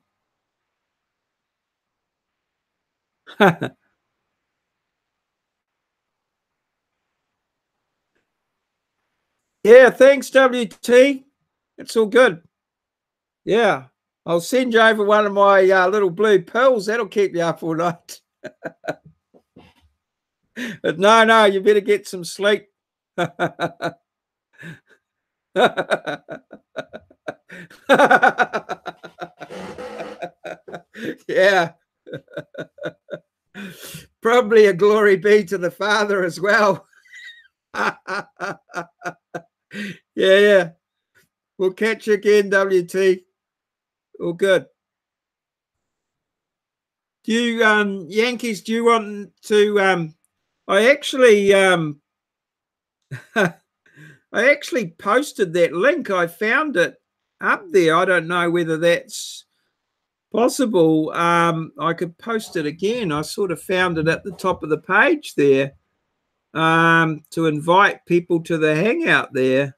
Yeah, thanks, WT. It's all good. Yeah, I'll send you over one of my little blue pills. That'll keep you up all night. But no, you better get some sleep. Yeah. Probably a glory be to the Father as well. Yeah. We'll catch you again, WT. All good. Do you, Yankees, do you want to, I actually, I actually posted that link. I found it up there. I don't know whether that's possible. I could post it again. I sort of found it at the top of the page there, to invite people to the hangout there.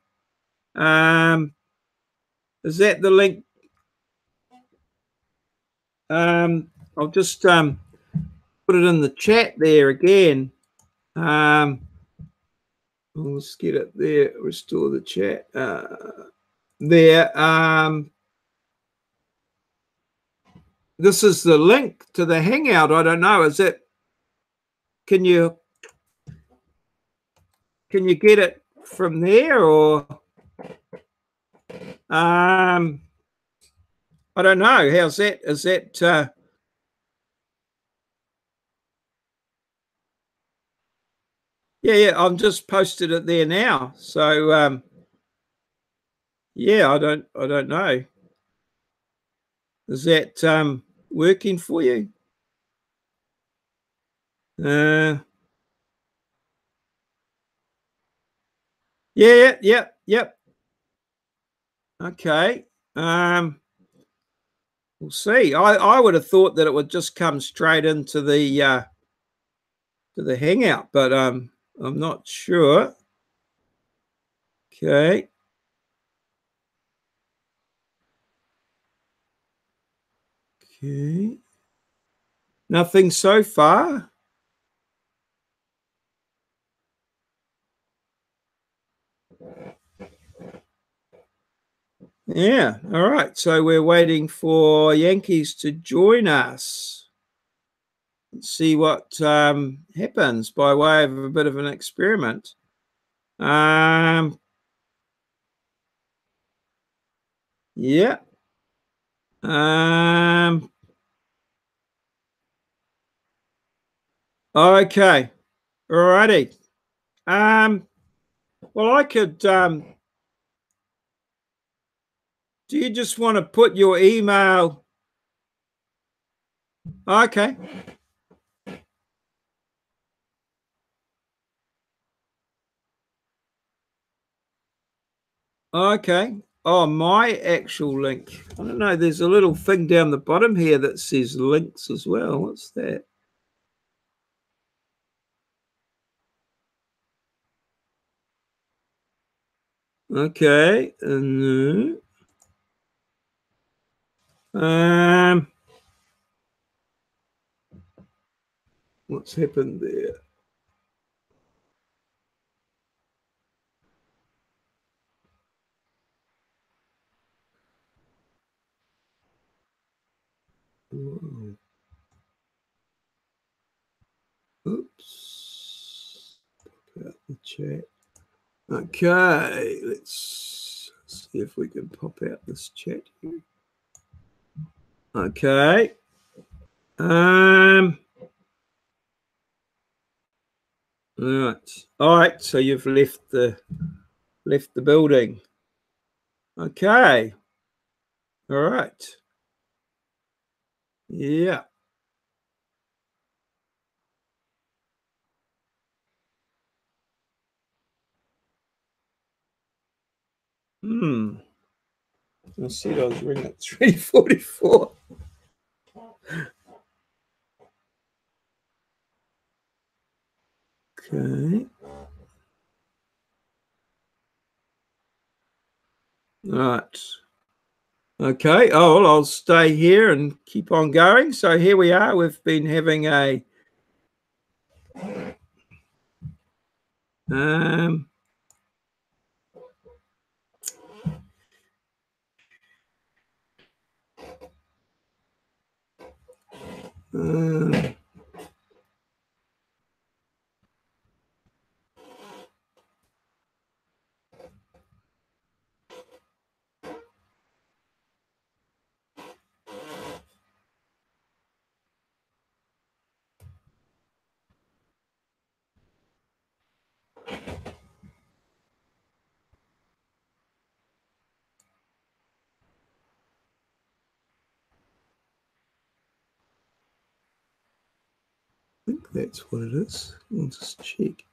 Is that the link? I'll just put it in the chat there again. Let's get it there. Restore the chat. There. This is the link to the hangout. I don't know. Is it? Can you get it from there, or I don't know. How's that? Is that? Yeah. I've just posted it there now. So yeah, I don't know. Is that working for you? Yep. Okay. We'll see. I would have thought that it would just come straight into the to the hangout, but I'm not sure. Okay. Okay. Nothing so far. Yeah. All right. So we're waiting for Yankees to join us. Let's see what happens by way of a bit of an experiment. Yeah. Okay. All righty. Well, I could. Do you just want to put your email? Okay. Okay. Oh, my actual link. I don't know. There's a little thing down the bottom here that says links as well. What's that? Okay. What's happened there? Whoa. Oops. Pop out the chat. Okay, let's see if we can pop out this chat here. Okay. All right. So you've left the building. Okay. All right. Yeah. I said I was ringing at 3:44. Okay. All right. Okay. Oh, well, I'll stay here and keep on going. So here we are. We've been having a I think that's what it is. I'll just check.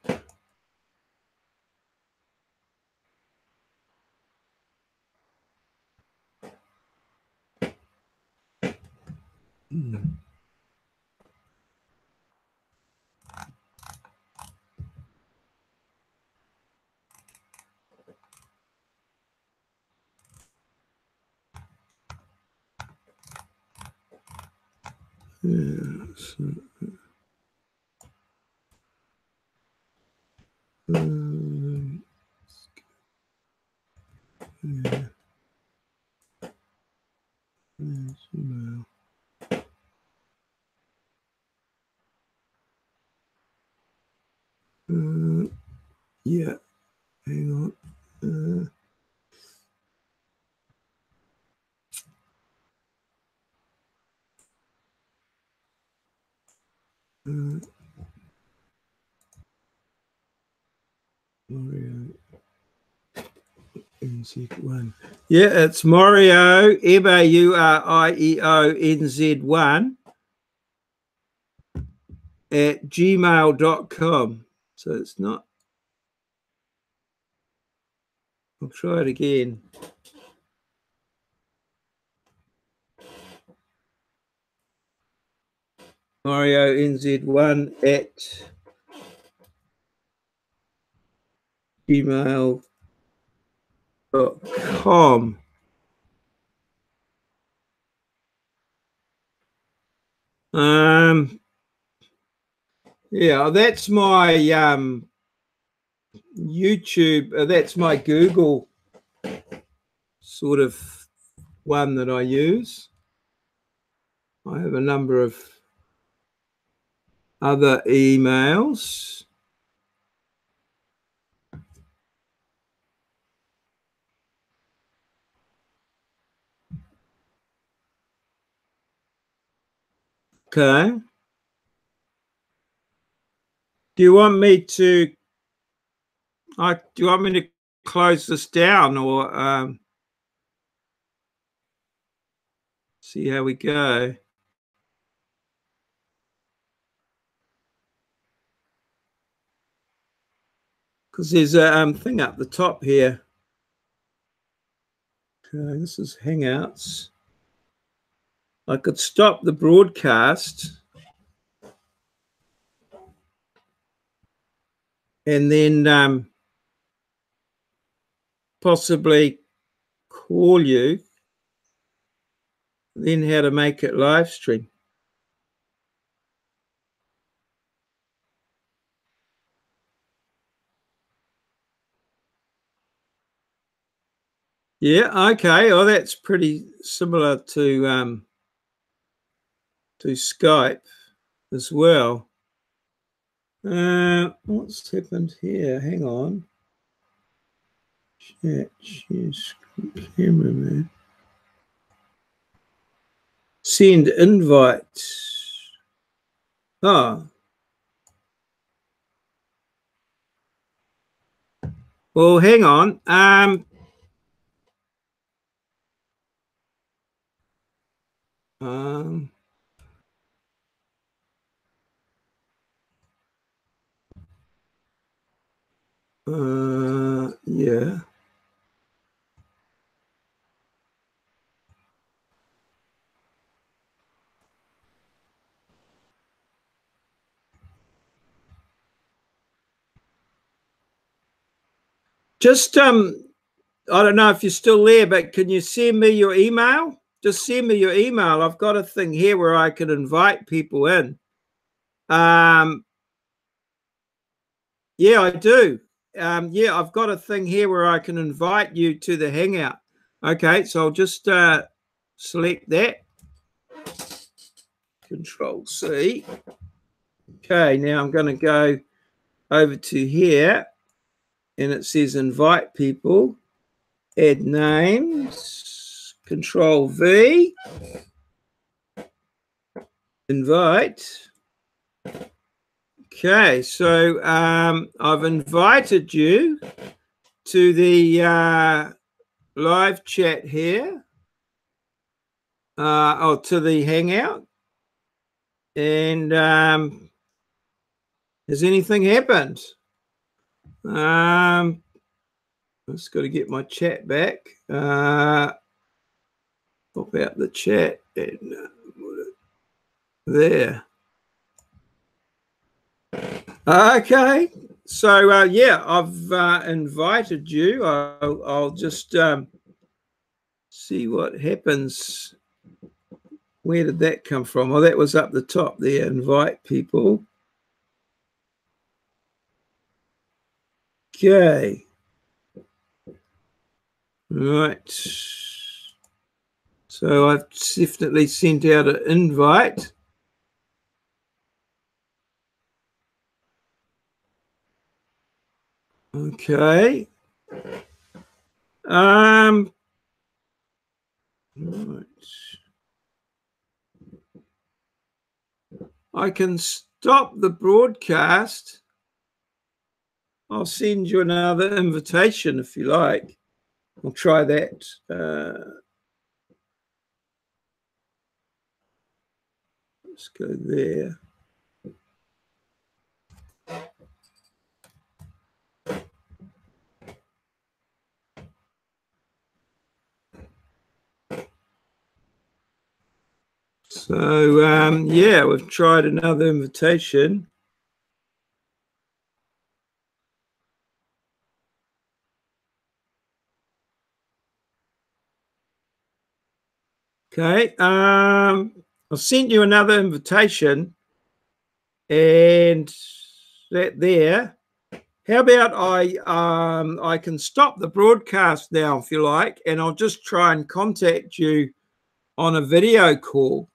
Yeah, so, yeah. Yeah, hang on. Maureo NZ1. Yeah, it's Maurieo, MAURIEO NZ1 at gmail.com. So it's not. I'll try it again. Maurieo NZ1 at gmail.com. Yeah, that's my YouTube. That's my Google sort of one that I use. I have a number of other emails. Okay. Do you want me to? Do you want me to close this down or see how we go? Because there's a thing up the top here. Okay, this is Hangouts. I could stop the broadcast and then possibly call you. Then how to make it live stream. Yeah, okay. Oh, that's pretty similar to Skype as well. What's happened here? Hang on. Chat, share screen, camera, man. Send invite. Oh. Well, hang on. Yeah. Just I don't know if you're still there, but can you send me your email? Just send me your email. I've got a thing here where I can invite people in. Yeah, I do. Yeah, I've got a thing here where I can invite you to the Hangout. Okay, so I'll just select that. Control C. Okay, now I'm going to go over to here, and it says invite people, add names, Control V, invite. Okay, so I've invited you to the live chat here, to the Hangout. And has anything happened? I've just got to get my chat back. Pop out the chat and there. Okay, so yeah, I've invited you. I'll just see what happens. Where did that come from? Oh, that was up the top there. Invite people. Okay. Right. So I've definitely sent out an invite. Okay. Right. I can stop the broadcast. I'll send you another invitation if you like. I'll try that. Let's go there. So, yeah, we've tried another invitation. Okay, I'll send you another invitation and that there. How about I can stop the broadcast now if you like, and I'll just try and contact you on a video call.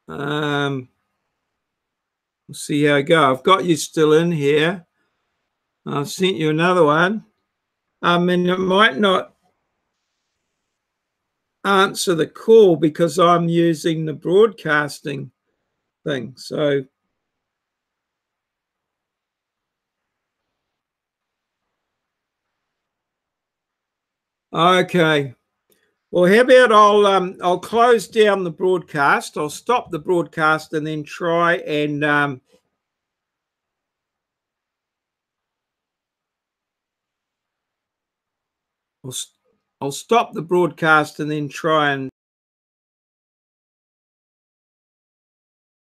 We'll see how I go. I've got you still in here. I've sent you another one. And it might not answer the call because I'm using the broadcasting thing. So, okay. Well, how about I'll close down the broadcast. I'll stop the broadcast and then try and I'll stop the broadcast and then try and